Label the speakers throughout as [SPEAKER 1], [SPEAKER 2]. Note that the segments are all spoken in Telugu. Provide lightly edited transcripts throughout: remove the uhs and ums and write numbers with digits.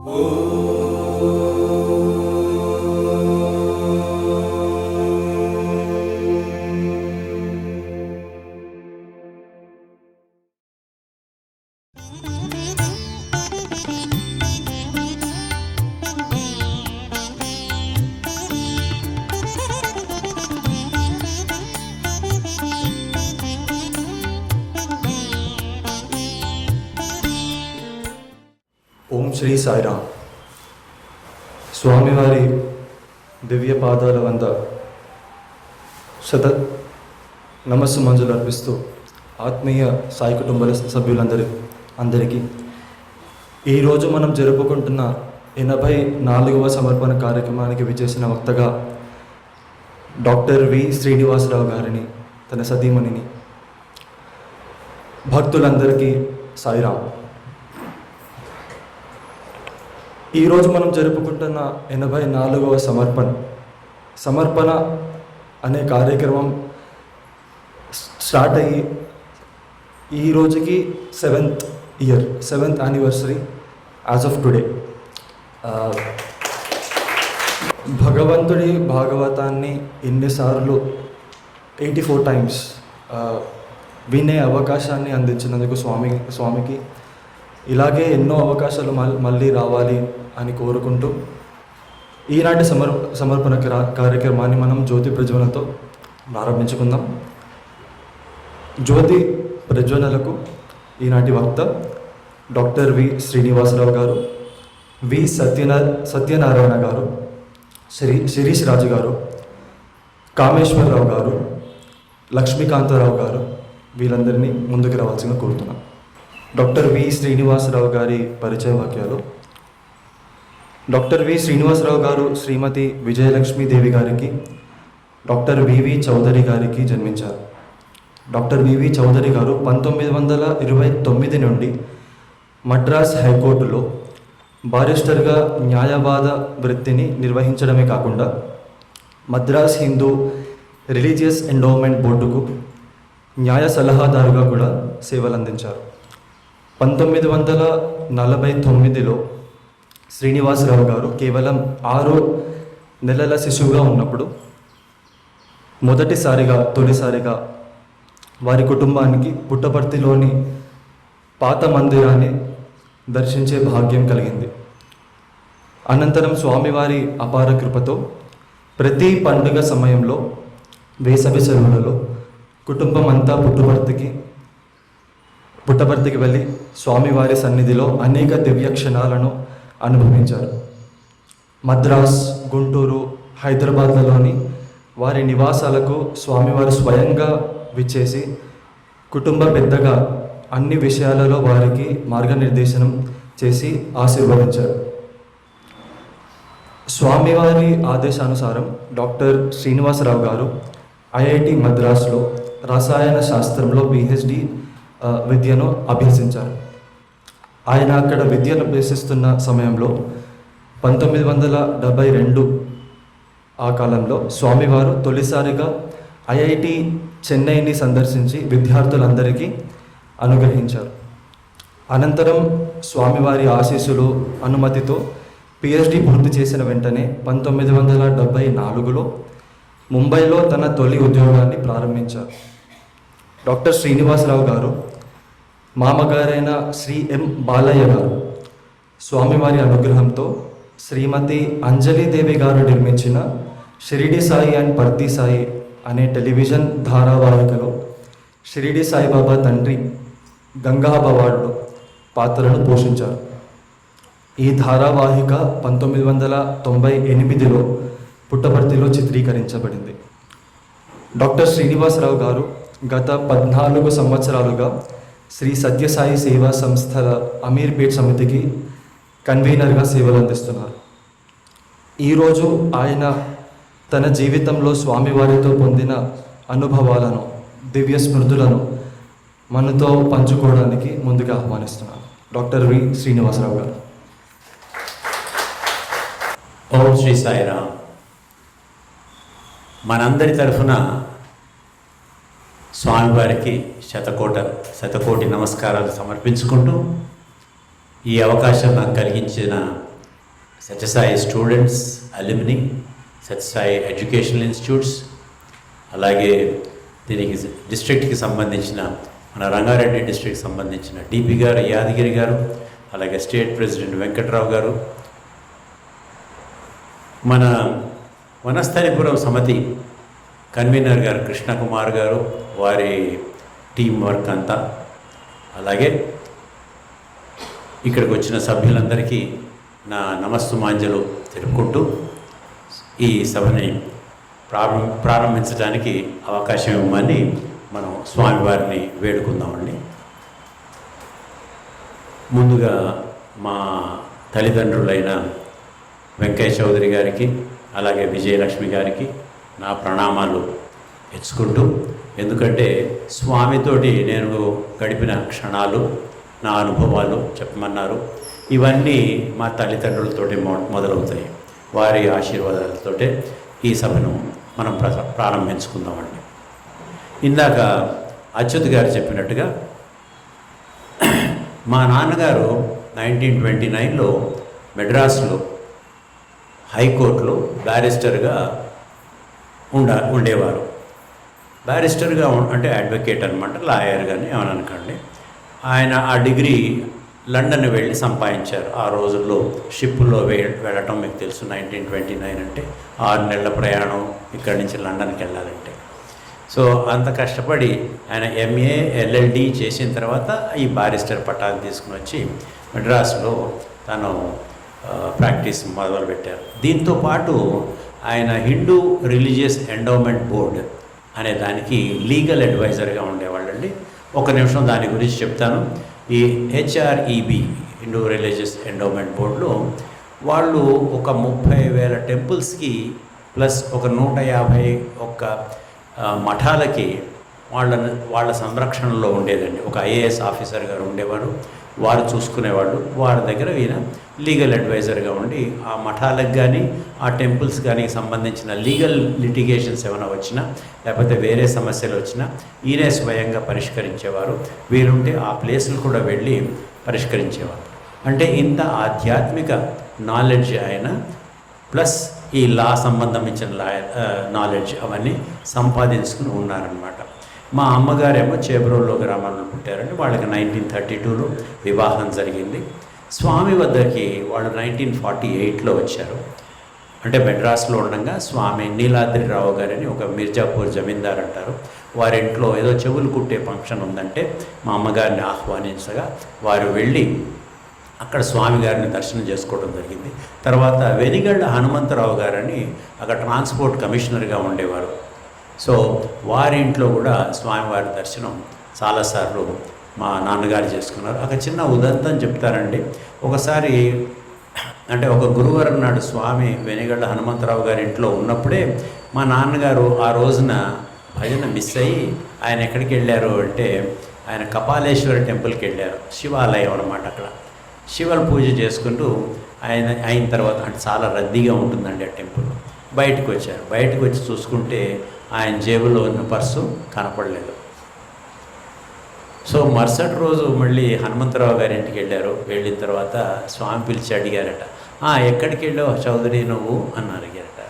[SPEAKER 1] ఓం శ్రీ సాయిరామ్. స్వామివారి దివ్య పాదాల వద్ద నమస్సు మంజులు అర్పిస్తూ ఆత్మీయ సాయి కుటుంబ సభ్యులందరికీ ఈరోజు మనం జరుపుకుంటున్న 84వ సమర్పణ కార్యక్రమానికి విచ్చేసిన వక్తగా డాక్టర్ వి శ్రీనివాసరావు గారిని, తన సతీమణిని, భక్తులందరికీ సాయిరామ్. ఈరోజు మనం జరుపుకుంటున్న 84వ సమర్పణ అనే కార్యక్రమం స్టార్ట్ అయ్యి ఈ రోజుకి 7th anniversary as of today. భగవంతుడి భాగవతాన్ని ఎన్నిసార్లు 84 times వినే అవకాశాన్ని అందించినందుకు స్వామికి ఇలాగే ఎన్నో అవకాశాలు మళ్ళీ రావాలి అని కోరుకుంటూ ఈనాటి సమర్పణ కార్యక్రమాన్ని మనం జ్యోతి ప్రజ్వలనతో ప్రారంభించుకుందాం. జ్యోతి ప్రజ్వలనకు ఈనాటి వక్త డాక్టర్ వి శ్రీనివాసరావు గారు, వి సత్యనారాయణ గారు, శిరీష్ రాజు గారు, కామేశ్వరరావు గారు, లక్ష్మీకాంతారావు గారు, వీళ్ళందరినీ ముందుకు రావాల్సిందిగా కోరుతున్నాం. డాక్టర్ వి శ్రీనివాసరావు గారి పరిచయ వాక్యాలు. డాక్టర్ వి శ్రీనివాసరావు గారు శ్రీమతి విజయలక్ష్మీదేవి గారికి, డాక్టర్ వివి చౌదరి గారికి జన్మించారు. డాక్టర్ వివి చౌదరి గారు 1929 నుండి మద్రాస్ హైకోర్టులో బారిస్టర్గా న్యాయవాద వృత్తిని నిర్వహించడమే కాకుండా మద్రాస్ హిందూ రిలీజియస్ ఎండోమెంట్ బోర్డుకు న్యాయ సలహాదారుగా కూడా సేవలందించారు. 1949లో శ్రీనివాసరావు గారు కేవలం 6 నెలల శిశువుగా ఉన్నప్పుడు తొలిసారిగా వారి కుటుంబానికి పుట్టపర్తిలోని పాత మందిరాన్ని దర్శించే భాగ్యం కలిగింది. అనంతరం స్వామివారి అపార కృపతో ప్రతి పండుగ సమయంలో, వేసవి సెలవులలో కుటుంబం అంతా పుట్టపర్తికి వెళ్ళి స్వామివారి సన్నిధిలో అనేక దివ్య క్షణాలను అనుభవించారు. మద్రాస్, గుంటూరు, హైదరాబాద్లలోని వారి నివాసాలకు స్వామివారు స్వయంగా విచ్చేసి కుటుంబ పెద్దగా అన్ని విషయాలలో వారికి మార్గనిర్దేశనం చేసి ఆశీర్వదించారు. స్వామివారి ఆదేశానుసారం డాక్టర్ శ్రీనివాసరావు గారు ఐఐటి మద్రాసులో రసాయన శాస్త్రంలో PhD విద్యను అభ్యసించారు. ఆయన అక్కడ విద్యను అభ్యసిస్తున్న సమయంలో 1972 ఆ కాలంలో స్వామివారు తొలిసారిగా ఐఐటి చెన్నైని సందర్శించి విద్యార్థులందరికీ అనుగ్రహించారు. అనంతరం స్వామివారి ఆశీస్సులు, అనుమతితో PhD పూర్తి చేసిన వెంటనే 1974లో ముంబైలో తన తొలి ఉద్యోగాన్ని ప్రారంభించారు. డాక్టర్ శ్రీనివాసరావు గారు మామగారైన శ్రీ ఎం బాలయ్య గారు స్వామివారి అనుగ్రహంతో శ్రీమతి అంజలిదేవి గారు నిర్మించిన షిరిడి సాయి అండ్ పర్తి సాయి అనే టెలివిజన్ ధారావాహికలో షిరిడి సాయిబాబా తండ్రి గంగాభవాడు పాత్రను పోషించారు. ఈ ధారావాహిక 1998లో పుట్టపర్తిలో చిత్రీకరించబడింది. డాక్టర్ శ్రీనివాసరావు గారు గత 14 సంవత్సరాలుగా శ్రీ సత్యసాయి సేవా సంస్థల అమీర్పేట్ సమితికి కన్వీనర్గా సేవలు అందిస్తున్నారు. ఈరోజు ఆయన తన జీవితంలో స్వామివారితో పొందిన అనుభవాలను, దివ్య స్మృతులను మనతో పంచుకోవడానికి ముందుగా ఆహ్వానిస్తున్నాను. డాక్టర్ వి శ్రీనివాసరావు గారు.
[SPEAKER 2] ఓం శ్రీ సాయిరామ్. మనందరి తరఫున స్వామివారికి శతకోటి నమస్కారాలు సమర్పించుకుంటూ ఈ అవకాశం నాకు కలిగించిన Sathya Sai students, alumni, Sathya Sai educational institutes, అలాగే దీనికి డిస్ట్రిక్ట్కి సంబంధించిన మన రంగారెడ్డి డిస్ట్రిక్ట్కి సంబంధించిన డిపి గారు యాదగిరి గారు, అలాగే స్టేట్ ప్రెసిడెంట్ వెంకట్రావు గారు, మన వనస్థలిపురం సమితి కన్వీనర్ గారు కృష్ణకుమార్ గారు, వారి టీం వర్క్ అంతా, అలాగే ఇక్కడికి వచ్చిన సభ్యులందరికీ నా నమస్సుమాంజలు తెలుపుకుంటూ ఈ సభని ప్రారంభించడానికి అవకాశం ఇవ్వమని మనం స్వామివారిని వేడుకుందామండి. ముందుగా మా తల్లిదండ్రులైన వెంకయ్య చౌదరి గారికి, అలాగే విజయలక్ష్మి గారికి నా ప్రణామాలు ఇచ్చుకుంటూ, ఎందుకంటే స్వామితోటి నేను గడిపిన క్షణాలు, నా అనుభవాలు చెప్పమన్నారు. ఇవన్నీ మా తల్లిదండ్రులతోటి మొదలవుతాయి. వారి ఆశీర్వాదాలతోటే ఈ సభను మనం ప్రారంభించుకుందామండి. ఇందాక అచ్యుత్ గారు చెప్పినట్టుగా మా నాన్నగారు 1929లో మెడ్రాస్లో హైకోర్టులో బ్యారిస్టర్గా ఉండేవారు. బ్యారిస్టర్గా అంటే అడ్వకేట్ అనమాట, లాయర్ కానీ ఏమని అనుకోండి. ఆయన ఆ డిగ్రీ లండన్ వెళ్ళి సంపాదించారు. ఆ రోజుల్లో షిప్పుల్లో వెళ్ళటం మీకు తెలుసు. 1929 అంటే 6 నెలల ప్రయాణం ఇక్కడి నుంచి లండన్కి వెళ్ళాలంటే. సో అంత కష్టపడి ఆయన ఎంఏ ఎల్ఎల్డి చేసిన తర్వాత ఈ బారిస్టర్ పట్టాలు తీసుకుని వచ్చి మెడ్రాస్లో తను ప్రాక్టీస్ మొదలుపెట్టారు. దీంతోపాటు ఆయన హిందూ రిలీజియస్ ఎండోమెంట్ బోర్డ్ అనే దానికి లీగల్ అడ్వైజర్గా ఉండేవాళ్ళండి. ఒక నిమిషం దాని గురించి చెప్తాను. ఈ హెచ్ఆర్ఈబి హిందూ రిలీజియస్ ఎండోమెంట్ బోర్డులో వాళ్ళు ఒక 30,000 టెంపుల్స్కి ప్లస్ ఒక 151 మఠాలకి వాళ్ళ సంరక్షణలో ఉండేదండి. ఒక ఐఏఎస్ ఆఫీసర్ గారు ఉండేవారు, వారు చూసుకునేవాళ్ళు. వారి దగ్గర ఈయన లీగల్ అడ్వైజర్గా ఉండి ఆ మఠాలకు కానీ ఆ టెంపుల్స్ కానీ సంబంధించిన లీగల్ లిటిగేషన్స్ ఏమైనా వచ్చినా లేకపోతే వేరే సమస్యలు వచ్చినా ఈయనే స్వయంగా పరిష్కరించేవారు. వీరుంటే ఆ ప్లేసులు కూడా వెళ్ళి పరిష్కరించేవారు. అంటే ఇంత ఆధ్యాత్మిక నాలెడ్జ్ ఆయన, ప్లస్ ఈ లా సంబంధించిన నాలెడ్జ్ అవన్నీ సంపాదించుకుని ఉన్నారనమాట. మా అమ్మగారేమో చేబ్రోల్లో గ్రామంలో పుట్టారండి. వాళ్ళకి 1932లో వివాహం జరిగింది. స్వామి వద్దకి వాళ్ళు 1948లో వచ్చారు. అంటే మెడ్రాస్లో ఉండగా స్వామి నీలాద్రిరావు గారని ఒక మిర్జాపూర్ జమీందార్ అంటారు, వారింట్లో ఏదో చెవులు కుట్టే ఫంక్షన్ ఉందంటే మా అమ్మగారిని ఆహ్వానించగా వారు వెళ్ళి అక్కడ స్వామి గారిని దర్శనం చేసుకోవడం జరిగింది. తర్వాత వెనిగళ్ళ హనుమంతరావు గారని అక్కడ ట్రాన్స్పోర్ట్ కమిషనర్గా ఉండేవారు. సో వారి ఇంట్లో కూడా స్వామివారి దర్శనం చాలాసార్లు మా నాన్నగారు చేసుకున్నారు. ఒక చిన్న ఉదంతం చెప్తారండి. ఒకసారి అంటే ఒక గురువారం నాడు స్వామి వెనిగళ్ళ హనుమంతరావు గారి ఇంట్లో ఉన్నప్పుడే మా నాన్నగారు ఆ రోజున భజన మిస్ అయ్యి ఆయన ఎక్కడికి వెళ్ళారు అంటే ఆయన కపాలేశ్వర టెంపుల్కి వెళ్ళారు. శివాలయం అన్నమాట. అక్కడ శివుల పూజ చేసుకుంటూ అయిన తర్వాత అంటే చాలా రద్దీగా ఉంటుందండి ఆ టెంపుల్. బయటకు వచ్చారు. బయటకు వచ్చి చూసుకుంటే ఆయన జేబులో ఉన్న పర్సు కనపడలేదు. సో మరుసటి రోజు మళ్ళీ హనుమంతరావు గారి ఇంటికి వెళ్ళారు. వెళ్ళిన తర్వాత స్వామి పిలిచి అడిగారట, ఎక్కడికి వెళ్ళావు చౌదరి నువ్వు అని అడిగారట.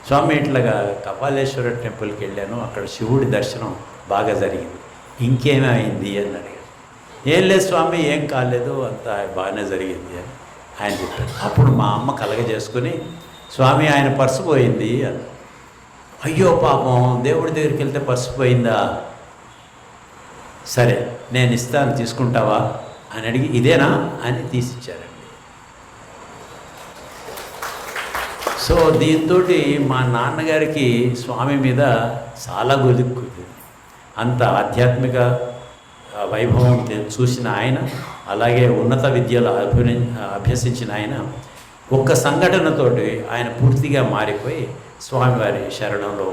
[SPEAKER 2] స్వామి ఇట్లాగా కపాలేశ్వర టెంపుల్కి వెళ్ళాను, అక్కడ శివుడి దర్శనం బాగా జరిగింది, ఇంకేమైంది అని అడిగారు. ఏం లేదు స్వామి, ఏం కాలేదు, అంతా బాగానే జరిగింది అని ఆయన చెప్పారు. అప్పుడు మా అమ్మ కలగజేసుకుని, స్వామి ఆయన పర్సు పోయింది అని. అయ్యో పాపం, దేవుడి దగ్గరికి వెళ్తే పర్సు పోయిందా, సరే నేను ఇస్తాను తీసుకుంటావా అని అడిగి ఇదేనా అని తీసిచ్చారండి. సో దీంతో మా నాన్నగారికి స్వామి మీద చాలా గొలుక్కుంది. అంత ఆధ్యాత్మిక వైభవం చూసిన ఆయన, అలాగే ఉన్నత విద్యలు అభ్యసించిన ఆయన, ఒక్క సంఘటనతోటి ఆయన పూర్తిగా మారిపోయి స్వామివారి శరణంలో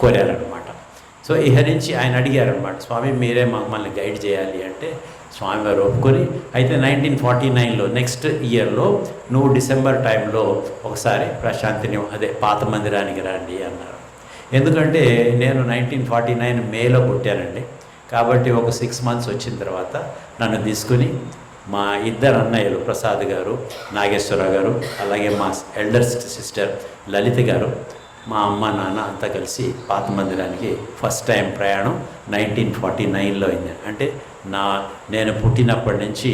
[SPEAKER 2] కోరారనమాట. సో ఇహ నుంచి ఆయన అడిగారనమాట, స్వామి మీరే మమ్మల్ని గైడ్ చేయాలి అంటే స్వామివారు ఒప్పుకొని, అయితే 1949లో నెక్స్ట్ ఇయర్లో నువ్వు డిసెంబర్ టైంలో ఒకసారి ప్రశాంతిని అదే పాత మందిరానికి రండి అన్నారు. ఎందుకంటే నేను 1949 మేలో పుట్టానండి. కాబట్టి ఒక 6 months వచ్చిన తర్వాత నన్ను తీసుకుని మా ఇద్దరు అన్నయ్యలు ప్రసాద్ గారు, నాగేశ్వరరావు గారు, అలాగే మా ఎల్డర్ సిస్టర్ లలిత గారు, మా అమ్మ నాన్న అంతా కలిసి పాత మందిరానికి ఫస్ట్ టైం ప్రయాణం 1949లో అయింది. అంటే నేను పుట్టినప్పటి నుంచి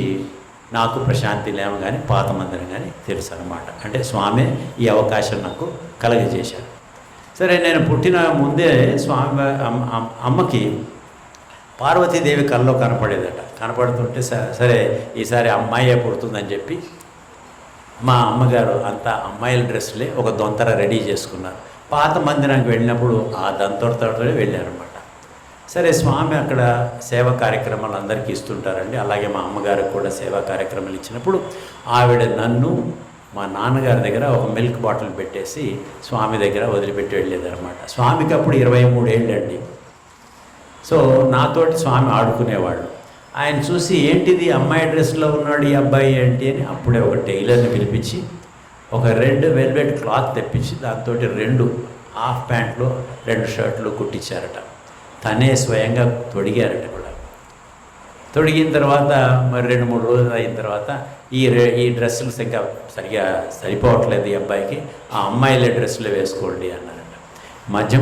[SPEAKER 2] నాకు ప్రశాంతి లేమ కానీ పాత మందిరం కానీ తెలుసు అన్నమాట. అంటే స్వామి ఈ అవకాశం నాకు కలగజేశారు. సరే, నేను పుట్టిన ముందే స్వామి అమ్మకి పార్వతీదేవి కల్లో కనపడేదట. కనపడుతుంటే సరే ఈసారి అమ్మాయే పుడుతుందని చెప్పి మా అమ్మగారు అంతా అమ్మాయిల డ్రెస్సులే ఒక దొంతర రెడీ చేసుకున్నారు. పాత మందిరానికి వెళ్ళినప్పుడు ఆ దంతరతోనే వెళ్ళారన్నమాట. సరే, స్వామి అక్కడ సేవా కార్యక్రమాలు అందరికీ ఇస్తుంటారండి. అలాగే మా అమ్మగారికి కూడా సేవా కార్యక్రమాలు ఇచ్చినప్పుడు ఆవిడ నన్ను మా నాన్నగారి దగ్గర ఒక మిల్క్ బాటిల్ పెట్టేసి స్వామి దగ్గర వదిలిపెట్టి వెళ్ళేదన్నమాట. స్వామికి అప్పుడు 23 ఏళ్ళండి. సో నాతోటి స్వామి ఆడుకునేవాళ్ళు. ఆయన చూసి ఏంటిది అమ్మాయి డ్రెస్లో ఉన్నాడు ఈ అబ్బాయి ఏంటి అని అప్పుడే ఒక టైలర్ని పిలిపించి ఒక రెడ్ వెల్వెట్ క్లాత్ తెప్పించి దాంతో 2 హాఫ్ ప్యాంట్లు 2 షర్ట్లు కుట్టించారట. తనే స్వయంగా తొడిగారట కూడా. తొడిగిన తర్వాత మరి 2-3 రోజులు అయిన తర్వాత ఈ డ్రెస్సులు ఇంకా సరిగా సరిపోవట్లేదు ఈ అబ్బాయికి, ఆ అమ్మాయిల డ్రెస్సులు వేసుకోండి అన్నారట.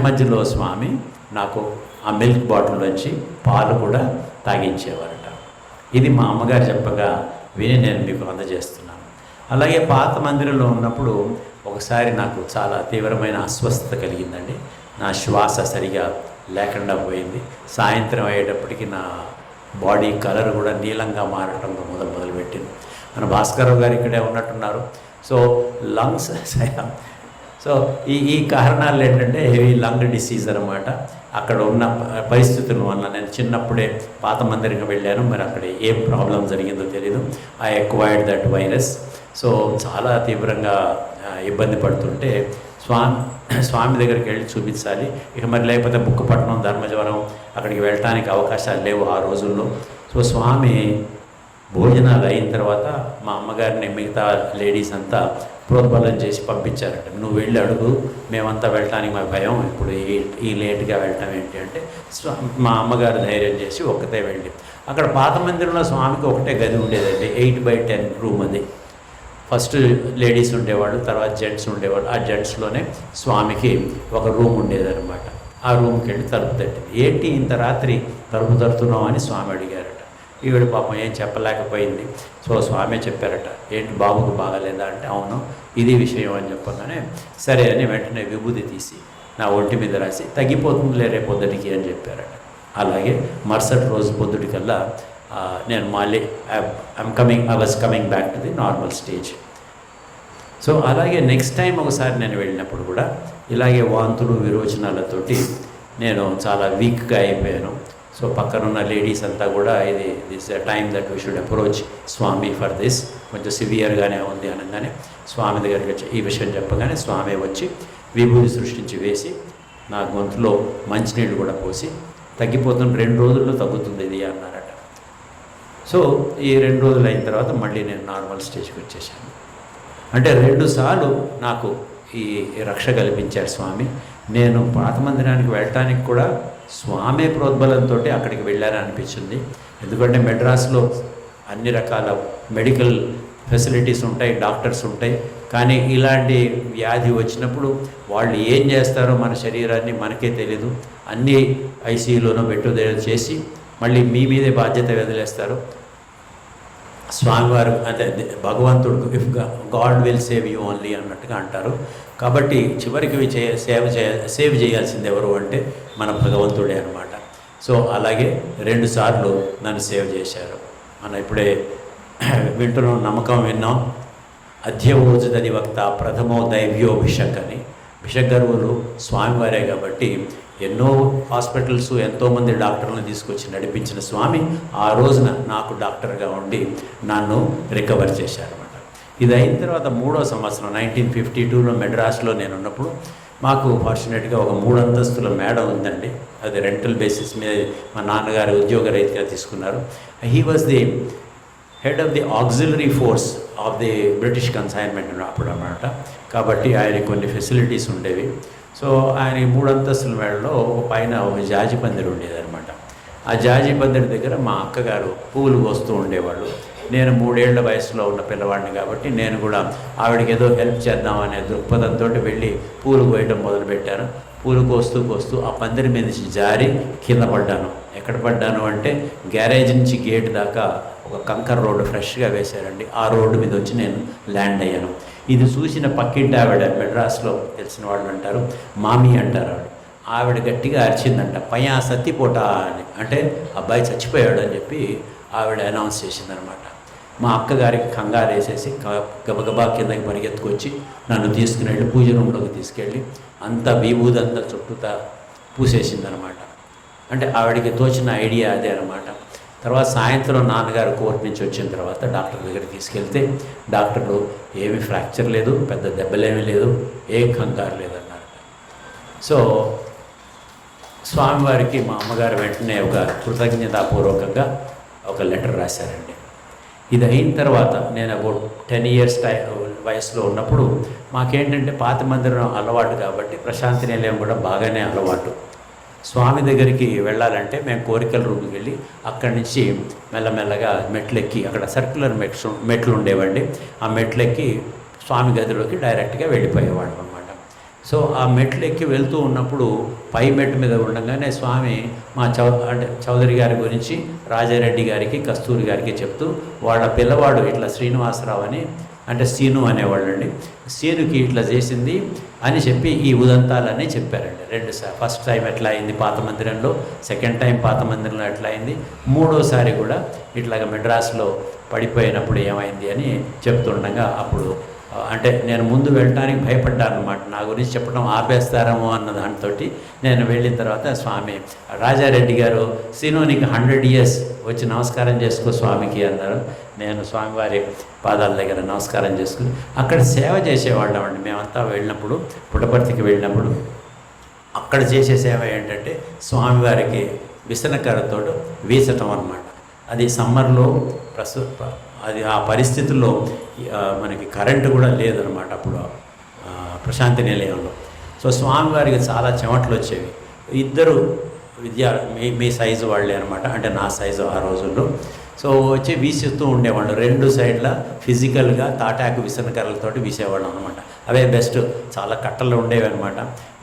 [SPEAKER 2] మధ్యలో స్వామి నాకు ఆ మిల్క్ బాటిల్లోంచి పాలు కూడా తాగించేవారట. ఇది మా అమ్మగారు చెప్పగా విని నేను మీకు అందజేస్తున్నాను. అలాగే పాత మందిరంలో ఉన్నప్పుడు ఒకసారి నాకు చాలా తీవ్రమైన అస్వస్థత కలిగిందండి. నా శ్వాస సరిగా లేకుండా పోయింది. సాయంత్రం అయ్యేటప్పటికి నా బాడీ కలర్ కూడా నీలంగా మారటం మొదలుపెట్టింది. మన భాస్కరరావు గారు ఇక్కడే ఉన్నట్టున్నారు. సో లంగ్స్ సో ఈ కారణాలు ఏంటంటే హెవీ లంగ్ డిసీజ్ అన్నమాట. అక్కడ ఉన్న పరిస్థితుల వల్ల నేను చిన్నప్పుడే పాత మందిరంగా వెళ్ళాను. మరి అక్కడ ఏం ప్రాబ్లం జరిగిందో తెలీదు. I acquired that virus. So చాలా తీవ్రంగా ఇబ్బంది పడుతుంటే స్వామి దగ్గరికి వెళ్ళి చూపించాలి. ఇక మరి లేకపోతే బుక్కపట్నం, ధర్మజవరం అక్కడికి వెళ్ళటానికి అవకాశాలు లేవు ఆ రోజుల్లో. సో స్వామి భోజనాలు అయిన తర్వాత మా అమ్మగారిని మిగతా లేడీస్ అంతా ప్రోద్బలం చేసి పంపించారట. నువ్వు వెళ్ళి అడుగు, మేమంతా వెళ్ళటానికి మా భయం, ఇప్పుడు ఈ లేట్గా వెళ్ళటం ఏంటి అంటే మా అమ్మగారు ధైర్యం చేసి ఒక్కతే వెళ్ళి అక్కడ పాత మందిరంలో స్వామికి ఒకటే గది ఉండేదండి. 8x10 రూమ్ అది. ఫస్ట్ లేడీస్ ఉండేవాళ్ళు, తర్వాత జెంట్స్ ఉండేవాళ్ళు. ఆ జెంట్స్లోనే స్వామికి ఒక రూమ్ ఉండేదన్నమాట. ఆ రూమ్కి వెళ్ళి తలుపు తట్టింది. ఏంటి ఇంత రాత్రి తలుపు తడుతున్నావు అని స్వామి అడిగారట. ఈవిడ పాపం ఏం చెప్పలేకపోయింది. సో స్వామి చెప్పారట, ఏంటి బాబుకు బాగాలేదా అంటే అవును ఇది విషయం అని చెప్పగానే సరే అని వెంటనే విభూది తీసి నా ఒంటి మీద రాసి తగ్గిపోతుందిలే రేపు పొద్దుటికి అని చెప్పారట. అలాగే మరుసటి రోజు పొద్దుటికల్లా నేను మళ్ళీ I was coming back to the normal stage. So అలాగే నెక్స్ట్ టైం ఒకసారి నేను వెళ్ళినప్పుడు కూడా ఇలాగే వాంతులు విరోచనాలతోటి నేను చాలా వీక్గా అయిపోయాను. సో పక్కనున్న లేడీస్ అంతా కూడా this time that we should approach Swami for this, కొంచెం సివియర్గానే ఉంది అనగానే స్వామి దగ్గరికి వచ్చి ఈ విషయం చెప్పగానే స్వామి వచ్చి విభూతి సృష్టించి వేసి నా గొంతులో మంచినీళ్ళు కూడా పోసి తగ్గిపోతున్న 2 రోజుల్లో తగ్గుతుంది ఇది అన్నారట. సో ఈ 2 రోజులు అయిన తర్వాత మళ్ళీ నేను నార్మల్ స్టేజ్కి వచ్చేసాను. అంటే 2 సార్లు నాకు ఈ రక్ష కల్పించారు స్వామి. నేను పాత మందిరానికి వెళ్ళటానికి కూడా స్వామి ప్రోద్బలంతో అక్కడికి వెళ్ళారని అనిపించింది. ఎందుకంటే మెడ్రాస్లో అన్ని రకాల మెడికల్ ఫెసిలిటీస్ ఉంటాయి, డాక్టర్స్ ఉంటాయి. కానీ ఇలాంటి వ్యాధి వచ్చినప్పుడు వాళ్ళు ఏం చేస్తారో మన శరీరాన్ని మనకే తెలీదు. అన్నీ ఐసీయూలోనో బెట్టుదేలు చేసి మళ్ళీ మీ మీదే బాధ్యత వదిలేస్తారు. స్వామివారు అంటే భగవంతుడు if God will save you only అన్నట్టుగా అంటారు. కాబట్టి చివరికి సేవ్ చేయాల్సింది ఎవరు అంటే మన భగవంతుడే అనమాట. సో అలాగే 2 సార్లు నన్ను సేవ్ చేశారు. మనం ఇప్పుడే వింటున్నాం, నమ్మకం విన్నాం. అధ్యవోజుదని వక్త ప్రథమో దైవ్యో భిషక్ అని. భిషగ్గరువులు స్వామివారే కాబట్టి ఎన్నో హాస్పిటల్స్ ఎంతోమంది డాక్టర్లను తీసుకొచ్చి నడిపించిన స్వామి ఆ రోజున నాకు డాక్టర్గా ఉండి నన్ను రికవర్ చేశారన్నమాట. ఇది అయిన తర్వాత 3వ సంవత్సరం 1952లో మెడ్రాస్లో నేను ఉన్నప్పుడు మాకు ఫార్చునేట్గా ఒక 3 అంతస్తుల మేడ ఉందండి. అది రెంటల్ బేసిస్ మీద మా నాన్నగారు ఉద్యోగ రీతిగా తీసుకున్నారు. He was the head of the auxiliary force of the British consignment అప్పుడు అన్నమాట. కాబట్టి ఆయన కొన్ని ఫెసిలిటీస్ ఉండేవి. సో ఆయన 3 అంతస్తుల మేడలో పైన ఒక జాజి పందిరి ఉండేదన్నమాట. ఆ జాజి పందిరి దగ్గర మా అక్కగారు పువ్వులు కోస్తూ ఉండేవాళ్ళు. నేను 3 ఏళ్ల వయసులో ఉన్న పిల్లవాడిని కాబట్టి నేను కూడా ఆవిడకి ఏదో హెల్ప్ చేద్దామనే దృక్పథంతో వెళ్ళి పూలు కోయటం మొదలుపెట్టాను. పూలు కోస్తూ ఆ పందిరి మీద నుంచి జారి కింద పడ్డాను. ఎక్కడ పడ్డాను అంటే గ్యారేజ్ నుంచి గేట్ దాకా ఒక కంకర్ రోడ్డు ఫ్రెష్గా వేశారండి. ఆ రోడ్డు మీద వచ్చి నేను ల్యాండ్ అయ్యాను. ఇది చూసిన పక్కింటి ఆవిడ, మెడ్రాస్లో తెలిసిన వాళ్ళు అంటారు, మామీ అంటారు ఆవిడ గట్టిగా అరిచిందంట, పయ్యా సత్తిపోట అని, అంటే అబ్బాయి చచ్చిపోయాడు అని చెప్పి ఆవిడ అనౌన్స్ చేసిందనమాట. మా అక్కగారికి కంగారు వేసేసి గబగబా కిందకి పరిగెత్తుకొచ్చి నన్ను తీసుకుని వెళ్ళి పూజ రూమ్లోకి తీసుకెళ్ళి అంతా విభూదంతా చుట్టూతా పూసేసిందనమాట. అంటే ఆవిడకి తోచిన ఐడియా అదే అనమాట. తర్వాత సాయంత్రం నాన్నగారు కోర్టు నుంచి వచ్చిన తర్వాత డాక్టర్ దగ్గరికి తీసుకెళ్తే డాక్టర్లు ఏమీ ఫ్రాక్చర్ లేదు, పెద్ద దెబ్బలేమీ లేదు, ఏ కంగారు లేదన్నారు. సో స్వామివారికి మా అమ్మగారు వెంటనే ఒక కృతజ్ఞతాపూర్వకంగా ఒక లెటర్ రాశారండి. ఇది అయిన తర్వాత నేను అబౌట్ 10 years వయసులో ఉన్నప్పుడు మాకేంటంటే పాత మందిరం అలవాటు కాబట్టి ప్రశాంతి నిలయం కూడా బాగానే అలవాటు. స్వామి దగ్గరికి వెళ్ళాలంటే మేము కోరికల రూమ్కి వెళ్ళి అక్కడి నుంచి మెల్లమెల్లగా మెట్లెక్కి, అక్కడ సర్క్యులర్ మెట్లు ఉండేవండి, ఆ మెట్లెక్కి స్వామి గదిలోకి డైరెక్ట్గా వెళ్ళిపోయేవాళ్ళం అనమాట. సో ఆ మెట్లు ఎక్కి వెళ్తూ ఉన్నప్పుడు పై మెట్టు మీద ఉండగానే స్వామి మా చౌదరి గారి గురించి రాజారెడ్డి గారికి, కస్తూరి గారికి చెప్తూ వాళ్ళ పిల్లవాడు ఇట్లా శ్రీనివాసరావు అని, అంటే సీను అనేవాళ్ళండి, సీనుకి ఇట్లా చేసింది అని చెప్పి ఈ ఉదంతాలన్నీ చెప్పారండి. 2 సార్లు, ఫస్ట్ టైం ఎట్లా అయింది పాత మందిరంలో, సెకండ్ టైం పాత మందిరంలో ఎట్లా అయింది, 3వసారి కూడా ఇట్లాగ మెడ్రాస్లో పడిపోయినప్పుడు ఏమైంది అని చెప్తుండగా అప్పుడు అంటే నేను ముందు వెళ్ళటానికి భయపడ్డాను అనమాట. నా గురించి చెప్పడం ఆపేస్తారేమో అన్న దాంతో నేను వెళ్ళిన తర్వాత స్వామి రాజారెడ్డి గారు, సీను నీకు 100 years వచ్చి నమస్కారం చేసుకో స్వామికి అన్నారు. నేను స్వామివారి పాదాల దగ్గర నమస్కారం చేసుకుని అక్కడ సేవ చేసేవాళ్ళం అండి. మేమంతా వెళ్ళినప్పుడు, పుట్టపర్తికి వెళ్ళినప్పుడు అక్కడ చేసే సేవ ఏంటంటే స్వామివారికి విసనకర్రతో వీచటం అన్నమాట. అది సమ్మర్లో అది ఆ పరిస్థితుల్లో మనకి కరెంటు కూడా లేదనమాట అప్పుడు ప్రశాంతి నిలయంలో. సో స్వామివారికి చాలా చెమటలు వచ్చేవి. 2 మీ సైజు వాళ్ళే అనమాట, అంటే నా సైజు ఆ రోజుల్లో. సో వచ్చి వీసిస్తూ ఉండేవాళ్ళు 2 సైడ్ల ఫిజికల్గా తాటాకు విసనకర్రలతోటి వీసేవాళ్ళం అనమాట. అవే బెస్ట్, చాలా కట్టలు ఉండేవి అనమాట.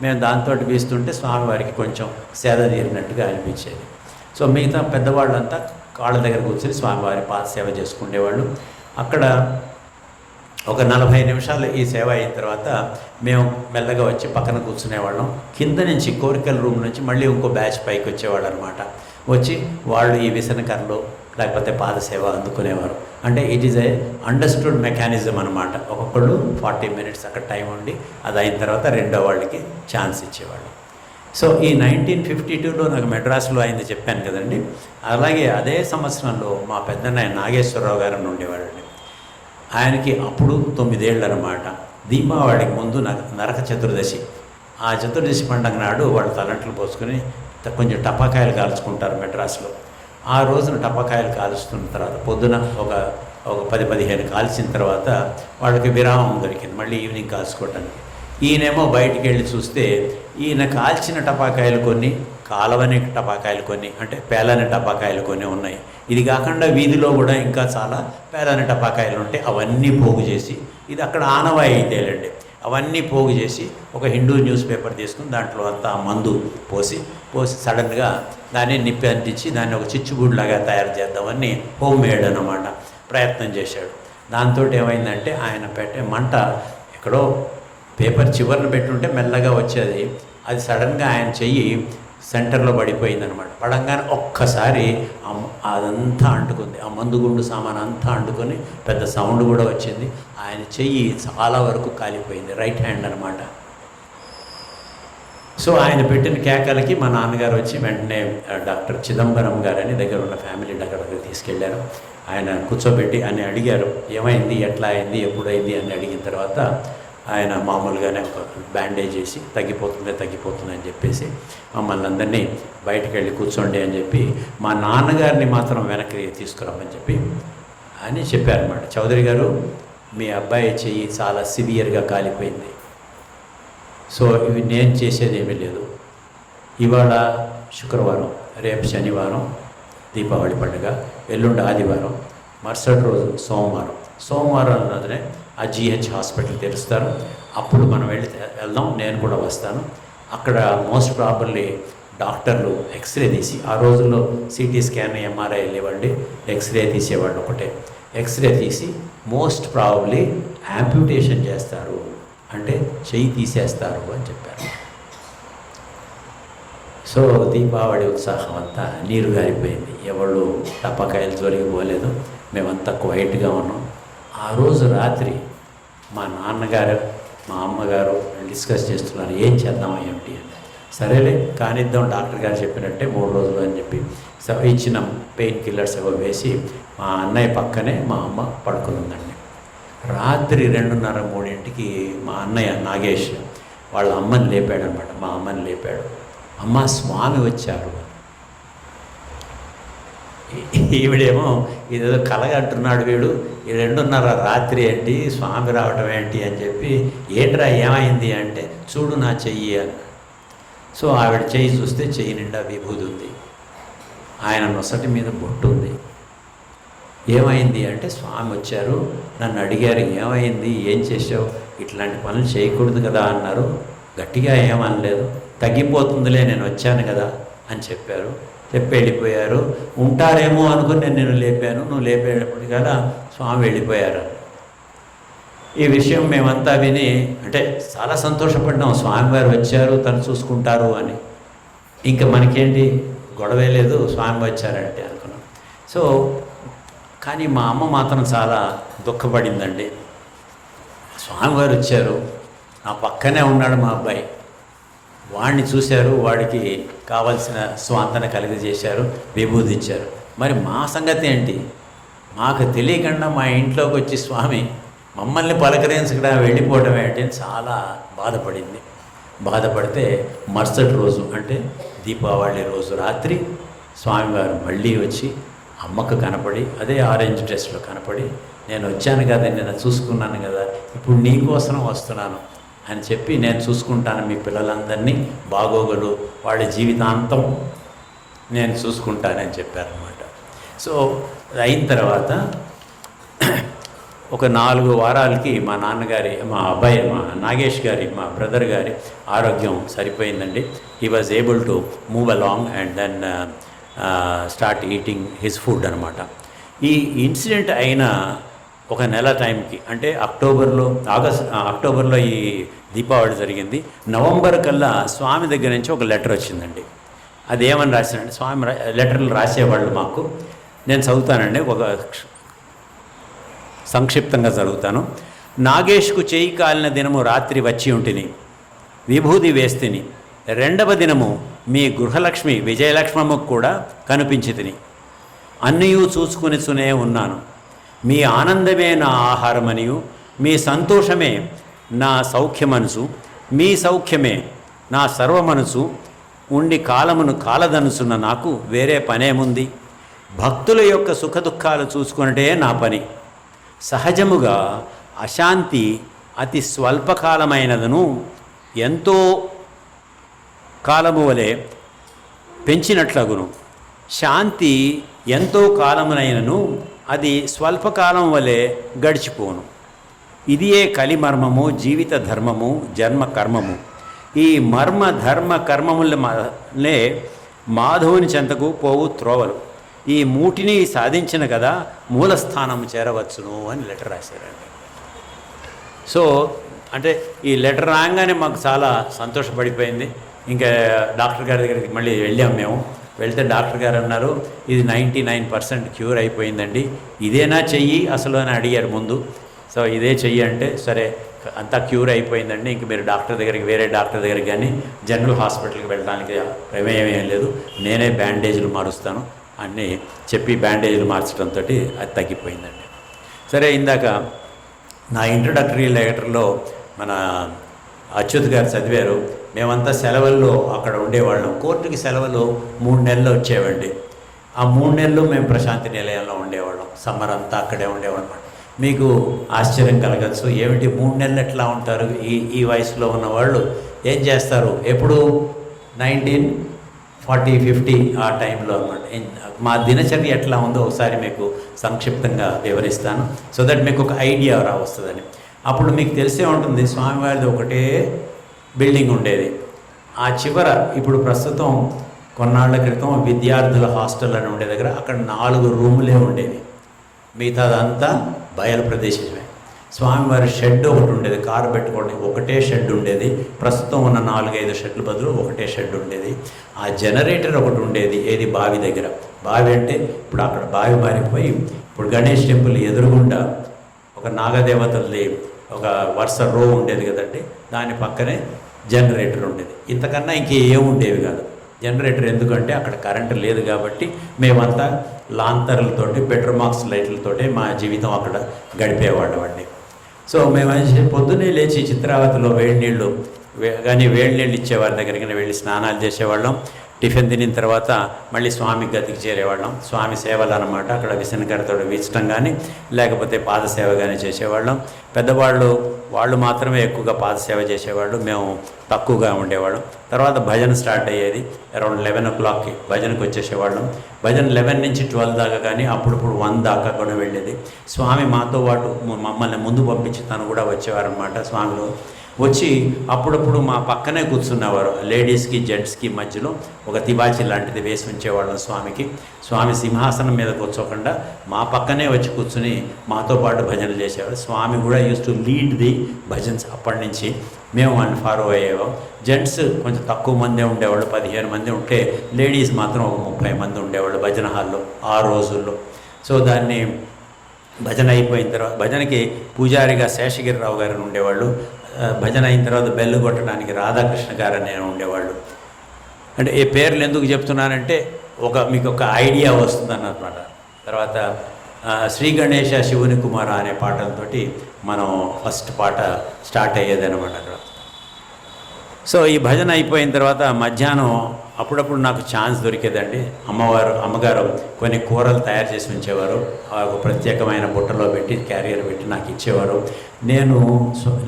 [SPEAKER 2] మేము దాంతో వీస్తుంటే స్వామివారికి కొంచెం సేద తీరినట్టుగా అనిపించేది. సో మిగతా పెద్దవాళ్ళంతా కాళ్ళ దగ్గర కూర్చొని స్వామివారి పాద సేవ చేసుకునేవాళ్ళు. అక్కడ ఒక 40 నిమిషాలు ఈ సేవ అయిన తర్వాత మేము మెల్లగా వచ్చి పక్కన కూర్చునేవాళ్ళం. కింద నుంచి కోరికల రూమ్ నుంచి మళ్ళీ ఇంకో బ్యాచ్ పైకి వచ్చేవాళ్ళు అనమాట. వచ్చి వాళ్ళు ఈ విసనకర్రలు లేకపోతే పాద సేవ అందుకునేవారు. అంటే it is a understood mechanism అనమాట. ఒక్కొక్కళ్ళు 40 minutes అక్కడ టైం ఉండి అది అయిన తర్వాత రెండో వాళ్ళకి ఛాన్స్ ఇచ్చేవాళ్ళు. సో ఈ 1952లో నాకు మెడ్రాస్లో అయింది చెప్పాను కదండి. అలాగే అదే సంవత్సరంలో మా పెద్దన్నయ్య నాగేశ్వరరావు గారు ఉండేవాడండి. ఆయనకి అప్పుడు 9 ఏళ్ళు అనమాట. దీపావళికి ముందు నరక చతుర్దశి, ఆ చతుర్దశి పండుగ నాడు వాళ్ళు తలంట్లు పోసుకొని కొంచెం టపాకాయలు కాల్చుకుంటారు మెడ్రాస్లో. ఆ రోజున టపాకాయలు కాల్చుతున్న తర్వాత పొద్దున ఒక 10-15 కాల్చిన తర్వాత వాళ్ళకి విరామం దొరికింది మళ్ళీ ఈవినింగ్ కాల్చుకోవటానికి. ఈయనేమో బయటికి వెళ్ళి చూస్తే ఈయన కాల్చిన టపాకాయలు కొన్ని, కాలవని టపాకాయలు కొన్ని, అంటే పేలని టపాకాయలు కొన్ని ఉన్నాయి. ఇది కాకుండా వీధిలో కూడా ఇంకా చాలా పేలని టపాకాయలు ఉంటాయి. అవన్నీ పోగు చేసి, ఇది అక్కడ ఆనవాయి అయితేలండి, అవన్నీ పోగు చేసి ఒక హిందూ న్యూస్ పేపర్ తీసుకుని దాంట్లో అంతా మందు పోసి సడన్గా దాన్ని నిప్పి అంటించి దాన్ని ఒక చిచ్చుబుడ్లాగా తయారు చేద్దామని హోమ్ మేడ్ అన్నమాట ప్రయత్నం చేశాడు. దాంతో ఏమైందంటే ఆయన పెట్టే మంట ఎక్కడో పేపర్ చివరిని పెట్టుంటే మెల్లగా వచ్చేది, అది సడన్గా ఆయన చెయ్యి సెంటర్లో పడిపోయిందనమాట. పడంగానే ఒక్కసారి అదంతా అంటుకుంది, ఆ మందుగుండు సామాన్ అంతా అంటుకొని పెద్ద సౌండ్ కూడా వచ్చింది. ఆయన చెయ్యి చాలా వరకు కాలిపోయింది, రైట్ హ్యాండ్ అనమాట. సో ఆయన పెట్టిన కేకలకి మా నాన్నగారు వచ్చి వెంటనే డాక్టర్ చిదంబరం గారని దగ్గర ఉన్న ఫ్యామిలీ డాక్టర్ తీసుకెళ్లారు. ఆయన కూర్చోబెట్టి అని అడిగారు, ఏమైంది, ఎట్లా అయింది, ఎప్పుడైంది అని అడిగిన తర్వాత ఆయన మామూలుగానే ఒక బ్యాండేజ్ చేసి తగ్గిపోతుంది అని చెప్పేసి మమ్మల్ని అందరినీ బయటకు వెళ్ళి కూర్చోండి అని చెప్పి మా నాన్నగారిని మాత్రం వెనక్కి తీసుకురమ్మని చెప్పి అని చెప్పారన్నమాట. చౌదరి గారు, మీ అబ్బాయి చెయ్యి చాలా సివియర్గా కాలిపోయింది. సో ఇవి నేను చేసేది ఏమీ లేదు. ఇవాళ శుక్రవారం, రేపు శనివారం దీపావళి పండుగ, ఎల్లుండి ఆదివారం, మరుసటి రోజు సోమవారం అన్నదే ఆ GH హాస్పిటల్ తెరుస్తారు. అప్పుడు మనం వెళ్దాం, నేను కూడా వస్తాను. అక్కడ మోస్ట్ ప్రాబబ్లీ డాక్టర్లు ఎక్స్రే తీసి, ఆ రోజుల్లో CT స్కాన్ MRI లేవండి, ఎక్స్రే తీసేవాళ్ళు ఒకటే. ఎక్స్రే తీసి మోస్ట్ ప్రాబబ్లీ యాంప్యూటేషన్ చేస్తారు, అంటే చెయ్యి తీసేస్తారు అని చెప్పారు. సో దీపావళి ఉత్సాహం అంతా నీరు గారిపోయింది. ఎవళ్ళు టపాకాయలు జోలికి పోలేదు, మేమంతా క్వైట్గా ఉన్నాం. ఆ రోజు రాత్రి మా నాన్నగారు మా అమ్మగారు డిస్కస్ చేస్తున్నారు, ఏం చేద్దాం ఏమిటి అని. సరేలే కానిద్దాం, డాక్టర్ గారు చెప్పినట్టే 3 రోజులు అని చెప్పి ఇచ్చిన పెయిన్ కిల్లర్స్ ఏవో వేసి మా అన్నయ్య పక్కనే మా అమ్మ పడుకునుందండి. రాత్రి 2:30-3 మా అన్నయ్య నాగేష్ వాళ్ళ అమ్మని లేపాడనమాట. మా అమ్మని లేపాడు. అమ్మ, స్వామి వచ్చారు. ఈవిడేమో ఇదేదో కలగా అంటున్నాడు వీడు, ఈ 2:30 రాత్రి ఏంటి, స్వామి రావడం ఏంటి అని చెప్పి, ఏంట్రా ఏమైంది అంటే, చూడు నా చెయ్యి అన్న. సో ఆవిడ చెయ్యి చూస్తే చెయ్యి నిండా విభూది ఉంది, ఆయన నొసటి మీద బొట్టు ఉంది. ఏమైంది అంటే, స్వామి వచ్చారు, నన్ను అడిగారు ఏమైంది, ఏం చేసావు, ఇట్లాంటి పనులు చేయకూడదు కదా అన్నారు. గట్టిగా ఏమనలేదు, తగ్గిపోతుందిలే నేను వచ్చాను కదా అని చెప్పారు. చెప్పి వెళ్ళిపోయారు. ఉంటారేమో అనుకుని నేను నిన్ను లేపాను, నువ్వు లేపేటప్పటికల్లా స్వామి వెళ్ళిపోయారు. ఈ విషయం మేమంతా విని అంటే చాలా సంతోషపడ్డాం, స్వామివారు వచ్చారు, తను చూసుకుంటారు అని. ఇంకా మనకేంటి గొడవే లేదు, స్వామి వచ్చారంటే అనుకున్నాం. సో కానీ మా అమ్మ మాత్రం చాలా దుఃఖపడిందండి. స్వామివారు వచ్చారు, నా పక్కనే ఉన్నాడు మా అబ్బాయి, వాడిని చూశారు, వాడికి కావలసిన స్వాంతన కలిగజేశారు, విభూతి ఇచ్చారు. మరి మా సంగతి ఏంటి, మాకు తెలియకుండా మా ఇంట్లోకి వచ్చి స్వామి మమ్మల్ని పలకరించకుండా వెళ్ళిపోవడం ఏంటి అని చాలా బాధపడింది. బాధపడితే మరుసటి రోజు అంటే దీపావళి రోజు రాత్రి స్వామివారు మళ్ళీ వచ్చి అమ్మకు కనపడి, అదే ఆరెంజ్ డ్రెస్లో కనపడి, నేను వచ్చాను కదా, నేను చూసుకున్నాను కదా, ఇప్పుడు నీకోసం వస్తున్నాను అని చెప్పి, నేను చూసుకుంటాను మీ పిల్లలందరినీ, బాగోగులు వాళ్ళ జీవితాంతం నేను చూసుకుంటానని చెప్పారనమాట. సో అయిన తర్వాత ఒక 4 వారాలకి మా నాన్నగారి, మా అబ్బాయి, మా నాగేష్ గారి, మా బ్రదర్ గారి ఆరోగ్యం సరిపోయిందండి. He was able to move along and then start eating his food అనమాట. ఈ ఇన్సిడెంట్ అయిన ఒక నెల టైంకి, అంటే అక్టోబర్లో ఈ దీపావళి జరిగింది. నవంబర్ కల్లా స్వామి దగ్గర నుంచి ఒక లెటర్ వచ్చిందండి. అది ఏమని రాశానంటే, స్వామి లెటర్లు రాసేవాళ్ళు మాకు, నేను చదువుతానండి, ఒక సంక్షిప్తంగా చదువుతాను. నాగేష్కు చేయి కాలిన దినము రాత్రి వచ్చి ఉంటిని, విభూది వేస్తిని. 2వ దినము మీ గృహలక్ష్మి విజయలక్ష్మమ్మకు కూడా కనిపించి తిని. అన్నయూ చూసుకునిచునే ఉన్నాను. మీ ఆనందమే నా ఆహారమనియు, మీ సంతోషమే నా సౌఖ్యమనుసు, మీ సౌఖ్యమే నా సర్వమనుసు ఉండి కాలమును కాలదనుసున్న నాకు వేరే పనేముంది. భక్తుల యొక్క సుఖదుఖాలు చూసుకున్నటే నా పని. సహజముగా అశాంతి అతి స్వల్పకాలమైనదను, ఎంతో కాలము వలె పెంచినట్లగును. శాంతి ఎంతో కాలమునైనను అది స్వల్పకాలం వలె గడిచిపోను. ఇదియే కలిమర్మము, జీవిత ధర్మము, జన్మ కర్మము. ఈ మర్మ ధర్మ కర్మములనే మాధవుని చెంతకు పోవు త్రోవలు. ఈ మూటిని సాధించిన కదా మూలస్థానం చేరవచ్చును అని లెటర్ రాశారండి. సో అంటే ఈ లెటర్ రాగానే మాకు చాలా సంతోషపడిపోయింది. ఇంకా డాక్టర్ గారి దగ్గరికి మళ్ళీ వెళ్ళాం మేము. వెళ్తే డాక్టర్ గారు అన్నారు, ఇది 99% క్యూర్ అయిపోయిందండి, ఇదేనా చెయ్యి అసలు అని అడిగారు ముందు. సో ఇదే చెయ్యి అంటే, సరే అంతా క్యూర్ అయిపోయిందండి, ఇంక మీరు డాక్టర్ దగ్గరికి, వేరే డాక్టర్ దగ్గరికి కానీ జనరల్ హాస్పిటల్కి వెళ్ళడానికి ప్రమేయం ఏం లేదు, నేనే బ్యాండేజ్లు మారుస్తాను అని చెప్పి బ్యాండేజ్లు మార్చడంతో అది తగ్గిపోయిందండి. సరే, ఇందాక నా ఇంట్రడక్టరీ లెటర్లో మన అచ్యుత్ గారు చదివారు, మేమంతా సెలవుల్లో అక్కడ ఉండేవాళ్ళం. కోర్టుకి సెలవులు 3 నెలలు వచ్చేవండి. ఆ 3 నెలలు మేము ప్రశాంతి నిలయంలో ఉండేవాళ్ళం. సమ్మర్ అంతా అక్కడే ఉండేవాళ్ళం. మీకు ఆశ్చర్యం కలగచ్చు, ఏమిటి 3 నెలలు ఎట్లా ఉంటారు, ఈ వయసులో ఉన్నవాళ్ళు ఏం చేస్తారు? ఎప్పుడు 1940 40-50 ఆ టైంలో అన్నమాట. మా దినచర్య ఎట్లా ఉందో ఒకసారి మీకు సంక్షిప్తంగా వివరిస్తాను, సో దట్ మీకు ఒక ఐడియా వస్తుందని. అప్పుడు మీకు తెలిసే ఉంటుంది, స్వామివారిది ఒకటే బిల్డింగ్ ఉండేది. ఆ చివర ఇప్పుడు ప్రస్తుతం కొన్నాళ్ల క్రితం విద్యార్థుల హాస్టల్ అని ఉండే దగ్గర అక్కడ 4 రూములే ఉండేవి, మిగతాదంతా బయలు ప్రదేశమే. స్వామివారి షెడ్ ఒకటి ఉండేది, కారు పెట్టుకోవడానికి ఒకటే షెడ్ ఉండేది. ప్రస్తుతం ఉన్న 4-5 షెడ్ల బదులు ఒకటే షెడ్ ఉండేది. ఆ జనరేటర్ ఒకటి ఉండేది, ఏది బావి దగ్గర. బావి అంటే ఇప్పుడు అక్కడ బావి మారిపోయి ఇప్పుడు గణేష్ టెంపుల్ ఎదురుగుండా ఒక నాగదేవతలది ఒక వరుస రో ఉండేది కదండి, దాని పక్కనే జనరేటర్ ఉండేది. ఇంతకన్నా ఇంకేం ఉండేవి కాదు. జనరేటర్ ఎందుకంటే అక్కడ కరెంటు లేదు కాబట్టి మేమంతా లాంతర్లతోటి పెట్రోమాక్స్ లైట్లతోటి మా జీవితం అక్కడ గడిపేవాళ్ళం అండి. సో మేము పొద్దున్నే లేచి చిత్రావతిలో వేడి నీళ్ళు ఇచ్చేవారి దగ్గరికి వెళ్ళి స్నానాలు చేసేవాళ్ళం. టిఫిన్ తినిన తర్వాత మళ్ళీ స్వామి గదికి చేరేవాళ్ళం. స్వామి సేవలు అన్నమాట. అక్కడ విసనకరతో వీచడం కానీ లేకపోతే పాదసేవ కానీ చేసేవాళ్ళం. వాళ్ళు మాత్రమే ఎక్కువగా పాదసేవ చేసేవాళ్ళు, మేము తక్కువగా ఉండేవాళ్ళం. తర్వాత భజన స్టార్ట్ అయ్యేది. అరౌండ్ 11 o'clockకి భజనకు వచ్చేసేవాళ్ళం. భజన 11 నుంచి 12 దాకా కానీ అప్పుడప్పుడు 1 దాకా కూడా వెళ్ళేది. స్వామి మాతో పాటు మమ్మల్ని ముందు పంపించి తను కూడా వచ్చేవారనమాట. స్వామిలో వచ్చి అప్పుడప్పుడు మా పక్కనే కూర్చున్నవారు. లేడీస్కి జెంట్స్కి మధ్యలో ఒక తివాచి లాంటిది వేసి ఉంచేవాళ్ళం స్వామికి. స్వామి సింహాసనం మీద కూర్చోకుండా మా పక్కనే వచ్చి కూర్చుని మాతో పాటు భజనలు చేసేవారు. స్వామి కూడా use to lead the bhajans. అప్పటి నుంచి మేము ఫాలో అయ్యేవాం. జెంట్స్ కొంచెం తక్కువ మందే ఉండేవాళ్ళు, 15 మంది ఉంటే లేడీస్ మాత్రం ఒక 30 మంది ఉండేవాళ్ళు భజన హాల్లో ఆ రోజుల్లో. సో దాన్ని భజన అయిపోయిన తర్వాత భజనకి పూజారిగా శేషగిరిరావు గారు ఉండేవాళ్ళు. భజన అయిన తర్వాత బెల్లు కొట్టడానికి రాధాకృష్ణ గారు నేను ఉండేవాళ్ళు. అంటే ఈ పేర్లు ఎందుకు చెప్తున్నానంటే మీకు ఒక ఐడియా వస్తుందన్నమాట. తర్వాత శ్రీ గణేశ శివుని కుమార అనే పాటలతోటి మనం ఫస్ట్ పాట స్టార్ట్ అయ్యేదన్నమాట అక్కడ. సో ఈ భజన అయిపోయిన తర్వాత మధ్యాహ్నం అప్పుడప్పుడు నాకు ఛాన్స్ దొరికేదండి. అమ్మగారు కొన్ని కూరలు తయారు చేసి ఉంచేవారు. ఒక ప్రత్యేకమైన బుట్టలో పెట్టి క్యారియర్ పెట్టి నాకు ఇచ్చేవారు. నేను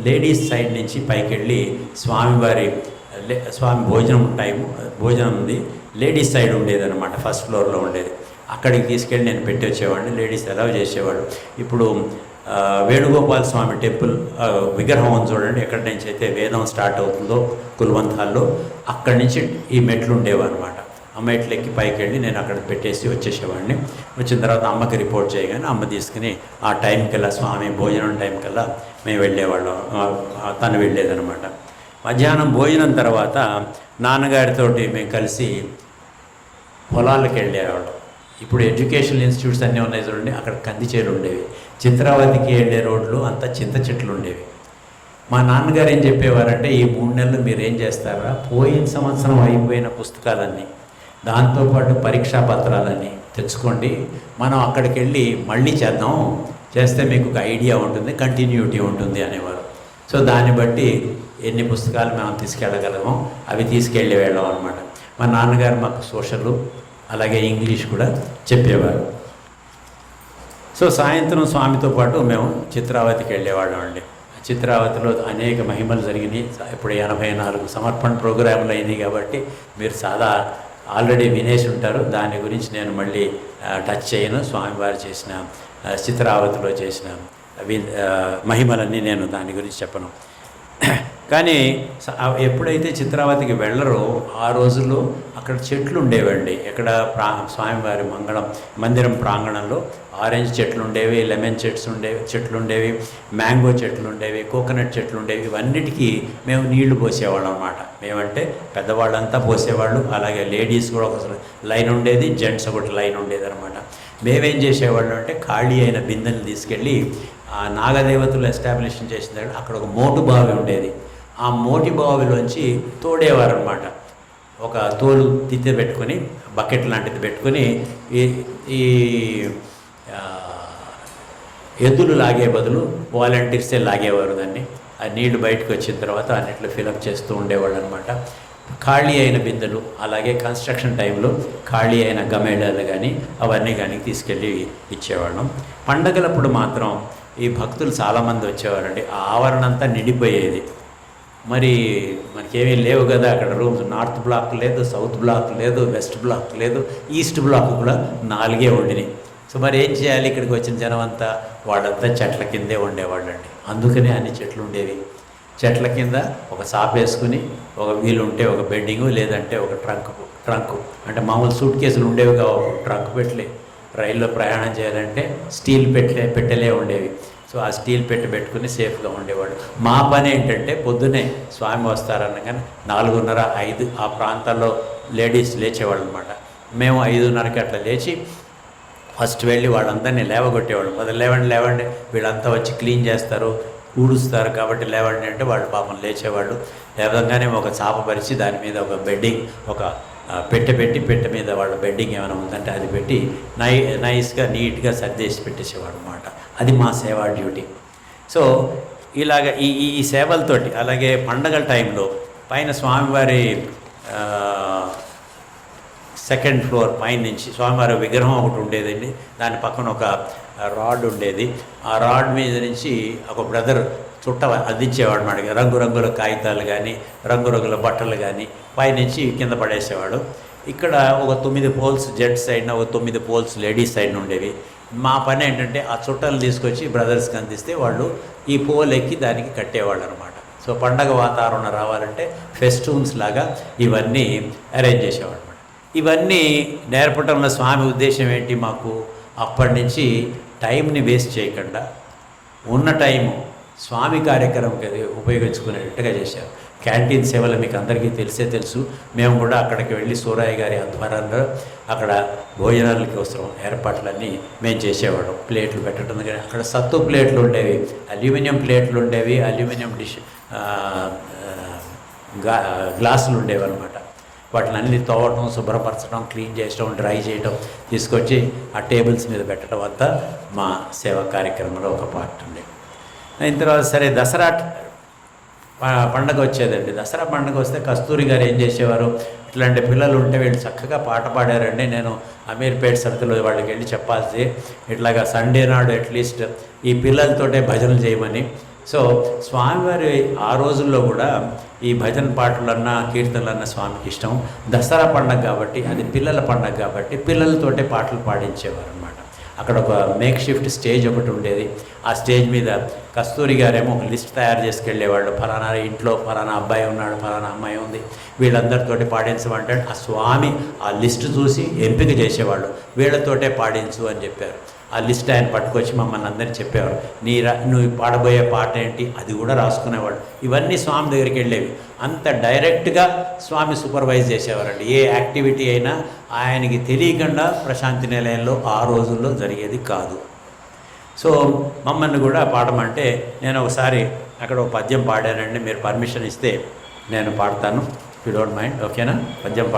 [SPEAKER 2] లేడీస్ సైడ్ నుంచి పైకి వెళ్ళి స్వామి భోజనం ఉంది, లేడీస్ సైడ్ ఉండేది అనమాట, ఫస్ట్ ఫ్లోర్లో ఉండేది. అక్కడికి తీసుకెళ్ళి నేను పెట్టి వచ్చేవాడిని. లేడీస్ అలౌ చేసేవాడు. ఇప్పుడు వేణుగోపాల స్వామి టెంపుల్ విగ్రహం చూడండి, ఎక్కడి నుంచి అయితే వేదం స్టార్ట్ అవుతుందో కుల్వంత్ హాల్లో, అక్కడి నుంచి ఈ మెట్లు ఉండేవన్నమాట. ఆ మెట్లు ఎక్కి పైకి వెళ్ళి నేను అక్కడ పెట్టేసి వచ్చేసేవాడిని. వచ్చిన తర్వాత అమ్మకి రిపోర్ట్ చేయగానే అమ్మ తీసుకుని ఆ టైంకల్లా స్వామి భోజనం టైంకల్లా మేము వెళ్ళేవాళ్ళం, తను వెళ్ళేదనమాట. మధ్యాహ్నం భోజనం తర్వాత నాన్నగారితోటి మేము కలిసి పొలాలకు వెళ్ళేవాళ్ళం. ఇప్పుడు ఎడ్యుకేషనల్ ఇన్స్టిట్యూట్స్ అన్నీ ఉన్నాయి చూడండి, అక్కడ కంది చేలు ఉండేవి. చిత్రావతికి వెళ్ళే రోడ్లు అంతా చింత చెట్లు ఉండేవి. మా నాన్నగారు ఏం చెప్పేవారంటే, ఈ 3 నెలలు మీరు ఏం చేస్తారా, పోయిన సంవత్సరం అయిపోయిన పుస్తకాలన్నీ దాంతోపాటు పరీక్షా పత్రాలన్నీ తెచ్చుకోండి, మనం అక్కడికి వెళ్ళి మళ్ళీ చేస్తే మీకు ఒక ఐడియా ఉంటుంది, కంటిన్యూటీ ఉంటుంది అనేవారు. సో దాన్ని బట్టి ఎన్ని పుస్తకాలు మేము తీసుకెళ్ళగలమో అవి తీసుకెళ్ళి వెళ్ళాం అనమాట. మా నాన్నగారు మాకు సోషల్ అలాగే ఇంగ్లీష్ కూడా చెప్పేవారు. సో సాయంత్రం స్వామితో పాటు మేము చిత్రావతికి వెళ్ళేవాళ్ళం అండి. చిత్రావతిలో అనేక మహిమలు జరిగినాయి. ఇప్పుడు 84 సమర్పణ ప్రోగ్రాంలు అయినాయి కాబట్టి మీరు ఆల్రెడీ వినేసి ఉంటారు. దాని గురించి నేను మళ్ళీ టచ్ చేయను. స్వామివారు చేసిన చిత్రావతిలో చేసిన మహిమలన్నీ నేను దాని గురించి చెప్పను. కానీ ఎప్పుడైతే చిత్రావతికి వెళ్ళరో ఆ రోజుల్లో అక్కడ చెట్లు ఉండేవండి. ఎక్కడ స్వామివారి మందిరం ప్రాంగణంలో ఆరెంజ్ చెట్లు ఉండేవి, లెమన్ చెట్లు ఉండేవి, మ్యాంగో చెట్లు ఉండేవి, కోకోనట్ చెట్లు ఉండేవి. ఇవన్నిటికీ మేము నీళ్లు పోసేవాళ్ళం అన్నమాట. మేమంటే పెద్దవాళ్ళంతా పోసేవాళ్ళు, అలాగే లేడీస్ కూడా ఒక లైన్ ఉండేది, జెంట్స్ ఒకటి లైన్ ఉండేది అనమాట. మేమేం చేసేవాళ్ళం అంటే ఖాళీ అయిన బిందెలు తీసుకెళ్ళి ఆ నాగదేవతలు ఎస్టాబ్లిష్ చేసిన దగ్గర అక్కడ ఒక మోటు బావి ఉండేది. ఆ మోటి బావిలోంచి తోడేవారు అనమాట. ఒక తోలు తిత్తి పెట్టుకొని బకెట్ లాంటిది పెట్టుకొని ఈ ఎద్దులు లాగే బదులు వాలంటీర్సే లాగేవారు దాన్ని. ఆ నీళ్లు బయటకు వచ్చిన తర్వాత అన్నిట్లో ఫిలప్ చేస్తూ ఉండేవాళ్ళు అనమాట. ఖాళీ అయిన బిందెలు, అలాగే కన్స్ట్రక్షన్ టైంలో ఖాళీ అయిన గమేళాలు కానీ అవన్నీ కానీ తీసుకెళ్ళి ఇచ్చేవాళ్ళం. పండగలప్పుడు మాత్రం ఈ భక్తులు చాలామంది వచ్చేవారండి. ఆ ఆవరణ అంతా నిండిపోయేది. మరి మనకేమీ లేవు కదా అక్కడ రూమ్స్. నార్త్ బ్లాక్ లేదు, సౌత్ బ్లాక్ లేదు, వెస్ట్ బ్లాక్ లేదు, ఈస్ట్ బ్లాక్ కూడా 4 ఉండినాయి. సో మరి ఏం చేయాలి? ఇక్కడికి వచ్చిన జనం అంతా వాళ్ళంతా చెట్ల కిందే ఉండేవాళ్ళండి. అందుకనే అన్ని చెట్లు ఉండేవి. చెట్ల కింద ఒక సాప్ వేసుకుని, ఒక వీలుంటే ఒక బెడ్డింగు, లేదంటే ఒక ట్రంకు అంటే మామూలు సూట్ కేసులు ఉండేవి కావు, ట్రంక్ పెట్టలే. రైల్లో ప్రయాణం చేయాలంటే స్టీల్ పెట్టెలే ఉండేవి. సో ఆ స్టీల్ పెట్టుకుని సేఫ్గా ఉండేవాడు. మా పని ఏంటంటే పొద్దునే స్వామి వస్తారనగానే 4:30, 5 ఆ ప్రాంతాల్లో లేడీస్ లేచేవాళ్ళు అనమాట. మేము 5:30కి అట్లా లేచి ఫస్ట్ వెళ్ళి వాళ్ళందరినీ లేవగొట్టేవాళ్ళు. లేవండి వీళ్ళంతా వచ్చి క్లీన్ చేస్తారు, ఊడుస్తారు కాబట్టి లేవండి అంటే వాళ్ళు పాపం లేచేవాళ్ళు. లేవగానే ఒక చాప పరిచి దాని మీద ఒక బెడ్డింగ్, ఒక పెట్టె మీద వాళ్ళ బెడ్డింగ్ ఏమైనా ఉందంటే అది పెట్టి నైస్గా నీట్గా సర్దేసి పెట్టేసేవాడు అనమాట. అది మా సేవా డ్యూటీ. సో ఇలాగ ఈ సేవలతోటి, అలాగే పండగల టైంలో పైన స్వామివారి 2nd ఫ్లోర్ పైన నుంచి స్వామివారి విగ్రహం ఒకటి ఉండేదండి. దాని పక్కన ఒక రాడ్ ఉండేది. ఆ రాడ్ మీద నుంచి ఒక బ్రదర్ చుట్ట అందించేవాడు మనకి. రంగురంగుల కాగితాలు కానీ, రంగురంగుల బట్టలు కానీ పైనుంచి కింద పడేసేవాడు. ఇక్కడ ఒక 9 పోల్స్ జెంట్స్ సైడ్న, ఒక 9 పోల్స్ లేడీస్ సైడ్న ఉండేవి. మా పని ఏంటంటే ఆ చుట్టలు తీసుకొచ్చి బ్రదర్స్కి అందిస్తే వాళ్ళు ఈ పోల్ ఎక్కి దానికి కట్టేవాళ్ళు అనమాట. సో పండగ వాతావరణం రావాలంటే ఫెస్టివల్స్ లాగా ఇవన్నీ అరేంజ్ చేసేవాడు అనమాట. ఇవన్నీ నేర్పడంలో స్వామి ఉద్దేశం ఏంటి? మాకు అప్పటి నుంచి టైంని వేస్ట్ చేయకుండా ఉన్న టైము స్వామి కార్యక్రమంకి ఉపయోగించుకునేటట్టుగా చేశారు. క్యాంటీన్ సేవలు మీకు అందరికీ తెలుసు. మేము కూడా అక్కడికి వెళ్ళి సూరయ్య గారి ఆధ్వర్యంలో అక్కడ భోజనాలకి అవసరం ఏర్పాట్లన్నీ మేము చేసేవాళ్ళం. ప్లేట్లు పెట్టడం కానీ అక్కడ సత్తు ప్లేట్లు ఉండేవి, అల్యూమినియం ప్లేట్లు ఉండేవి, అల్యూమినియం గ్లాసులు ఉండేవి అనమాట. వాటిని అన్ని తోవడం, శుభ్రపరచడం, క్లీన్ చేయడం, డ్రై చేయడం, తీసుకొచ్చి ఆ టేబుల్స్ మీద పెట్టడం అంతా మా సేవా కార్యక్రమంలో ఒక పార్ట్ ఉండేది. అయిన తర్వాత సరే దసరా పండగ వచ్చేదండి. దసరా పండగ వస్తే కస్తూరి గారు ఏం చేసేవారు, ఇట్లాంటి పిల్లలు ఉంటే వీళ్ళు చక్కగా పాట పాడారండి, నేను అమీర్పేట్ సర్కిల్లో వాళ్ళకి వెళ్ళి చెప్పాల్సి, ఇట్లాగా సండే నాడు అట్లీస్ట్ ఈ పిల్లలతోటే భజనలు చేయమని. సో స్వామివారి ఆ రోజుల్లో కూడా ఈ భజన పాటలన్నా కీర్తనలన్నా స్వామికి ఇష్టం. దసరా పండగ కాబట్టి, అది పిల్లల పండగ కాబట్టి పిల్లలతోటే పాటలు పాడించేవారు అనమాట. అక్కడ ఒక మేక్ షిఫ్ట్ స్టేజ్ ఒకటి ఉండేది. ఆ స్టేజ్ మీద కస్తూరి గారేమో ఒక లిస్ట్ తయారు చేసుకెళ్ళేవాళ్ళు. ఫలానా ఇంట్లో ఫలానా అబ్బాయి ఉన్నాడు, ఫలానా అమ్మాయి ఉంది, వీళ్ళందరితోటి పాడించమంటే ఆ స్వామి ఆ లిస్టు చూసి ఎంపిక చేసేవాళ్ళు. వీళ్ళతోటే పాడించు అని చెప్పారు. ఆ లిస్ట్ ఆయన పట్టుకొచ్చి మమ్మల్ని అందరినీ చెప్పేవారు. నువ్వు పాడబోయే పాట ఏంటి అది కూడా రాసుకునేవాడు. ఇవన్నీ స్వామి దగ్గరికి వెళ్ళేవి. అంత డైరెక్ట్గా స్వామి సూపర్వైజ్ చేసేవారండి. ఏ యాక్టివిటీ అయినా ఆయనకి తెలియకుండా ప్రశాంతి నిలయంలో ఆ రోజుల్లో జరిగేది కాదు. సో మమ్మల్ని కూడా పాడమంటే నేను ఒకసారి అక్కడ ఒక పద్యం పాడానండి. మీరు పర్మిషన్ ఇస్తే నేను పాడతాను, యు డోంట్ మైండ్, ఓకేనా? పద్యం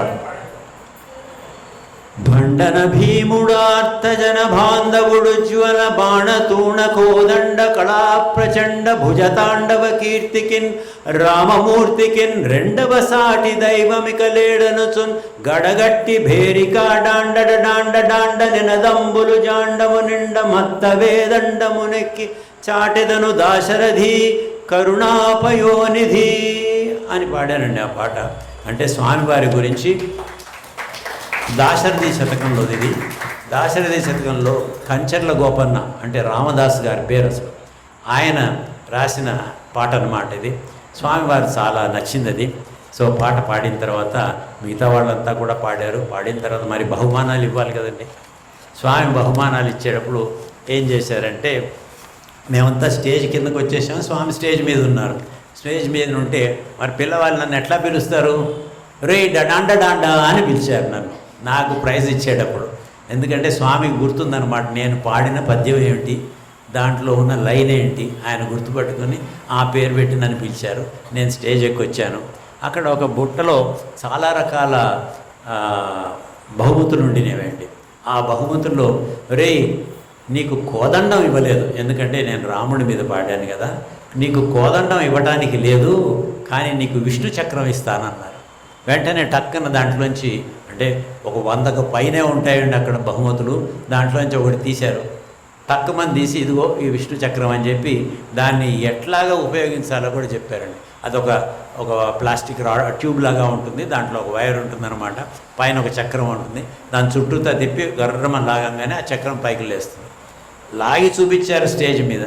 [SPEAKER 2] భండన భీముడార్తజన బాంధవుడు జ్వల బాణతూణ కోదండ కళా ప్రచండ భుజతాండవ కీర్తికిన్ రామమూర్తికిన్ రెండవ సాటి దైవమిక లేడనుచున్ గడగట్టి భేరికా డాండడ డాండ డాండ నినదంబులు జాండము నిండ మత్త వేదండమునెక్కి చాటెదను దాశరథి కరుణాపయోనిధి అని పాడానండి. ఆ పాట అంటే స్వామివారి గురించి దాశరథి శతకంలో, ఇది దాశరథి శతకంలో కంచర్ల గోపన్న అంటే రామదాస్ గారి పేరు అసలు, ఆయన రాసిన పాట అన్నమాట. ఇది స్వామివారు చాలా నచ్చింది అది. సో పాట పాడిన తర్వాత మిగతా వాళ్ళంతా కూడా పాడారు. పాడిన తర్వాత మరి బహుమానాలు ఇవ్వాలి కదండి. స్వామి బహుమానాలు ఇచ్చేటప్పుడు ఏం చేశారంటే, మేమంతా స్టేజ్ కిందకు వచ్చేసాం, స్వామి స్టేజ్ మీద ఉన్నారు. స్టేజ్ మీద ఉంటే మరి పిల్లవాళ్ళు నన్ను ఎట్లా పిలుస్తారు, రే డాండ డాండా అని పిలిచారు నన్ను, నాకు ప్రైజ్ ఇచ్చేటప్పుడు. ఎందుకంటే స్వామికి గుర్తుందనమాట నేను పాడిన పద్యం ఏమిటి, దాంట్లో ఉన్న లైన్ ఏంటి, ఆయన గుర్తుపట్టుకొని ఆ పేరు పెట్టి నన్ను పిలిచారు. నేను స్టేజ్ ఎక్కి వచ్చాను. అక్కడ ఒక బుట్టలో చాలా రకాల బహుమతులు ఉండినవండి. ఆ బహుమతుల్లో రే నీకు కోదండం ఇవ్వలేదు, ఎందుకంటే నేను రాముడి మీద పాడాను కదా, నీకు కోదండం ఇవ్వటానికి లేదు, కానీ నీకు విష్ణు చక్రం ఇస్తానన్నారు. వెంటనే టక్కన దాంట్లోంచి, అంటే ఒక 100కు పైనే ఉంటాయండి అక్కడ బహుమతులు, దాంట్లోంచి ఒకటి తీశారు. తక్కువమంది తీసి ఇదిగో ఈ విష్ణు చక్రం అని చెప్పి దాన్ని ఎట్లాగా ఉపయోగించాలో కూడా చెప్పారండి. అదొక ఒక ప్లాస్టిక్ ట్యూబ్ లాగా ఉంటుంది, దాంట్లో ఒక వైర్ ఉంటుందన్నమాట, పైన ఒక చక్రం ఉంటుంది, దాని చుట్టూతా తిప్పి గర్రమని లాగంగానే ఆ చక్రం పైకి లేస్తుంది. లాగి చూపించారు స్టేజ్ మీద.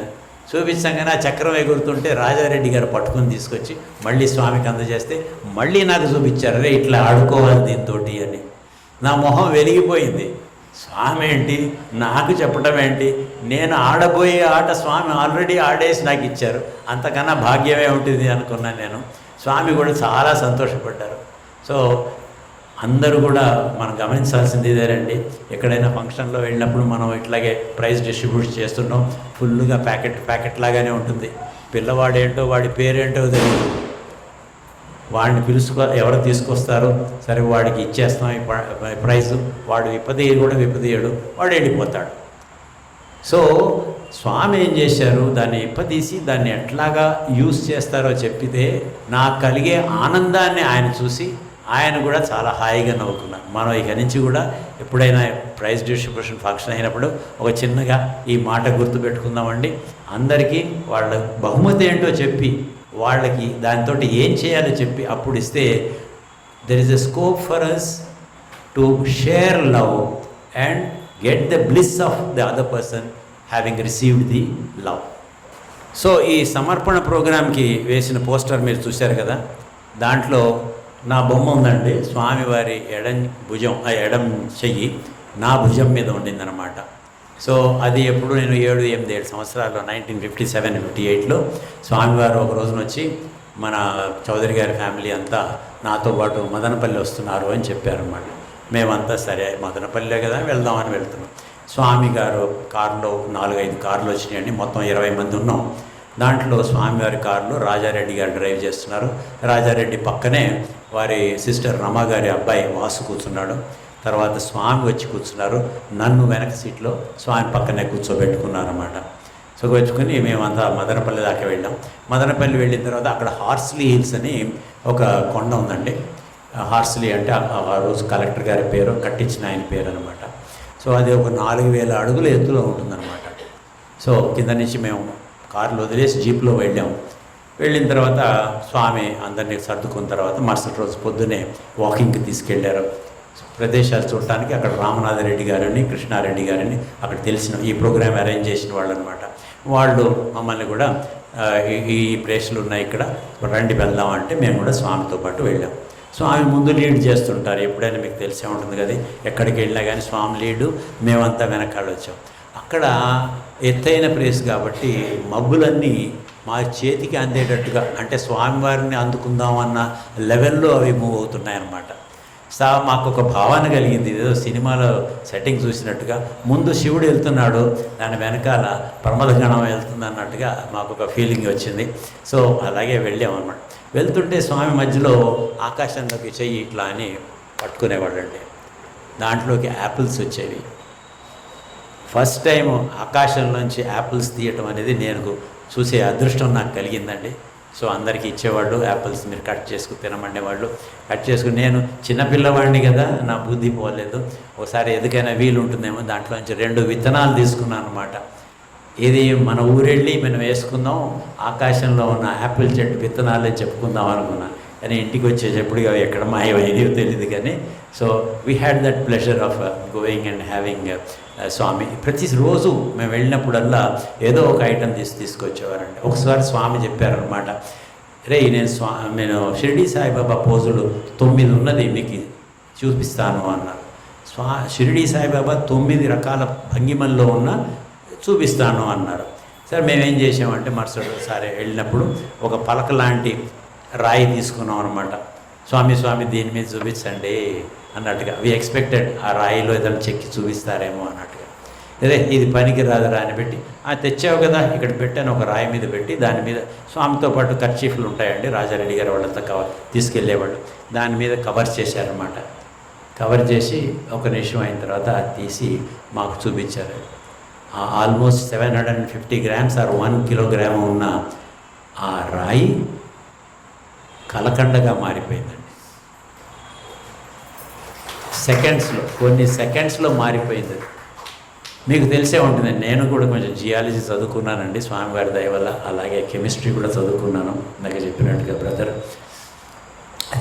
[SPEAKER 2] చూపించగానే ఆ చక్రం ఎగురుతుంటే రాజారెడ్డి గారు పట్టుకుని తీసుకొచ్చి మళ్ళీ స్వామికి అందజేస్తే మళ్ళీ నాకు చూపించారు, రే ఇట్లా ఆడుకోవాలి దీంతో అని. నా మొహం వెలిగిపోయింది. స్వామి ఏంటి నాకు చెప్పడం ఏంటి, నేను ఆడబోయే ఆట స్వామి ఆల్రెడీ ఆడేసి నాకు ఇచ్చారు, అంతకన్నా భాగ్యమే ఉంటుంది అనుకున్నాను నేను. స్వామి కూడా చాలా సంతోషపడ్డారు. సో అందరూ కూడా మనం గమనించాల్సింది ఇదేనండి, ఎక్కడైనా ఫంక్షన్లో వెళ్ళినప్పుడు మనం ఇట్లాగే ప్రైజ్ డిస్ట్రిబ్యూట్ చేస్తున్నాం, ఫుల్గా ప్యాకెట్ లాగానే ఉంటుంది. పిల్లవాడేంటో వాడి పేరేంటో తెలియదు, వాడిని ఎవరు తీసుకొస్తారో సరే వాడికి ఇచ్చేస్తాం ఈ ప్రైజు, వాడు విప్పదీయడు, వాడు వెళ్ళిపోతాడు. సో స్వామి ఏం చేశారు, దాన్ని ఇప్పదీసి దాన్ని ఎట్లాగా యూజ్ చేస్తారో చెప్పితే నాకు కలిగే ఆనందాన్ని ఆయన చూసి ఆయన కూడా చాలా హాయిగా నవ్వుకున్నారు. మనం ఇక నుంచి కూడా ఎప్పుడైనా ప్రైజ్ డిస్ట్రిబ్యూషన్ ఫంక్షన్ అయినప్పుడు ఒక చిన్నగా ఈ మాట గుర్తుపెట్టుకుందామండి. అందరికీ వాళ్ళ బహుమతి ఏంటో చెప్పి వాళ్ళకి దాంతో ఏం చేయాలో చెప్పి అప్పుడు ఇస్తే there is a scope for us to share love and get the bliss of the other person having received the love. So ఈ సమర్పణ ప్రోగ్రాంకి వేసిన పోస్టర్ మీరు చూశారు కదా, దాంట్లో నా బొమ్మ ఉందండి. స్వామివారి ఎడం చెయ్యి నా భుజం మీద ఉండిందనమాట. సో అది ఎప్పుడు నేను 7 సంవత్సరాల్లో 1957-58లో స్వామివారు ఒక రోజున వచ్చి మన చౌదరి గారి ఫ్యామిలీ అంతా నాతో పాటు మదనపల్లి వస్తున్నారు అని చెప్పారన్నమాట. మేమంతా సరే మదనపల్లె కదా వెళ్దామని వెళ్తున్నాం. స్వామి గారు కారులో 4-5 కార్లు వచ్చినాయండి, మొత్తం 20 మంది ఉన్నాం. దాంట్లో స్వామివారి కారులో రాజారెడ్డి గారు డ్రైవ్ చేస్తున్నారు. రాజారెడ్డి పక్కనే వారి సిస్టర్ రమా గారి అబ్బాయి వాసు కూర్చున్నాడు. తర్వాత స్వామి వచ్చి కూర్చున్నారు, నన్ను వెనక సీట్లో స్వామి పక్కనే కూర్చోబెట్టుకున్నారన్నమాట. సో కూర్చుకొని మేమంతా మదనపల్లి దాకా వెళ్ళాం. మదనపల్లి వెళ్ళిన తర్వాత అక్కడ హార్స్లీ హిల్స్ అని ఒక కొండ ఉందండి. హార్స్లీ అంటే ఆ రోజు కలెక్టర్ గారి పేరు, కట్టించిన ఆయన పేరు అనమాట. సో అది ఒక 4000 అడుగుల ఎత్తులో ఉంటుందన్నమాట. సో కింద నుంచి మేము కార్లు వదిలేసి జీప్లో వెళ్ళాము. వెళ్ళిన తర్వాత స్వామి అందరినీ సర్దుకున్న తర్వాత మరుసటి రోజు పొద్దునే వాకింగ్కి తీసుకెళ్లారు. ప్రదేశాలు చూడటానికి అక్కడ రామనాథరెడ్డి గారని, కృష్ణారెడ్డి గారని అక్కడ తెలిసిన ఈ ప్రోగ్రామ్ అరేంజ్ చేసిన వాళ్ళు అనమాట. వాళ్ళు మమ్మల్ని కూడా ఈ ప్లేస్లు ఉన్నాయి ఇక్కడ రండి వెళ్దాం అంటే మేము కూడా స్వామితో పాటు వెళ్ళాం. స్వామి ముందు లీడ్ చేస్తుంటారు, ఎప్పుడైనా మీకు తెలిసే ఉంటుంది కదా, ఎక్కడికి వెళ్ళినా కానీ స్వామి లీడు, మేమంతా వెనకాల వచ్చాం. అక్కడ ఎత్తైన ప్లేస్ కాబట్టి మబ్బులన్నీ మా చేతికి అందేటట్టుగా, అంటే స్వామివారిని అందుకుందామన్న లెవెల్లో అవి మూవ్ అవుతున్నాయన్నమాట. మాకు ఒక భావన కలిగింది, ఏదో సినిమాలో సెట్టింగ్ చూసినట్టుగా ముందు శివుడు వెళ్తున్నాడు, దాని వెనకాల ప్రమదగణం వెళ్తుంది అన్నట్టుగా మాకు ఒక ఫీలింగ్ వచ్చింది. సో అలాగే వెళ్ళామన్నమాట. వెళ్తుంటే స్వామి మధ్యలో ఆకాశంలోకి చెయ్యి ఇట్లా అని పట్టుకునేవాడండి. దాంట్లోకి యాపిల్స్ వచ్చేవి. ఫస్ట్ టైం ఆకాశంలోంచి యాపిల్స్ తీయటం అనేది నేను చూసే అదృష్టం నాకు కలిగిందండి. సో అందరికీ ఇచ్చేవాళ్ళు యాపిల్స్, మీరు కట్ చేసుకుని తినమండేవాళ్ళు. కట్ చేసుకుని నేను చిన్నపిల్లవాడిని కదా, నా బుద్ధి పోలేదు. ఒకసారి ఎందుకైనా వీలు ఉంటుందేమో దాంట్లోంచి 2 విత్తనాలు తీసుకున్నాను అనమాట. ఇది మన ఊరెళ్ళి మనం వేసుకుందాం, ఆకాశంలో ఉన్న యాపిల్ చెట్టు విత్తనాలే చెప్పుకుందాం అనుకున్నాను. కానీ ఇంటికి వచ్చేటప్పుడు ఎక్కడ మాయమైనవి తెలియదు కానీ. So we had that pleasure of going and having Swami. ప్రతిరోజు మేము వెళ్ళినప్పుడల్లా ఏదో ఒక ఐటెం తీసుకొచ్చేవారండి. ఒకసారి స్వామి చెప్పారనమాట, రే నేను షిరిడి సాయిబాబా పోజులు 9 ఉన్నది మీకు చూపిస్తాను అన్నారు. షిరిడి సాయిబాబా 9 రకాల భంగిమల్లో ఉన్న చూపిస్తాను అన్నారు. సరే మేమేం చేసామంటే మరుసటిసారి వెళ్ళినప్పుడు ఒక పలక లాంటి రాయి తీసుకున్నాం అనమాట. స్వామి దీని మీద చూపించండి అన్నట్టుగా. వి ఎక్స్పెక్టెడ్ ఆ రాయిలో ఏదైనా చెక్కి చూపిస్తారేమో అన్నట్టుగా. అదే ఇది పనికి రాదురా అని పెట్టి, తెచ్చావు కదా ఇక్కడ పెట్టాను, ఒక రాయి మీద పెట్టి దాని మీద స్వామితో పాటు కర్చీఫ్లు ఉంటాయండి, రాజారెడ్డి గారు వాళ్ళంతా తీసుకెళ్ళేవాళ్ళు, దాని మీద కవర్ చేశారనమాట. కవర్ చేసి ఒక నిమిషం అయిన తర్వాత అది తీసి మాకు చూపించారు. ఆల్మోస్ట్ 750 grams ఆర్ 1 kilogram ఉన్న ఆ రాయి కలకండగా మారిపోయిందండి. కొన్ని సెకండ్స్లో మారిపోయింది. మీకు తెలిసే ఉంటుంది, నేను కూడా కొంచెం జియాలజీ చదువుకున్నానండి స్వామివారి దయ వల్ల, అలాగే కెమిస్ట్రీ కూడా చదువుకున్నాను ఇందాక చెప్పినట్టుగా బ్రదర్.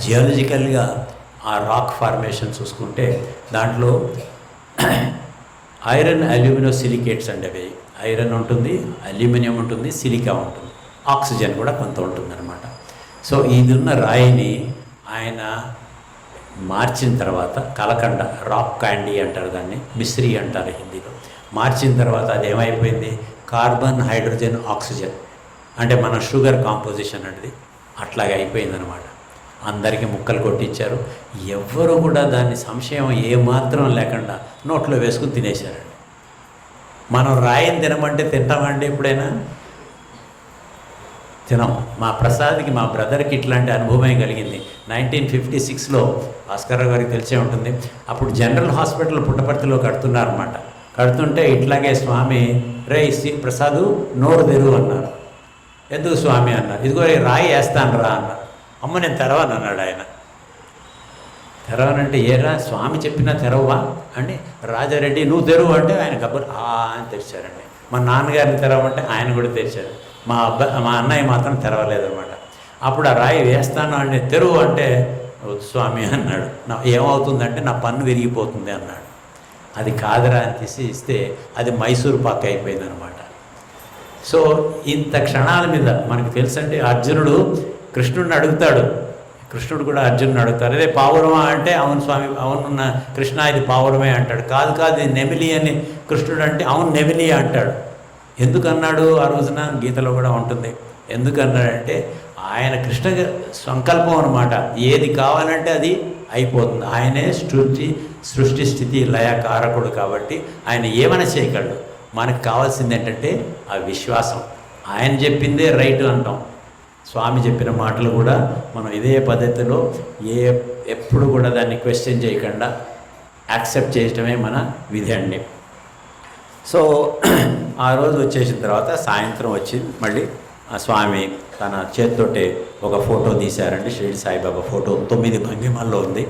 [SPEAKER 2] జియాలజికల్గా ఆ రాక్ ఫార్మేషన్ చూసుకుంటే దాంట్లో ఐరన్ అల్యూమినియం సిలికేట్స్ అంటే అవి ఐరన్ ఉంటుంది, అల్యూమినియం ఉంటుంది, సిలికా ఉంటుంది, ఆక్సిజన్ కూడా కొంత ఉంటుందన్నమాట. సో ఇది ఉన్న రాయిని ఆయన మార్చిన తర్వాత కలకండ, రాక్ క్యాండీ అంటారు దాన్ని, మిశ్రీ అంటారు హిందీలో. మార్చిన తర్వాత అది ఏమైపోయింది, కార్బన్, హైడ్రోజన్, ఆక్సిజన్ అంటే మన షుగర్ కాంపోజిషన్ అనేది అట్లాగే అయిపోయిందనమాట. అందరికీ ముక్కలు కొట్టించారు. ఎవ్వరు కూడా దాన్ని సంశయం ఏమాత్రం లేకుండా నోట్లో వేసుకుని తినేశారండి. మనం రాయిని తినమంటే తింటామండి ఎప్పుడైనా? తినం. మా ప్రసాద్కి, మా బ్రదర్కి ఇట్లాంటి అనుభవమే కలిగింది. 1956లో భాస్కర్ గారికి తెలిసే ఉంటుంది. అప్పుడు జనరల్ హాస్పిటల్ పుట్టపర్తిలో కడుతున్నారన్నమాట. కడుతుంటే ఇట్లాగే స్వామి, రే ప్రసాదు నోరు తెరువు అన్నారు. ఎందుకు స్వామి అన్నారు. ఇదిగో రాయి వేస్తాను రా అన్నారు. అమ్మ నేను తెరవను అన్నాడు ఆయన. తెరవనంటే ఏరా స్వామి చెప్పినా తెరవా అండి. రాజారెడ్డి నువ్వు తెరువు అంటే ఆయన గబ్బర్ అని తెరిచారండి. మా నాన్నగారిని తెరవమంటే ఆయన కూడా తెరిచారు. మా అన్నయ్య మాత్రం తెరవలేదన్నమాట. అప్పుడు ఆ రాయి వేస్తాను అంటే తెరువు అంటే స్వామి అన్నాడు. ఏమవుతుందంటే నా పన్ను విరిగిపోతుంది అన్నాడు. అది కాదురా అని తీసి ఇస్తే అది మైసూరు పాక్ అయిపోయిందనమాట. సో ఇంత క్షణాల మీద మనకు తెలుసండి. అర్జునుడు కృష్ణుడిని అడుగుతాడు, కృష్ణుడు కూడా అర్జునుడిని అడుగుతాడు, అదే పావురమా అంటే అవును స్వామి, అవునున్న కృష్ణ ఇది పావురమే అంటాడు. కాదు కాదు ఇది నెమిలి అని కృష్ణుడు అంటే అవును నెమిలి అంటాడు. ఎందుకన్నాడు ఆ రోజున గీతలో కూడా ఉంటుంది. ఎందుకన్నాడంటే ఆయన కృష్ణ సంకల్పం అనమాట. ఏది కావాలంటే అది అయిపోతుంది. ఆయనే సృష్టి స్థితి లయకారకుడు కాబట్టి ఆయన ఏమైనా చేయగలడు. మనకు కావాల్సింది ఏంటంటే ఆ విశ్వాసం. ఆయన చెప్పిందే రైట్ అంటాం. స్వామి చెప్పిన మాటలు కూడా మనం ఇదే పద్ధతిలో ఎప్పుడు కూడా దాన్ని క్వశ్చన్ చేయకుండా యాక్సెప్ట్ చేయటమే మన విధి అండి. సో ఆ రోజు వచ్చేసిన తర్వాత సాయంత్రం వచ్చి మళ్ళీ ఆ స్వామి తన చేతితోటే ఒక ఫోటో తీశారండి. షిరిడి సాయిబాబా ఫోటో 9 భంగిమల్లో ఉంది.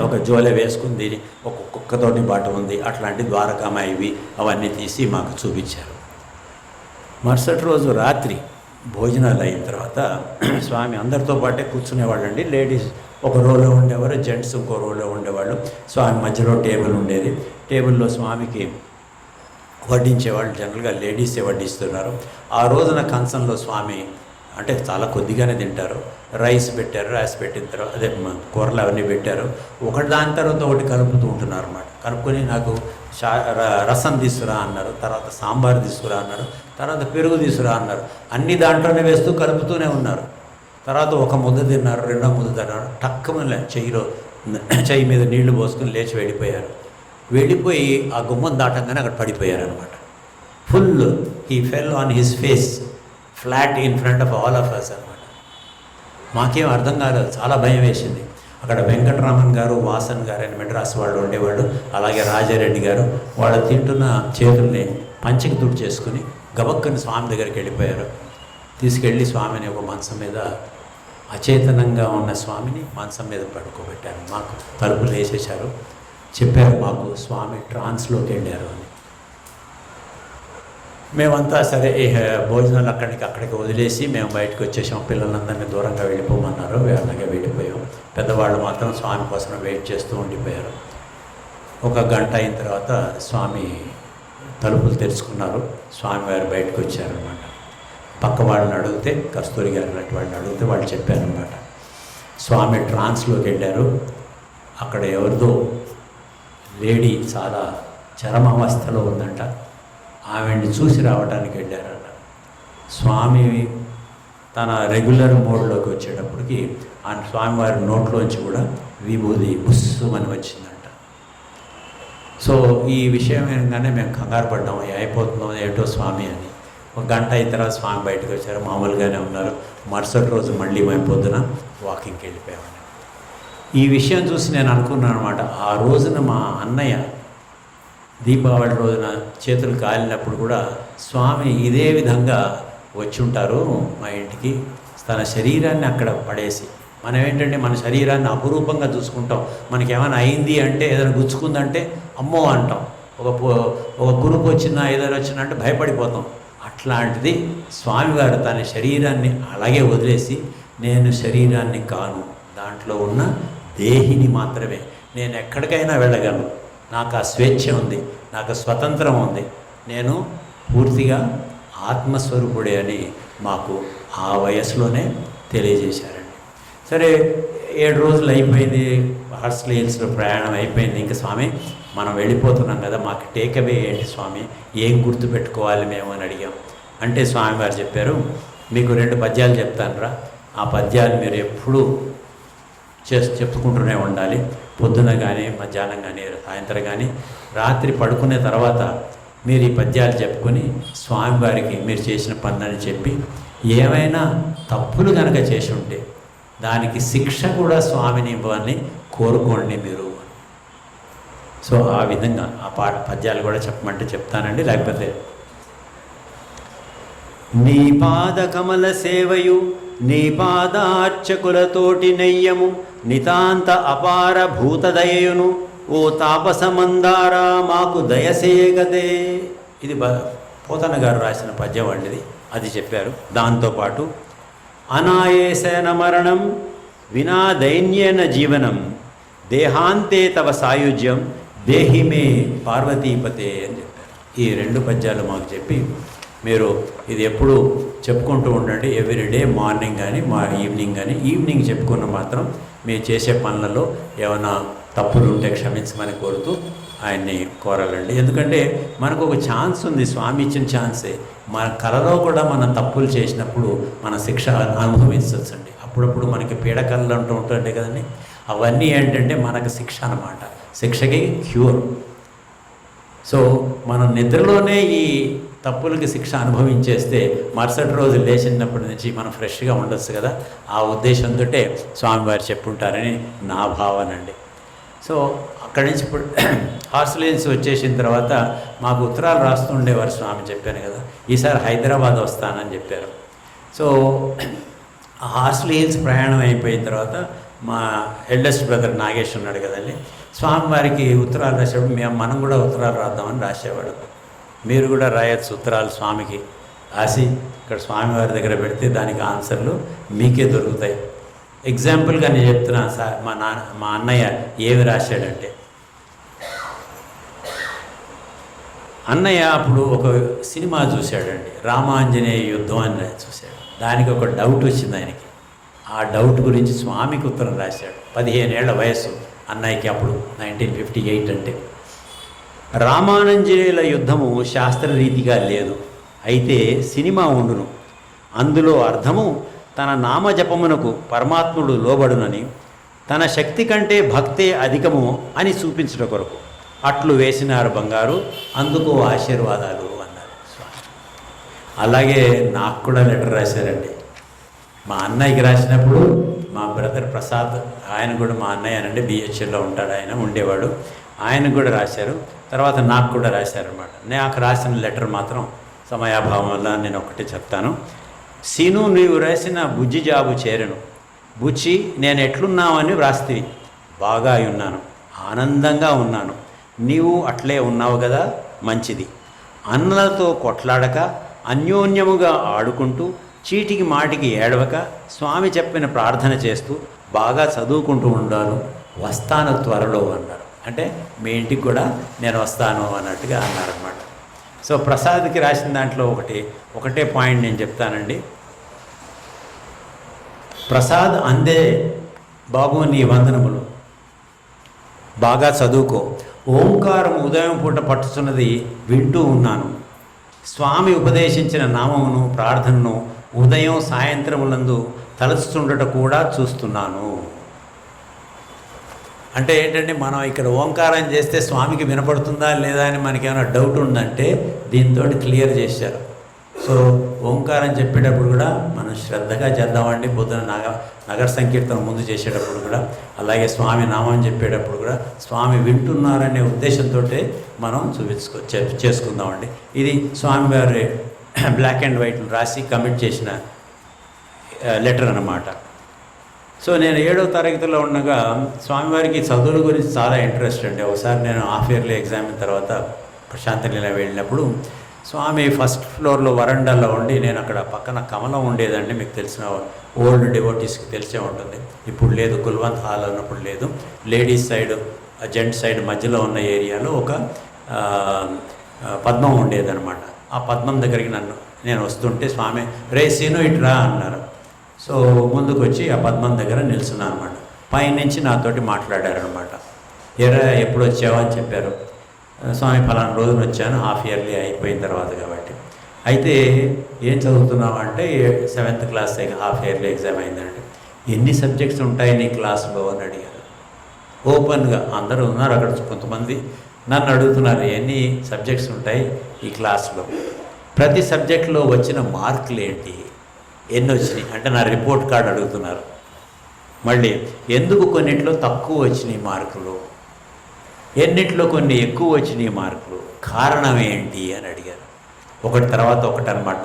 [SPEAKER 2] ఒక జోలె వేసుకుంది, ఒక కుక్కతోటి బాట ఉంది, అట్లాంటి ద్వారకామాయి ఇవి అవన్నీ తీసి మాకు చూపించారు. మరుసటి రోజు రాత్రి భోజనాలు అయిన తర్వాత స్వామి అందరితో పాటే కూర్చునేవాళ్ళండి. లేడీస్ ఒక రోలో ఉండేవారు, జెంట్స్ ఇంకో రోలో ఉండేవాళ్ళు. స్వామి మధ్యలో టేబుల్ ఉండేది. టేబుల్లో స్వామికి వడ్డించేవాళ్ళు జనరల్గా లేడీసే వడ్డిస్తున్నారు. ఆ రోజున కంచంలో స్వామి అంటే చాలా కొద్దిగానే తింటారు. రైస్ పెట్టారు, రైస్ పెట్టిన తర్వాత అదే కూరలు అవన్నీ పెట్టారు. ఒకటి దాని తర్వాత ఒకటి కలుపుతూ ఉంటున్నారు అన్నమాట. కలుపుకొని నాకు రసం తీసుకురా అన్నారు, తర్వాత సాంబార్ తీసుకురా అన్నారు, తర్వాత పెరుగు తీసుకురా అన్నారు. అన్ని దాంట్లోనే వేస్తూ కలుపుతూనే ఉన్నారు. తర్వాత ఒక ముద్ద తిన్నారు, రెండో ముద్ద తిన్నారు. టక్కుమని చెయ్యి మీద నీళ్లు పోసుకొని లేచి వెళ్ళిపోయి ఆ గుమ్మం దాటంగానే అక్కడ పడిపోయారనమాట. Full he fell on his face flat in front of all of us అనమాట. మాకేం అర్థం కాలేదు, చాలా భయం వేసింది. అక్కడ వెంకటరామన్ గారు, వాసన్ గారు అని మెడ్రాస్ వాళ్ళు ఉండేవాళ్ళు, అలాగే రాజారెడ్డి గారు వాళ్ళు తింటున్న చేతుల్ని పంచకి తుడి చేసుకుని గబక్కని స్వామి దగ్గరికి వెళ్ళిపోయారు. తీసుకెళ్ళి స్వామిని ఒక మంచం మీద, అచేతనంగా ఉన్న స్వామిని మంచం మీద పడుకోబెట్టారు. మాకు తలుపులు వేసేశారు. చెప్పారు మాకు స్వామి ట్రాన్స్లోకి వెళ్ళారు అని. మేమంతా సరే భోజనాలు అక్కడికి వదిలేసి మేము బయటకు వచ్చేసాం. పిల్లలందరినీ దూరంగా వెళ్ళిపోమన్నారు, అలాగే వెళ్ళిపోయాం. పెద్దవాళ్ళు మాత్రం స్వామి కోసం వెయిట్ చేస్తూ ఉండిపోయారు. ఒక గంట అయిన తర్వాత స్వామి తలుపులు తెరుచుకున్నారు. స్వామివారు బయటకు వచ్చారనమాట. పక్క వాళ్ళని అడిగితే, కస్తూరి గారు లాంటి వాళ్ళని అడిగితే వాళ్ళు చెప్పారనమాట, స్వామి ట్రాన్స్లోకి వెళ్ళారు. అక్కడ ఎవరిదో లేడీ చాలా చరమావస్థలో ఉందంట, ఆవిడ్ని చూసి రావడానికి వెళ్ళారట. స్వామి తన రెగ్యులర్ మోడ్లోకి వచ్చేటప్పటికి ఆ స్వామివారి నోట్లోంచి కూడా విభూది బుస్సుమని వచ్చిందంట. సో ఈ విషయం ఏంటంటే మేము కంగారు పడ్డాము, అయిపోతుందో ఏటో స్వామి అని. ఒక గంట అయిన తర్వాత స్వామి బయటకు వచ్చారు, మామూలుగానే ఉన్నారు. మరుసటి రోజు మళ్ళీ మేము పొద్దున వాకింగ్కి వెళ్ళిపోయామని. ఈ విషయం చూసి నేను అనుకున్నాను అనమాట, ఆ రోజున మా అన్నయ్య దీపావళి రోజున చేతులు కాలినప్పుడు కూడా స్వామి ఇదే విధంగా వచ్చి ఉంటారు మా ఇంటికి, తన శరీరాన్ని అక్కడ పడేసి. మనం ఏంటంటే మన శరీరాన్ని అపురూపంగా చూసుకుంటాం. మనకి ఏమైనా అయింది అంటే, ఏదైనా గుచ్చుకుందంటే అమ్మో అంటాం. ఒక కురుపు వచ్చినా ఏదైనా వచ్చినా అంటే భయపడిపోతాం. అట్లాంటిది స్వామివారు తన శరీరాన్ని అలాగే వదిలేసి, నేను శరీరాన్ని కాను, దాంట్లో ఉన్న దేహిని మాత్రమే, నేను ఎక్కడికైనా వెళ్ళగలను, నాకు ఆ స్వేచ్ఛ ఉంది, నాకు స్వతంత్రం ఉంది, నేను పూర్తిగా ఆత్మస్వరూపుడే అని మాకు ఆ వయసులోనే తెలియజేశారండి. సరే 7 రోజులు అయిపోయింది, హార్స్లీ హిల్స్లో ప్రయాణం అయిపోయింది. ఇంకా స్వామి మనం వెళ్ళిపోతున్నాం కదా, మాకు టేక్అవే ఏంటి స్వామి, ఏం గుర్తుపెట్టుకోవాలి మేము అని అడిగాం. అంటే స్వామివారు చెప్పారు, మీకు 2 పద్యాలు చెప్తానురా, ఆ పద్యాలు మీరు ఎప్పుడూ చెప్పుకుంటూనే ఉండాలి. పొద్దున కానీ, మధ్యాహ్నం కానీ, సాయంత్రం కానీ, రాత్రి పడుకునే తర్వాత మీరు ఈ పద్యాలు చెప్పుకొని స్వామివారికి మీరు చేసిన పనులని చెప్పి, ఏమైనా తప్పులు కనుక చేసి ఉంటే దానికి శిక్ష కూడా స్వామిని ఇవ్వాలని కోరుకోండి మీరు. సో ఆ విధంగా ఆ పద్యాలు కూడా చెప్పమంటే చెప్తానండి, లేకపోతే నీ పాద కమల సేవయు నీ పాదార్చకులతోటి నెయ్యము నితాంత అపార భూతదయయును ఓ తాపసమందారా మాకు దయసేయగదే. ఇది పోతన గారు రాసిన పద్యం వంటిది, అది చెప్పారు. దాంతోపాటు అనాయేసేన మరణం వినా దైన్యేన జీవనం దేహాంతే తవ సాయుజ్యం దేహిమే పార్వతీపతే అని చెప్పారు. ఈ 2 పద్యాలు మాకు చెప్పి మీరు ఇది ఎప్పుడు చెప్పుకుంటూ ఉండండి, ఎవ్రీడే మార్నింగ్ కానీ ఈవినింగ్ కానీ. ఈవినింగ్ చెప్పుకున్న మాత్రం మీరు చేసే పనులలో ఏమైనా తప్పులు ఉంటే క్షమించమని కోరుతూ ఆయన్ని కోరాలండి. ఎందుకంటే మనకు ఒక ఛాన్స్ ఉంది, స్వామి ఇచ్చిన ఛాన్సే. మన కళలో కూడా మనం తప్పులు చేసినప్పుడు మన శిక్ష అనుభవించవచ్చండి. అప్పుడప్పుడు మనకి పీడకలలు అంటూ ఉంటుండే కదండి, అవన్నీ ఏంటంటే మనకు శిక్ష అన్నమాట, శిక్షకి క్యూర్. సో మనం నిద్రలోనే ఈ తప్పులకి శిక్ష అనుభవించేస్తే మరుసటి రోజు లేచినప్పటి నుంచి మనం ఫ్రెష్గా ఉండొచ్చు కదా. ఆ ఉద్దేశంతో స్వామివారు చెప్పుంటారని నా భావన అండి. సో అక్కడి నుంచి ఇప్పుడు హార్స్లీన్స్ వచ్చేసిన తర్వాత మాకు ఉత్తరాలు రాస్తుండేవారు స్వామి, చెప్పాను కదా. ఈసారి హైదరాబాద్ వస్తానని చెప్పారు. సో హార్స్లీ హిల్స్ ప్రయాణం అయిపోయిన తర్వాత మా ఎల్డెస్ట్ బ్రదర్ నాగేష్ ఉన్నాడు కదండి, స్వామివారికి ఉత్తరాలు రాసేటప్పుడు మనం కూడా ఉత్తరాలు రాద్దామని రాసేవాడు. మీరు కూడా రాయొచ్చు ఉత్తరాలు స్వామికి రాసి ఇక్కడ స్వామివారి దగ్గర పెడితే దానికి ఆన్సర్లు మీకే దొరుకుతాయి. ఎగ్జాంపుల్గా నేను చెప్తున్నాను సార్, మా అన్నయ్య ఏమి రాశాడంటే, అన్నయ్య అప్పుడు ఒక సినిమా చూశాడండి, రామాంజనేయ యుద్ధం అని చూశాడు. దానికి ఒక డౌట్ వచ్చింది ఆయనకి. ఆ డౌట్ గురించి స్వామికి ఉత్తరం రాశాడు. 15 ఏళ్ల వయసు అన్నయ్యకి అప్పుడు, 1958 అంటే. రామాంజనేయుల యుద్ధము శాస్త్రరీతిగా లేదు, అయితే సినిమా ఉండును. అందులో అర్థము తన నామజపమునకు పరమాత్ముడు లోబడునని, తన శక్తి కంటే భక్తే అధికము అని చూపించుట కొరకు అట్లు వేసినారు బంగారు, అందుకు ఆశీర్వాదాలు అన్నారు స్వామి. అలాగే నాకు కూడా లెటర్ రాశారండి. మా అన్నయ్యకి రాసినప్పుడు మా బ్రదర్ ప్రసాద్, ఆయన కూడా మా అన్నయ్య అనండి, బిహెచ్ఎల్లో ఉంటాడు, ఆయన ఉండేవాడు, ఆయనకు కూడా రాశారు. తర్వాత నాకు కూడా రాశారనమాట. నాకు రాసిన లెటర్ మాత్రం సమయాభావం వల్ల నేను ఒకటి చెప్తాను. సీను, నీవు రాసిన బుజ్జి జాబు చేరను, బుచ్చి నేను ఎట్లున్నావని వ్రాస్తివి. బాగా ఉన్నాను, ఆనందంగా ఉన్నాను, నీవు అట్లే ఉన్నావు కదా, మంచిది. అన్నలతో కొట్లాడక అన్యోన్యముగా ఆడుకుంటూ చీటికి మాటికి ఏడవక స్వామి చెప్పిన ప్రార్థన చేస్తూ బాగా చదువుకుంటూ ఉండాను, వస్తాను త్వరలో అన్నారు. అంటే మీ ఇంటికి కూడా నేను వస్తాను అన్నట్టుగా అన్నారన్నమాట. సో ప్రసాద్కి రాసిన దాంట్లో ఒకటే పాయింట్ నేను చెప్తానండి. ప్రసాద్ అందే బాబు నీ వందనములు, బాగా చదువుకో, ఓంకారం ఉదయం పూట పట్టుతున్నది వింటూ ఉన్నాను, స్వామి ఉపదేశించిన నామమును ప్రార్థనను ఉదయం సాయంత్రములందు తలచుతుండట కూడా చూస్తున్నాను. అంటే ఏంటంటే మనం ఇక్కడ ఓంకారం చేస్తే స్వామికి వినపడుతుందా లేదా అని మనకేమైనా డౌట్ ఉందంటే దీంతో క్లియర్ చేశారు. సో ఓంకారం చెప్పేటప్పుడు కూడా మనం శ్రద్ధగా చేద్దామండి. పొద్దున నగర సంకీర్తన ముందు చేసేటప్పుడు కూడా, అలాగే స్వామి నామం చెప్పేటప్పుడు కూడా స్వామి వింటున్నారనే ఉద్దేశంతో మనం చేసుకుందామండి. ఇది స్వామివారి బ్లాక్ అండ్ వైట్ రాసి కమిట్ చేసిన లెటర్ అన్నమాట. సో నేను 7వ తరగతిలో ఉండగా స్వామివారికి చదువుల గురించి చాలా ఇంట్రెస్ట్ అండి. ఒకసారి నేను హాఫ్ ఇయర్లీ ఎగ్జామ్ తర్వాత ప్రశాంతలీల వెళ్ళినప్పుడు స్వామి ఫస్ట్ ఫ్లోర్లో వరండాలో ఉండి, నేను అక్కడ పక్కన కమలం ఉండేదండి, మీకు తెలిసిన ఓల్డ్ డివోటీస్కి తెలిసే ఉంటుంది. ఇప్పుడు లేదు, కుల్వంత్ హాల్ ఉన్నప్పుడు లేదు. లేడీస్ సైడ్ జెంట్స్ సైడ్ మధ్యలో ఉన్న ఏరియాలో ఒక పద్మం ఉండేదన్నమాట. ఆ పద్మం దగ్గరికి నేను వస్తుంటే స్వామి రే సీను ఇట్రా అన్నారు. సో ముందుకు వచ్చి ఆ పద్మం దగ్గర నిల్చున్నాను అనమాట. పైనుంచి నాతోటి మాట్లాడారనమాట. ఎరా ఎప్పుడు వచ్చావు అని చెప్పారు. స్వామి ఫలానా రోజున వచ్చాను, హాఫ్ ఇయర్లీ అయిపోయిన తర్వాత కాబట్టి. అయితే ఏం చదువుతున్నావు అంటే 7th class half yearly exam అయిందంటే. ఎన్ని సబ్జెక్ట్స్ ఉంటాయి నీ క్లాస్లో అని అడిగారు. ఓపెన్గా అందరూ ఉన్నారు అక్కడ, కొంతమంది నన్ను అడుగుతున్నారు ఎన్ని సబ్జెక్ట్స్ ఉంటాయి ఈ క్లాస్లో, ప్రతి సబ్జెక్ట్లో వచ్చిన మార్కులు ఏంటి, ఎన్ని వచ్చినాయి అంటే నా రిపోర్ట్ కార్డు అడుగుతున్నారు. మళ్ళీ ఎందుకు కొన్నిట్లో తక్కువ వచ్చినాయి మార్కులు, ఎన్నిట్లో కొన్ని ఎక్కువ వచ్చినాయి మార్కులు, కారణం ఏంటి అని అడిగారు. ఒకటి తర్వాత ఒకటి అనమాట.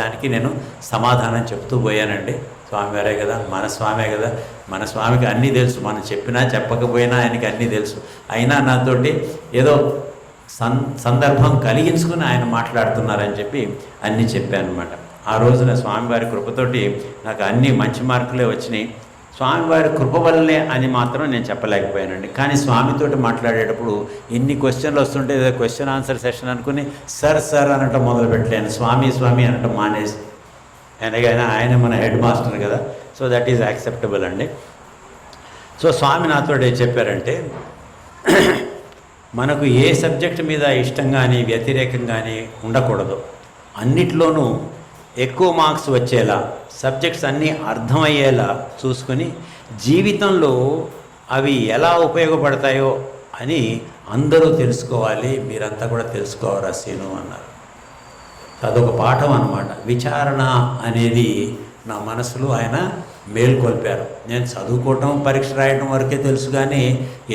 [SPEAKER 2] దానికి నేను సమాధానం చెప్తూ పోయానండి. స్వామివారే కదా, మన స్వామే కదా, మన స్వామికి అన్నీ తెలుసు, మనం చెప్పినా చెప్పకపోయినా ఆయనకి అన్నీ తెలుసు. అయినా నాతోటి ఏదో సందర్భం కలిగించుకుని ఆయన మాట్లాడుతున్నారని చెప్పి అన్నీ చెప్పాను అనమాట. ఆ రోజున స్వామివారి కృపతోటి నాకు అన్నీ మంచి మార్కులే వచ్చినాయి. స్వామివారి కృప వల్లనే అని మాత్రం నేను చెప్పలేకపోయానండి. కానీ స్వామితోటి మాట్లాడేటప్పుడు ఎన్ని క్వశ్చన్లు వస్తుంటే ఏదో క్వశ్చన్ ఆన్సర్ సెషన్ అనుకుని సార్ అనటం మొదలుపెట్టలేను, స్వామి అనటం మానేసి. ఎలాగైనా ఆయన మన హెడ్ మాస్టర్ కదా, సో దట్ ఈజ్ యాక్సెప్టబుల్ అండి. సో స్వామి నాతో ఏం చెప్పారంటే, మనకు ఏ సబ్జెక్ట్ మీద ఇష్టం కానీ వ్యతిరేకం కానీ ఉండకూడదు, అన్నిట్లోనూ ఎక్కువ మార్క్స్ వచ్చేలా, సబ్జెక్ట్స్ అన్నీ అర్థమయ్యేలా చూసుకొని జీవితంలో అవి ఎలా ఉపయోగపడతాయో అని అందరూ తెలుసుకోవాలి, మీరంతా కూడా తెలుసుకోవాలా సీను అన్నారు. అదొక పాఠం అన్నమాట. విచారణ అనేది నా మనసులో ఆయన మేల్కొల్పారు. నేను చదువుకోవటం పరీక్ష రాయడం వరకే తెలుసు, కానీ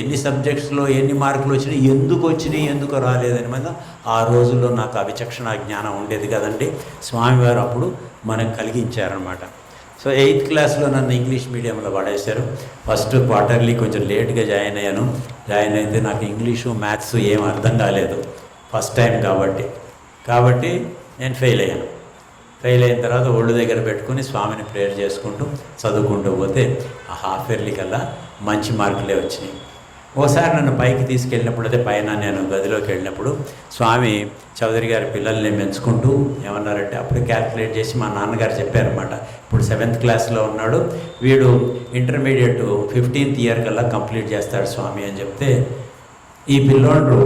[SPEAKER 2] ఎన్ని సబ్జెక్ట్స్లో ఎన్ని మార్కులు వచ్చినాయి, ఎందుకు రాలేదని మీద ఆ రోజుల్లో నాకు ఆ విచక్షణ జ్ఞానం ఉండేది కదండి. స్వామివారు అప్పుడు మనకు కలిగించారనమాట. సో 8th క్లాస్లో నన్ను ఇంగ్లీష్ మీడియంలో పడేశారు. ఫస్ట్ క్వార్టర్లీ కొంచెం లేట్గా జాయిన్ అయ్యాను. జాయిన్ అయితే నాకు ఇంగ్లీషు మ్యాథ్స్ ఏం అర్థం కాలేదు, ఫస్ట్ టైం కాబట్టి నేను ఫెయిల్ అయ్యాను. ఫెయిల్ అయిన తర్వాత ఒళ్ళు దగ్గర పెట్టుకుని స్వామిని ప్రేయర్ చేసుకుంటూ చదువుకుంటూ పోతే ఆ హాఫ్ ఇయర్లీ కల్లా మంచి మార్కులే వచ్చినాయి. ఓసారి నన్ను పైకి తీసుకెళ్ళినప్పుడు, అదే పైన నేను గదిలోకి వెళ్ళినప్పుడు స్వామి చౌదరి గారి పిల్లల్ని మెంచుకుంటూ ఏమన్నారంటే, అప్పుడు క్యాల్కులేట్ చేసి మా నాన్నగారు చెప్పారన్నమాట, ఇప్పుడు 7th క్లాస్లో ఉన్నాడు, వీడు ఇంటర్మీడియట్ 15th ఇయర్ కల్లా కంప్లీట్ చేస్తాడు స్వామి అని చెప్తే, ఈ పిల్లోడు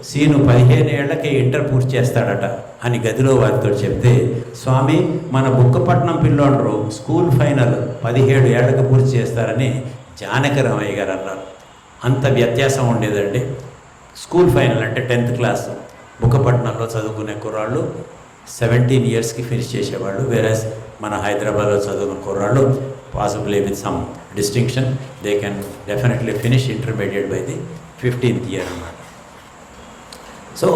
[SPEAKER 2] సీను 15 ఏళ్లకే ఇంటర్ పూర్తి చేస్తాడట అని గదిలో వారితో చెప్తే, స్వామి మన బుక్కపట్నం పిల్లోడు స్కూల్ ఫైనల్ 17 ఏళ్లకు పూర్తి చేస్తారని జానకి రామయ్య గారు అన్నారు. అంత వ్యత్యాసం ఉండేదండి. స్కూల్ ఫైనల్ అంటే 10th క్లాస్ బుక్కపట్నంలో చదువుకునే కుర్రాళ్ళు 17 ఇయర్స్కి ఫినిష్ చేసేవాళ్ళు, వేరే మన హైదరాబాద్లో చదువుకునే కుర్రాళ్ళు possibly with some distinction they can definitely finish intermediate by the 15th year అన్నమాట. సో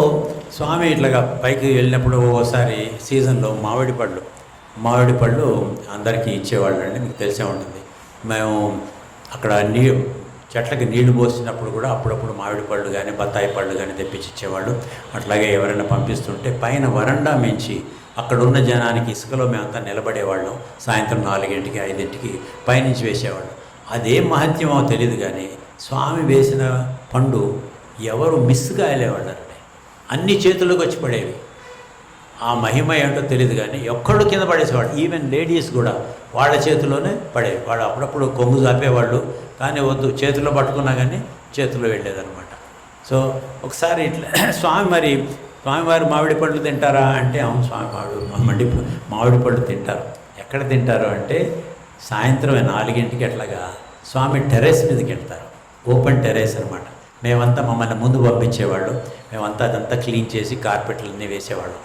[SPEAKER 2] స్వామి ఇట్లాగా పైకి వెళ్ళినప్పుడు ఓసారి సీజన్లో మామిడి పళ్ళు అందరికీ ఇచ్చేవాళ్ళు అండి, మీకు తెలిసే ఉంటుంది. మేము అక్కడ చెట్లకి నీళ్లు పోసినప్పుడు కూడా అప్పుడప్పుడు మామిడి పళ్ళు కానీ బత్తాయి పళ్ళు కానీ తెప్పించి ఇచ్చేవాళ్ళు. అట్లాగే ఎవరైనా పంపిస్తుంటే పైన వరండా మించి అక్కడ ఉన్న జనానికి ఇసుకలో మేమంతా నిలబడేవాళ్ళం. సాయంత్రం 4ంటికి 5ంటికి పైనుంచి వేసేవాళ్ళం. అదేం మహత్యమో తెలియదు, కానీ స్వామి వేసిన పండు ఎవరు మిస్ కాయలేవాళ్ళండి, అన్ని చేతుల్లోకి వచ్చి పడేవి. ఆ మహిమ ఏంటో తెలియదు, కానీ ఒక్కడు కింద పడేసేవాడు. ఈవెన్ లేడీస్ కూడా వాళ్ళ చేతిలోనే పడేవి. వాళ్ళు అప్పుడప్పుడు కొంగు చాపేవాళ్ళు, కానీ వద్దు, చేతిలో పట్టుకున్నా కానీ చేతిలో వెళ్ళేదన్నమాట. సో ఒకసారి ఇట్లా స్వామివారు మామిడి పళ్ళు తింటారా అంటే, అవును స్వామి మామిడి పళ్ళు తింటారు. ఎక్కడ తింటారు అంటే సాయంత్రం 4ంటికి అట్లాగా స్వామి టెర్రస్ మీదకి వెళ్తారు. ఓపెన్ టెర్రస్ అనమాట. మేమంతా మమ్మల్ని ముందు పంపించేవాళ్ళు, మేమంతా అదంతా క్లీన్ చేసి కార్పెట్లన్నీ వేసేవాళ్ళం.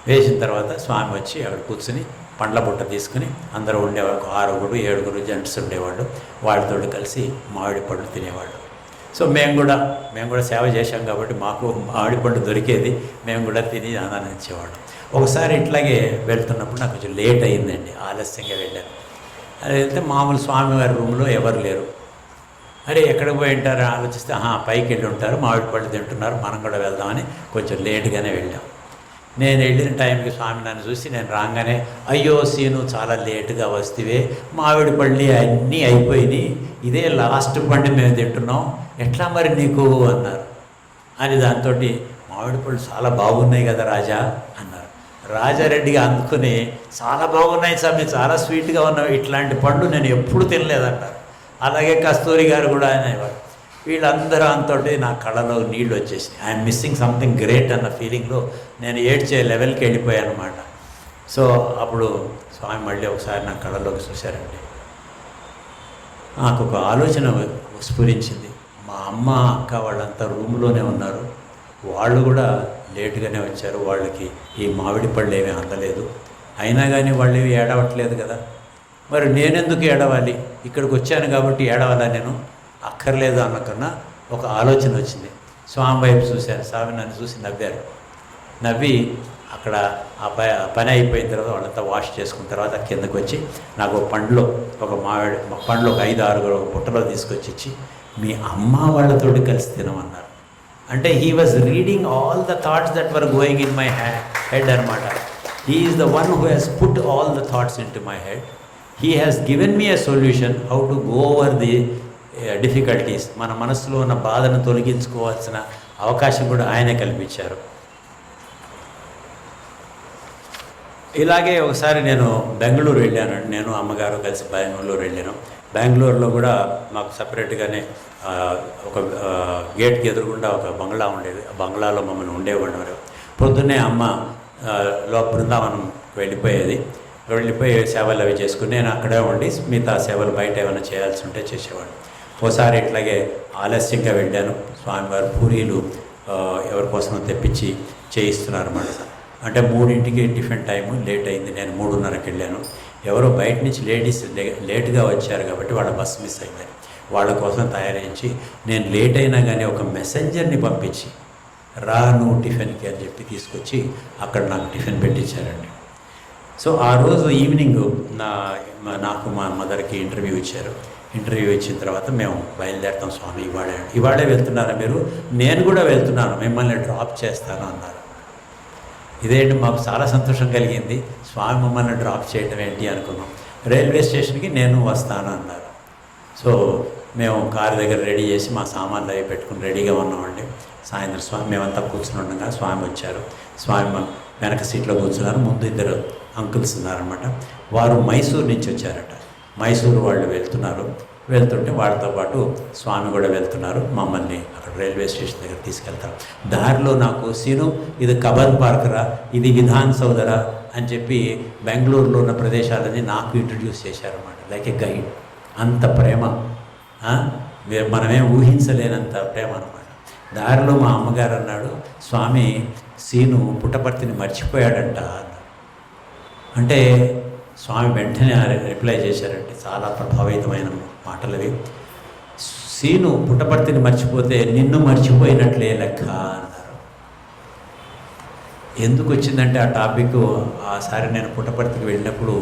[SPEAKER 2] వేసిన తర్వాత స్వామి వచ్చి అక్కడ కూర్చుని పండ్ల బుట్ట తీసుకుని అందరూ ఉండేవాళ్ళు, 6-7 జెంట్స్ ఉండేవాళ్ళు, వాళ్ళతో కలిసి మామిడి పళ్ళు తినేవాళ్ళు. సో మేము కూడా సేవ చేశాం కాబట్టి మాకు మామిడి పళ్ళు దొరికేది, మేము కూడా తిని ఆనందించేవాళ్ళం. ఒకసారి ఇట్లాగే వెళ్తున్నప్పుడు నాకు కొంచెం లేట్ అయ్యిందండి, ఆలస్యంగా వెళ్ళాను. అది వెళ్తే మామూలు స్వామివారి రూమ్లో ఎవరు లేరు. అరే ఎక్కడికి పోయి ఉంటారు ఆలోచిస్తే పైకి వెళ్ళి ఉంటారు, మామిడి పళ్ళు తింటున్నారు, మనం కూడా వెళ్దామని కొంచెం లేటుగానే వెళ్ళాం. నేను వెళ్ళిన టైంకి స్వామి నన్ను చూసి, నేను రాగానే, అయ్యో సీను చాలా లేటుగా వస్తే, మామిడి పళ్ళు అన్నీ అయిపోయినాయి, ఇదే లాస్ట్ పండు మేము తింటున్నాం, ఎట్లా మరి నీకు అన్నారు. అని దాంతో, మామిడి పళ్ళు చాలా బాగున్నాయి కదా రాజా అన్నారు. రాజారెడ్డిగా అందుకుని, చాలా బాగున్నాయి స్వామి, చాలా స్వీట్గా ఉన్నాయి, ఇట్లాంటి పండు నేను ఎప్పుడు తినలేదన్నారు. అలాగే కస్తూరి గారు కూడా అనేవాడు. వీళ్ళందరూ అంతటి నా కళ్ళలో నీళ్ళు వచ్చేసి, ఐఎమ్ మిస్సింగ్ సంథింగ్ గ్రేట్ అన్న ఫీలింగ్లో నేను ఏడ్చే లెవెల్కి వెళ్ళిపోయాను అనమాట. సో అప్పుడు స్వామి మళ్ళీ ఒకసారి నా కళ్ళలోకి చూశారండి. నాకు ఒక ఆలోచన స్ఫురించింది. మా అమ్మ అక్క వాళ్ళంతా రూమ్లోనే ఉన్నారు, వాళ్ళు కూడా లేటుగానే వచ్చారు, వాళ్ళకి ఈ మామిడి పళ్ళు ఏమీ అందలేదు, అయినా కానీ వాళ్ళు ఏమి ఏడవట్లేదు కదా, మరి నేనెందుకు ఏడవాలి, ఇక్కడికి వచ్చాను కాబట్టి ఏడవాలా నేను, అక్కర్లేదు అన్నకన్నా ఒక ఆలోచన వచ్చింది. స్వామి వైపు చూశాను, స్వామి నన్ను చూసి నవ్వారు. నవ్వి అక్కడ ఆ పని అయిపోయిన తర్వాత వాళ్ళంతా వాష్ చేసుకున్న తర్వాత కిందకు వచ్చి నాకు ఒక పండ్లో, ఒక మామిడి పండ్లు ఒక 5-6 బుట్టలో తీసుకొచ్చి ఇచ్చి, మీ అమ్మ వాళ్ళతోటి కలిసి తినమన్నారు. అంటే he was reading all the thoughts that were going in my head అనమాట. He is the one who has put all the thoughts into my head. He has given me a solution how to go over the difficulties. మన మనసులో ఉన్న బాధను తొలగించుకోవాల్సిన అవకాశం కూడా ఆయనే కల్పించారు. ఇలాగే ఒకసారి నేను బెంగళూరు వెళ్ళాను, నేను అమ్మగారు కలిసి బెంగళూరు వెళ్ళాను. బెంగళూరులో కూడా మాకు సపరేట్గానే ఒక గేట్కి ఎదురుగుండా ఒక బంగ్లా ఉండేది, ఆ బంగ్లాలో మమ్మల్ని ఉండేవాడు. పొద్దున్నే అమ్మ బృందావనం వెళ్ళిపోయేది, వెళ్ళిపోయి సేవలు అవి చేసుకుని నేను అక్కడే ఉండి మిగతా సేవలు బయట ఏమైనా చేయాల్సి ఉంటే చేసేవాడు. ఓసారి ఇట్లాగే ఆలస్యంగా వెళ్ళాను, స్వామివారు పూరీలు ఎవరి కోసం తెప్పించి చేయిస్తున్నారు అన్నమాట. అంటే 3ంటికి టిఫిన్ టైము, లేట్ అయింది, నేను 3:30కి వెళ్ళాను. ఎవరో బయట నుంచి లేడీస్ లేట్గా వచ్చారు కాబట్టి వాళ్ళ బస్సు మిస్ అయింది, వాళ్ళ కోసం తయారించి నేను లేట్ అయినా కానీ ఒక మెసెంజర్ని పంపించి, రా నువ్వు టిఫిన్కి అని చెప్పి తీసుకొచ్చి అక్కడ నాకు టిఫిన్ పెట్టించారండి. సో ఆ రోజు ఈవినింగ్ నాకు మా మదర్కి ఇంటర్వ్యూ ఇచ్చారు. ఇంటర్వ్యూ ఇచ్చిన తర్వాత మేము బయలుదేరుతాం స్వామి, ఇవాళే వెళ్తున్నారా మీరు, నేను కూడా వెళ్తున్నాను, మిమ్మల్ని డ్రాప్ చేస్తాను అన్నారు. ఇదేంటి మాకు చాలా సంతోషం కలిగింది, స్వామి మమ్మల్ని డ్రాప్ చేయడం ఏంటి అనుకున్నాం. రైల్వే స్టేషన్కి నేను వస్తాను అన్నారు. సో మేము కారు దగ్గర రెడీ చేసి మా సామాన్లు అవి పెట్టుకుని రెడీగా ఉన్నామండి. సాయంత్రం స్వామి మేమంతా కూర్చుని ఉండగా స్వామి వచ్చారు. స్వామి వెనక సీట్లో కూర్చున్నారు, ముందు 2 అంకుల్స్ ఉన్నారనమాట. వారు మైసూరు నుంచి వచ్చారట. మైసూరు వాళ్ళు వెళ్తుంటే వాళ్ళతో పాటు స్వామి కూడా వెళ్తున్నారు, మమ్మల్ని అక్కడ రైల్వే స్టేషన్ దగ్గర తీసుకెళ్తారు. దారిలో నాకు సీను ఇది కబన్ పార్క్ రా, ఇది విధాన్ సౌదరా అని చెప్పి బెంగళూరులో ఉన్న ప్రదేశాలని నాకు ఇంట్రడ్యూస్ చేశారన్నమాట, లైక్ ఏ గైడ్. అంత ప్రేమ, మనమేం ఊహించలేనంత ప్రేమ అనమాట. దారిలో మా అమ్మగారు అన్నాడు, స్వామి సీను పుట్టపర్తిని మర్చిపోయాడంట అన్నాడు. అంటే స్వామి వెంటనే రిప్లై చేశారంటే, చాలా ప్రభావితమైన మాటలు అవి. సీను పుట్టపర్తిని మర్చిపోతే నిన్ను మర్చిపోయినట్లే లెక్క అన్నారు. ఎందుకు వచ్చిందంటే ఆ టాపిక్, ఆసారి నేను పుట్టపర్తికి వెళ్ళినప్పుడు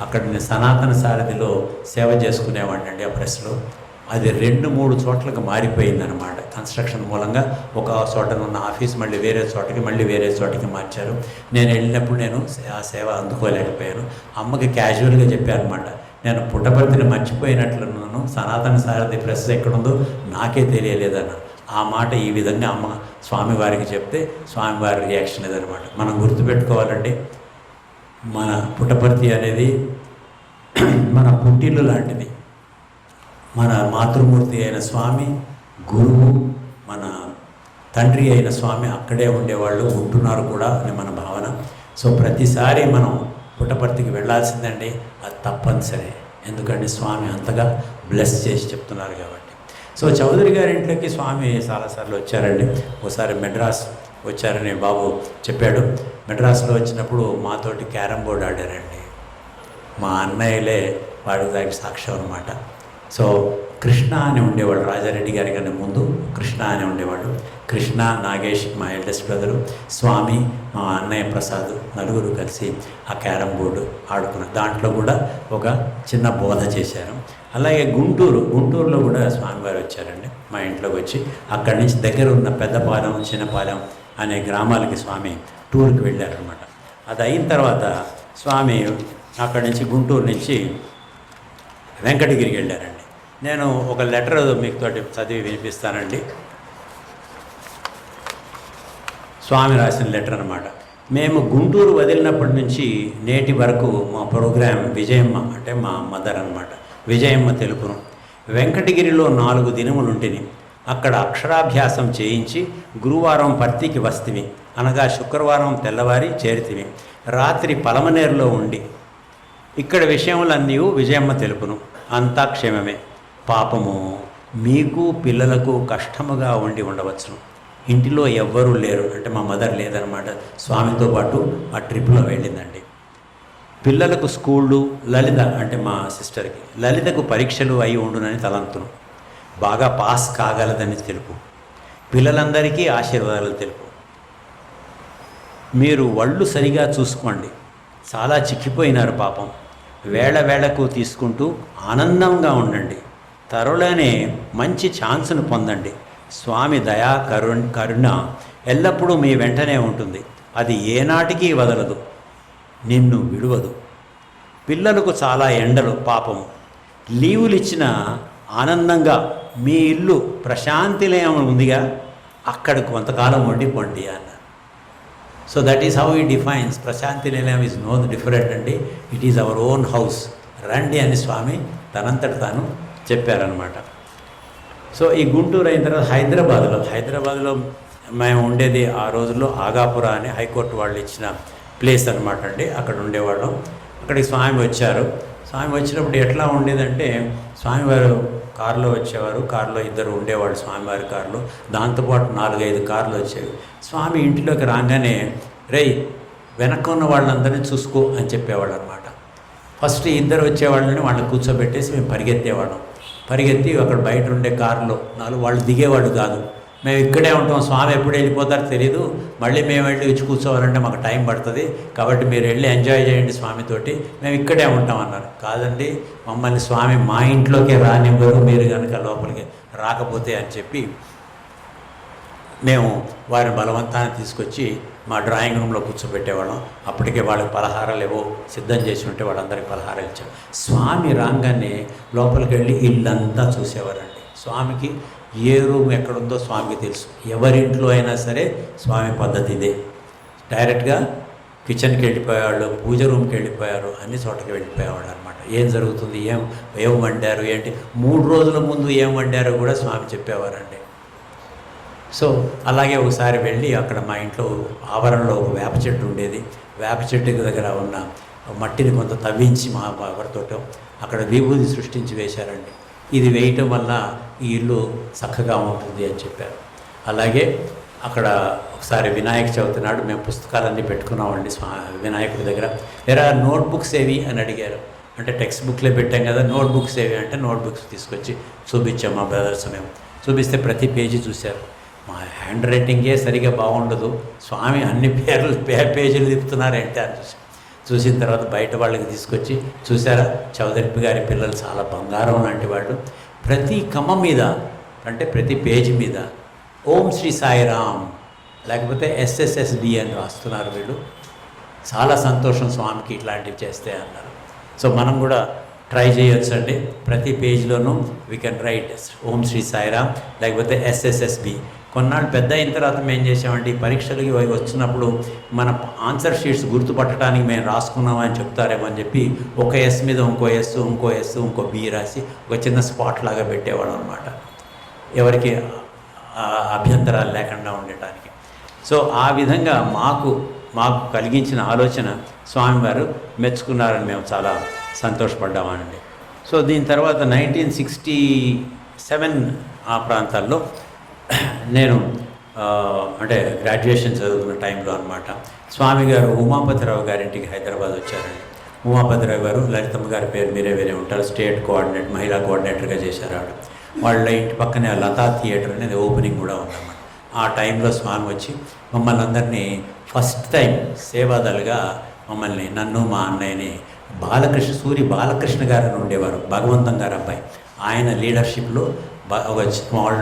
[SPEAKER 2] అక్కడ నేను సనాతన సారథిలో సేవ చేసుకునేవాడిని అండి. ఆ ప్రెస్లో అది 2-3 చోట్లకు మారిపోయిందనమాట. కన్స్ట్రక్షన్ మూలంగా ఒక చోట ఉన్న ఆఫీస్ మళ్ళీ వేరే చోటకి మార్చారు. నేను వెళ్ళినప్పుడు నేను ఆ సేవ అందుకోలేకపోయాను. అమ్మకి క్యాజువల్గా చెప్పాను అనమాట, నేను పుట్టపర్తిని మర్చిపోయినట్లున్నాను, సనాతన సారథి ప్రెస్ ఎక్కడుందో నాకే తెలియలేదన్న. ఆ మాట ఈ విధంగా అమ్మ స్వామివారికి చెప్తే స్వామివారి రియాక్షన్ ఇదనమాట. మనం గుర్తుపెట్టుకోవాలండి, మన పుట్టపర్తి అనేది మన పుట్టిల్లు లాంటిది. మన మాతృమూర్తి అయిన స్వామి, గురువు, మన తండ్రి అయిన స్వామి అక్కడే ఉండేవాళ్ళు, ఉంటున్నారు కూడా అని మన భావన. సో ప్రతిసారి మనం పుట్టపర్తికి వెళ్ళాల్సిందండి, అది తప్పనిసరి. ఎందుకంటే స్వామి అంతగా బ్లెస్ చేసి చెప్తున్నారు కాబట్టి. సో చౌదరి గారి ఇంట్లోకి స్వామి చాలాసార్లు వచ్చారండి. ఒకసారి మెడ్రాస్ వచ్చారని బాబు చెప్పాడు. మెడ్రాస్లో వచ్చినప్పుడు మాతోటి క్యారమ్ బోర్డు ఆడారండి. మా అన్నయ్యలే వాడికి దానికి సాక్ష్యం అనమాట. సో కృష్ణ అని ఉండేవాడు, రాజారెడ్డి గారి కన్నా ముందు కృష్ణ అని ఉండేవాడు. కృష్ణ, నాగేష్ మా ఎల్డెస్ట్ బ్రదరు, స్వామి, మా అన్నయ్య ప్రసాద్, నలుగురు కలిసి ఆ క్యారమ్ బోర్డు ఆడుకున్నారు. దాంట్లో కూడా ఒక చిన్న బోధ చేశారు. అలాగే గుంటూరులో కూడా స్వామివారు వచ్చారండి మా ఇంట్లోకి వచ్చి. అక్కడి నుంచి దగ్గర ఉన్న పెద్దపాలెం, చిన్నపాలెం అనే గ్రామాలకి స్వామి టూర్కి వెళ్ళారనమాట. అది అయిన తర్వాత స్వామి అక్కడి నుంచి గుంటూరు నుంచి వెంకటగిరికి వెళ్ళారండి. నేను ఒక లెటర్ మీతో చదివి వినిపిస్తానండి. స్వామి రాసిన లెటర్ అన్నమాట. మేము గుంటూరు వదిలినప్పటి నుంచి నేటి వరకు మా ప్రోగ్రాం విజయమ్మ, అంటే మా మదర్ అన్నమాట, విజయమ్మ తెలుపును. వెంకటగిరిలో 4 దినములుంటిని. అక్కడ అక్షరాభ్యాసం చేయించి గురువారం పర్తికి వస్తివి, అనగా శుక్రవారం తెల్లవారి చేరితివి. రాత్రి పలమనేరులో ఉండి ఇక్కడ విషయములన్నీ విజయమ్మ తెలుపును. అంతా క్షేమమే. పాపము మీకు పిల్లలకు కష్టముగా ఉండి ఉండవచ్చును. ఇంటిలో ఎవ్వరూ లేరు, అంటే మా మదర్ లేదనమాట. స్వామితో పాటు ఆ ట్రిప్లో వెళ్ళిందండి. పిల్లలకు స్కూళ్ళు, లలిత అంటే మా సిస్టర్కి, లలితకు పరీక్షలు అయి ఉండునని తలంతును. బాగా పాస్ కాగలదని తెలుపు. పిల్లలందరికీ ఆశీర్వాదాలు తెలుపు. మీరు ఒళ్ళు సరిగా చూసుకోండి, చాలా చిక్కిపోయినారు పాపం. వేళకు తీసుకుంటూ ఆనందంగా ఉండండి. త్వరలోనే మంచి ఛాన్సును పొందండి. స్వామి దయా కరుణ ఎల్లప్పుడూ మీ వెంటనే ఉంటుంది. అది ఏనాటికి వదలదు, నిన్ను విడువదు. పిల్లలకు చాలా ఎండలు పాపము. లీవులు ఇచ్చిన ఆనందంగా మీ ఇల్లు ప్రశాంతిలయం ఉందిగా, అక్కడికి కొంతకాలం ఉండిపోండి అన్నారు. సో దట్ ఈస్ హౌ ఈ డిఫైన్స్. ప్రశాంతి నిలయం ఈజ్ నో డిఫరెంట్ అండి. It is our own house, రండి అని స్వామి తనంతట తాను చెప్పారనమాట. సో ఈ గుంటూరు అయిన తర్వాత హైదరాబాద్లో మేము ఉండేది ఆ రోజుల్లో ఆగాపుర అని హైకోర్టు వాళ్ళు ఇచ్చిన ప్లేస్ అనమాట అండి. అక్కడ ఉండేవాళ్ళం. అక్కడికి స్వామి వచ్చారు. స్వామి వచ్చినప్పుడు ఎట్లా ఉండేదంటే, స్వామివారు కారులో వచ్చేవారు. కారులో 2 ఉండేవాళ్ళు స్వామివారి కారులో. దాంతోపాటు 4-5 కార్లు వచ్చేవి. స్వామి ఇంటిలోకి రాగానే, రేయ్ వెనక ఉన్న వాళ్ళందరినీ చూసుకో అని చెప్పేవాళ్ళు అనమాట. ఫస్ట్ 2 వచ్చేవాళ్ళని వాళ్ళని కూర్చోబెట్టేసి మేము పరిగెత్తి అక్కడ బయట ఉండే కారులో 4 వాళ్ళు దిగేవాళ్ళు కాదు. మేము ఇక్కడే ఉంటాం, స్వామి ఎప్పుడు వెళ్ళిపోతారో తెలీదు, మళ్ళీ మేము వెళ్ళి వచ్చి కూర్చోవాలంటే మాకు టైం పడుతుంది, కాబట్టి మీరు వెళ్ళి ఎంజాయ్ చేయండి స్వామితోటి, మేము ఇక్కడే ఉంటాం అన్నారు. కాదండి, మమ్మల్ని స్వామి మా ఇంట్లోకే రానివ్వరు, మీరు కనుక లోపలికి రాకపోతే అని చెప్పి మేము వారిని బలవంతాన్ని తీసుకొచ్చి మా డ్రాయింగ్ రూమ్లో కూర్చోబెట్టేవాళ్ళం. అప్పటికే వాళ్ళకి పలహారాలు ఏవో సిద్ధం చేసి ఉంటే వాళ్ళందరికీ పలహారాలు ఇచ్చాం. స్వామి రాగానే లోపలికి వెళ్ళి ఇల్లంతా చూసేవారండి. స్వామికి ఏ రూమ్ ఎక్కడుందో స్వామికి తెలుసు. ఎవరింట్లో అయినా సరే స్వామి పద్ధతి ఇదే. డైరెక్ట్గా కిచెన్కి వెళ్ళిపోయేవాళ్ళు, పూజ రూమ్కి వెళ్ళిపోయారు, అన్ని చోటకి వెళ్ళిపోయేవాళ్ళు అనమాట. ఏం జరుగుతుంది, ఏం వండారు, ఏంటి 3 రోజుల ముందు ఏం వండారో కూడా స్వామి చెప్పేవారండి. సో అలాగే ఒకసారి వెళ్ళి అక్కడ మా ఇంట్లో ఆవరణలో ఒక వేప చెట్టు ఉండేది. వేప చెట్టు దగ్గర ఉన్న మట్టిని కొంత తవ్వించి మా ఎవరితోటో అక్కడ విభూది సృష్టించి వేశారండి. ఇది వేయటం వల్ల ఈ ఇల్లు చక్కగా ఉంటుంది అని చెప్పారు. అలాగే అక్కడ ఒకసారి వినాయక చవితి నాడు మేము పుస్తకాలన్నీ పెట్టుకున్నామండి వినాయకుడి దగ్గర. లేదా నోట్బుక్స్ ఏవి అని అడిగారు. అంటే టెక్స్ట్ బుక్లే పెట్టాం కదా, నోట్బుక్స్ ఏవి అంటే నోట్బుక్స్ తీసుకొచ్చి చూపించాం మా బ్రదర్స్. మేము చూపిస్తే ప్రతి పేజీ చూశారు. మా హ్యాండ్ రైటింగే సరిగా బాగుండదు, స్వామి అన్ని పేజీలు తిప్పుతున్నారంటే అని చూసిన తర్వాత బయట వాళ్ళకి తీసుకొచ్చి, చూసారా చౌదరి గారి పిల్లలు చాలా బంగారం లాంటి వాళ్ళు, ప్రతి కమ్మ మీద అంటే ప్రతి పేజీ మీద ఓం శ్రీ సాయిరామ్ లేకపోతే SSSD అని రాస్తున్నారు వీళ్ళు. చాలా సంతోషం స్వామికి ఇట్లాంటివి చేస్తే అన్నారు. సో మనం కూడా ట్రై చేయొచ్చండి. ప్రతి పేజీలోనూ వీ కెన్ రైట్ ఓం శ్రీ సాయిరామ్ లేకపోతే SSSB. కొన్నాళ్ళు పెద్ద అయిన తర్వాత మేము చేసామంటే, పరీక్షలకి వచ్చినప్పుడు మన ఆన్సర్ షీట్స్ గుర్తుపట్టడానికి మేము రాసుకున్నామని చెప్తారేమో అని చెప్పి ఒక S మీద ఇంకో B రాసి ఒక చిన్న స్పాట్ లాగా పెట్టేవాళ్ళం అనమాట, ఎవరికి అభ్యంతరాలు లేకుండా ఉండటానికి. సో ఆ విధంగా మాకు కలిగించిన ఆలోచన స్వామివారు మెచ్చుకున్నారని మేము చాలా సంతోషపడ్డామనండి. సో దీని తర్వాత 1967 ఆ ప్రాంతాల్లో నేను అంటే గ్రాడ్యుయేషన్ చదువుకున్న టైంలో అనమాట, స్వామి గారు ఉమాపతిరావు గారింటికి హైదరాబాద్ వచ్చారండి. ఉమాపతిరావు గారు లలితమ్మ గారి పేరు మీరే వేరే ఉంటారు, స్టేట్ కోఆర్డినేటర్, మహిళా కోఆర్డినేటర్గా చేశారు ఆవిడ. వాళ్ళ ఇంటి పక్కనే లతా థియేటర్ అనేది ఓపెనింగ్ కూడా ఉందన్నమాట. ఆ టైంలో స్వామి వచ్చి మమ్మల్ని అందరినీ ఫస్ట్ టైం సేవాదలుగా మమ్మల్ని, నన్ను మా అన్నయ్యని, సూరి బాలకృష్ణ గారు ఉండేవారు, భగవంతం గారు అబ్బాయి, ఆయన లీడర్షిప్లో ఒక స్మాల్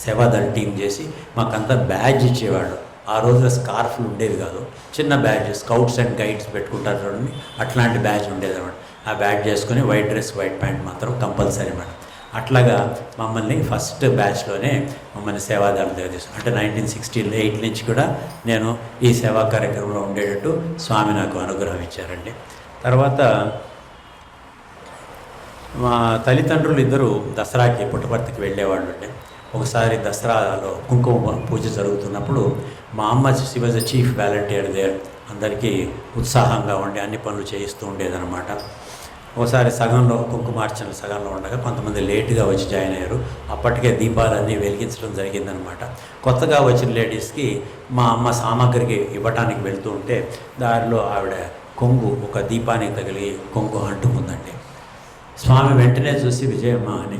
[SPEAKER 2] సేవాదళ టీం చేసి మాకంతా బ్యాడ్జ్ ఇచ్చేవాళ్ళు. ఆ రోజున స్కార్ఫ్లు ఉండేవి కాదు, చిన్న బ్యాడ్జ్, స్కౌట్స్ అండ్ గైడ్స్ పెట్టుకుంటారు చూడండి, అట్లాంటి బ్యాడ్జ్ ఉండేది అనమాట. ఆ బ్యాడ్జ్ చేసుకుని వైట్ డ్రెస్ వైట్ ప్యాంట్ మాత్రం కంపల్సరీ మేడం. అట్లాగా మమ్మల్ని ఫస్ట్ బ్యాచ్లోనే మమ్మల్ని సేవాదారుల దగ్గర తీసుకుని, అంటే 1968 నుంచి కూడా నేను ఈ సేవా కార్యక్రమంలో ఉండేటట్టు స్వామి నాకు అనుగ్రహం ఇచ్చారండి. తర్వాత మా తల్లిదండ్రులు ఇద్దరు దసరాకి పుట్టపర్తికి వెళ్ళేవాళ్ళు అండి. ఒకసారి దసరాలో కుంకుమ పూజ జరుగుతున్నప్పుడు మా అమ్మ she was chief volunteer there, అందరికీ ఉత్సాహంగా ఉండి అన్ని పనులు చేయిస్తూ ఉండేదన్నమాట. ఒకసారి సగంలో కుంకుమార్చనలు సగంలో ఉండగా కొంతమంది లేటుగా వచ్చి జాయిన్ అయ్యారు. అప్పటికే దీపాలన్నీ వెలిగించడం జరిగిందనమాట. కొత్తగా వచ్చిన లేడీస్కి మా అమ్మ సామాగ్రికి ఇవ్వటానికి వెళ్తూ ఉంటే దారిలో ఆవిడ కొంగు ఒక దీపానికి తగిలి కొంగు అంటుకుందండి. స్వామి వెంటనే చూసి విజయమ్మ అని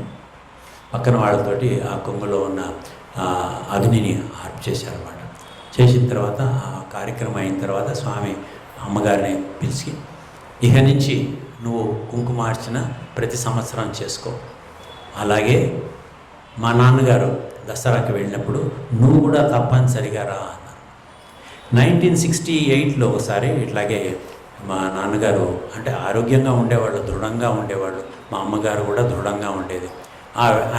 [SPEAKER 2] పక్కన వాళ్ళతోటి ఆ కొంగులో ఉన్న అగ్నిని ఆర్పు చేశారన్నమాట. చేసిన తర్వాత ఆ కార్యక్రమం అయిన తర్వాత స్వామి అమ్మగారిని పిలిచి, ఇక నుంచి నువ్వు కుంకుమార్చన ప్రతి సంవత్సరం చేసుకో, అలాగే మా నాన్నగారు దసరాకి వెళ్ళినప్పుడు నువ్వు కూడా తప్పనిసరిగా రా అన్నారు. 1968లో ఒకసారి ఇట్లాగే మా నాన్నగారు అంటే ఆరోగ్యంగా ఉండేవాళ్ళు, దృఢంగా ఉండేవాళ్ళు, మా అమ్మగారు కూడా దృఢంగా ఉండేది.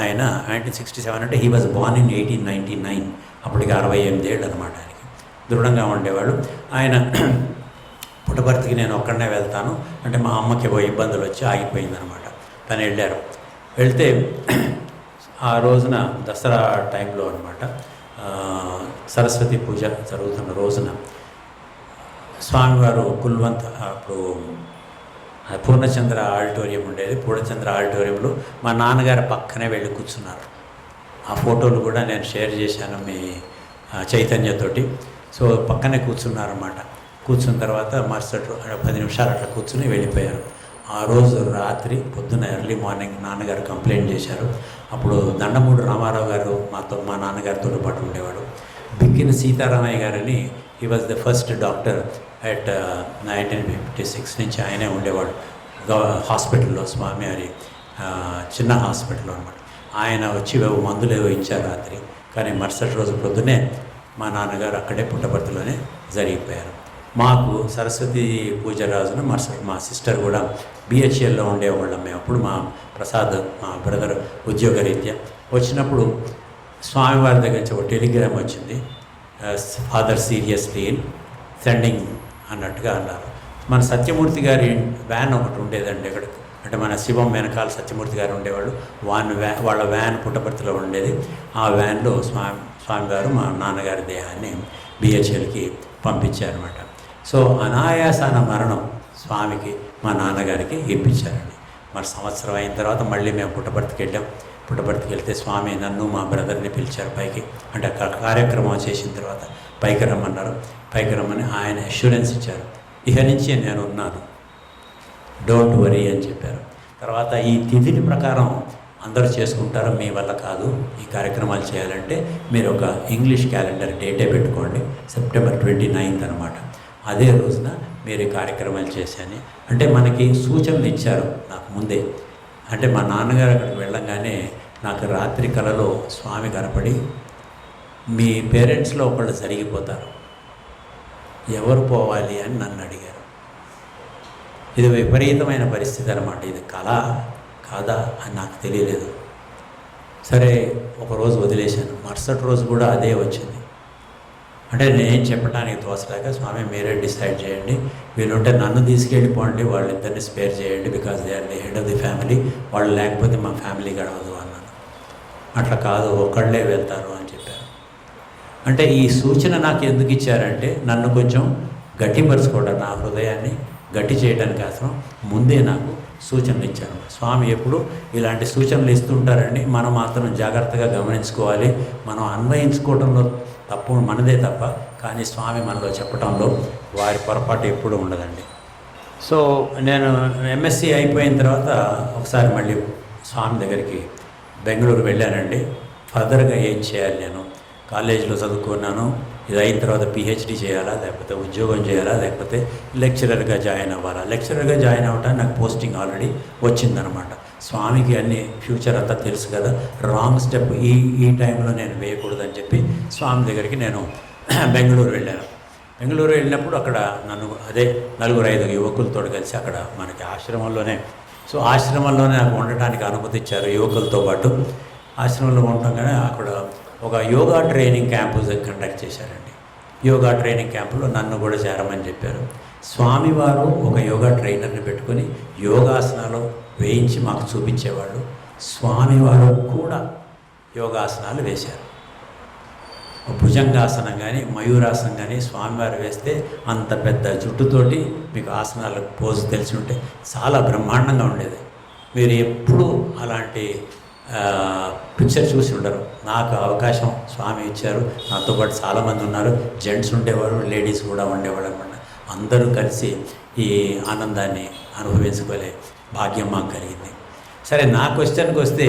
[SPEAKER 2] ఆయన 1967 అంటే హీ వాజ్ బోర్న్ ఇన్ 1899, అప్పటికి 68 ఏళ్ళు అనమాట. ఆయనకి దృఢంగా ఉండేవాడు. ఆయన పుట్టపర్తికి నేను ఒక్కడనే వెళ్తాను అంటే మా అమ్మకి ఇబ్బందులు వచ్చి ఆగిపోయిందనమాట. తను వెళ్ళారు. వెళ్తే ఆ రోజున దసరా టైంలో అనమాట, సరస్వతి పూజ జరుగుతున్న రోజున స్వామివారు కుల్వంత్, అప్పుడు పూర్ణచంద్ర ఆడిటోరియం ఉండేది, పూర్ణచంద్ర ఆడిటోరియంలో మా నాన్నగారు పక్కనే వెళ్ళి కూర్చున్నారు. ఆ ఫోటోలు కూడా నేను షేర్ చేశాను మీ చైతన్యతోటి. సో పక్కనే కూర్చున్నారన్నమాట. కూర్చున్న తర్వాత మరుసటి 10 నిమిషాలు అట్లా కూర్చుని వెళ్ళిపోయారు. ఆ రోజు రాత్రి పొద్దున్న ఎర్లీ మార్నింగ్ నాన్నగారు కంప్లైంట్ చేశారు. అప్పుడు దండమూడి రామారావు గారు మా నాన్నగారితో పాటు ఉండేవాడు. బిక్కిన సీతారామయ్య గారిని, he was the first doctor at 1956 నుంచి ఆయనే ఉండేవాడు హాస్పిటల్లో, స్వామివారి చిన్న హాస్పిటల్లో అనమాట. ఆయన వచ్చి మందులు ఏవో ఇచ్చారు రాత్రి. కానీ మరుసటి రోజు పొద్దునే మా నాన్నగారు అక్కడే పుట్టపర్తిలోనే జరిగిపోయారు. మాకు సరస్వతి పూజ రోజున మరుసటి మా సిస్టర్ కూడా బిహెచ్ఎల్లో ఉండేవాళ్ళం మేము. అప్పుడు మా ప్రసాద్ మా బ్రదర్ ఉద్యోగరీత్యా వచ్చినప్పుడు స్వామివారి దగ్గర నుంచి ఒక టెలిగ్రామ్ వచ్చింది, ఫాదర్ సీరియస్లీ సెండింగ్ అన్నట్టుగా అన్నారు. మన సత్యమూర్తి గారి వ్యాన్ ఒకటి ఉండేదండి ఇక్కడ, అంటే మన శివం వెనకాల సత్యమూర్తి గారు ఉండేవాళ్ళు. వాళ్ళ వ్యాన్ పుట్టపర్తిలో ఉండేది. ఆ వ్యాన్లో స్వామివారు మా నాన్నగారి దేహాన్ని బిహెచ్ఎల్కి పంపించారన్నమాట. సో అనాయాసాన మరణం స్వామికి మా నాన్నగారికి ఇప్పించారండి. మరి సంవత్సరం అయిన తర్వాత మళ్ళీ మేము పుట్టపర్తికి వెళ్ళాం. పుట్టపర్తికి వెళ్తే స్వామి నన్ను మా బ్రదర్ని పిలిచారు పైకి. అంటే కార్యక్రమం చేసిన తర్వాత పైకి రమ్మన్నారు. పైకి రమ్మని ఆయన అష్యూరెన్స్ ఇచ్చారు, ఇక నుంచి నేను ఉన్నాను, డోంట్ వరీ అని చెప్పారు. తర్వాత ఈ తిథిని ప్రకారం అందరూ చేసుకుంటారు, మీ వల్ల కాదు, ఈ కార్యక్రమాలు చేయాలంటే మీరు ఒక ఇంగ్లీష్ క్యాలెండర్ డేటే పెట్టుకోండి, September 29 అనమాట. అదే రోజున మీరు ఈ కార్యక్రమాలు చేశాను అంటే మనకి సూచనలు ఇచ్చారు నాకు ముందే. అంటే మా నాన్నగారు అక్కడికి వెళ్ళంగానే నాకు రాత్రి కలలో స్వామి కనపడి, మీ పేరెంట్స్లో ఒకళ్ళు జరిగిపోతారు, ఎవరు పోవాలి అని నన్ను అడిగారు. ఇది విపరీతమైన పరిస్థితి అనమాట. ఇది కళ కాదా అని నాకు తెలియలేదు. సరే ఒకరోజు వదిలేశాను. మరుసటి రోజు కూడా అదే వచ్చింది. అంటే నేను చెప్పడానికి తోసలేక, స్వామి మీరే డిసైడ్ చేయండి, వీళ్ళుంటే నన్ను తీసుకెళ్ళిపోండి, వాళ్ళిద్దరిని స్పేర్ చేయండి, because they are the head of the family, వాళ్ళు లేకపోతే మా ఫ్యామిలీ గడవదు అన్నాను. అట్లా కాదు, ఒకళ్ళే వెళ్తారు అని చెప్పారు. అంటే ఈ సూచన నాకు ఎందుకు ఇచ్చారంటే నన్ను కొంచెం గట్టిపరుచుకోవడం, నా హృదయాన్ని గట్టి చేయడానికి కోసం ముందే నాకు సూచనలు ఇచ్చారు. స్వామి ఎప్పుడు ఇలాంటి సూచనలు ఇస్తుంటారండి, మనం మాత్రం జాగ్రత్తగా గమనించుకోవాలి. మనం అన్వయించుకోవడంలో తప్పు మనదే తప్ప, కానీ స్వామి మనలో చెప్పడంలో వారి పొరపాటు ఎప్పుడూ ఉండదండి. సో నేను ఎంఎస్సి అయిపోయిన తర్వాత ఒకసారి మళ్ళీ స్వామి దగ్గరికి బెంగళూరు వెళ్ళానండి. ఫర్దర్గా ఏం చేయాలి, నేను కాలేజీలో చదువుకున్నాను, ఇది అయిన తర్వాత పిహెచ్డి చేయాలా, లేకపోతే ఉద్యోగం చేయాలా, లేకపోతే లెక్చరర్గా జాయిన్ అవ్వాలా. లెక్చరర్గా జాయిన్ అవ్వడానికి నాకు పోస్టింగ్ ఆల్రెడీ వచ్చిందనమాట. స్వామికి అన్ని ఫ్యూచర్ అంతా తెలుసు కదా, రాంగ్ స్టెప్ ఈ టైంలో నేను వేయకూడదని చెప్పి స్వామి దగ్గరికి నేను బెంగళూరు వెళ్ళాను. బెంగళూరు వెళ్ళినప్పుడు అక్కడ నన్ను అదే 4-5 యువకులతో కలిసి అక్కడ మనకి ఆశ్రమంలోనే, సో ఆశ్రమంలోనే నాకు ఉండటానికి అనుమతి ఇచ్చారు యువకులతో పాటు. ఆశ్రమంలో ఉండగానే అక్కడ ఒక యోగా ట్రైనింగ్ క్యాంపు కండక్ట్ చేశారండి. యోగా ట్రైనింగ్ క్యాంపులో నన్ను కూడా చేరమని చెప్పారు. స్వామివారు ఒక యోగా ట్రైనర్ని పెట్టుకొని యోగాసనాలు వేయించి మాకు చూపించేవాళ్ళు. స్వామివారు కూడా యోగాసనాలు వేశారు. భుజంగాసనం కానీ మయూరాసనం కానీ స్వామివారు వేస్తే అంత పెద్ద జుట్టుతోటి, మీకు ఆసనాలు పోజు తెలిసి ఉంటే చాలా బ్రహ్మాండంగా ఉండేది. మీరు ఎప్పుడూ అలాంటి పిక్చర్ చూసి ఉండరు. నాకు అవకాశం స్వామి ఇచ్చారు. నాతో పాటు చాలామంది ఉన్నారు, జెంట్స్ ఉండేవారు, లేడీస్ కూడా ఉండేవాళ్ళు అనమాట. అందరూ కలిసి ఈ ఆనందాన్ని అనుభవించుకోలే భాగ్యం మాకు కలిగింది. సరే, నా క్వశ్చన్కి వస్తే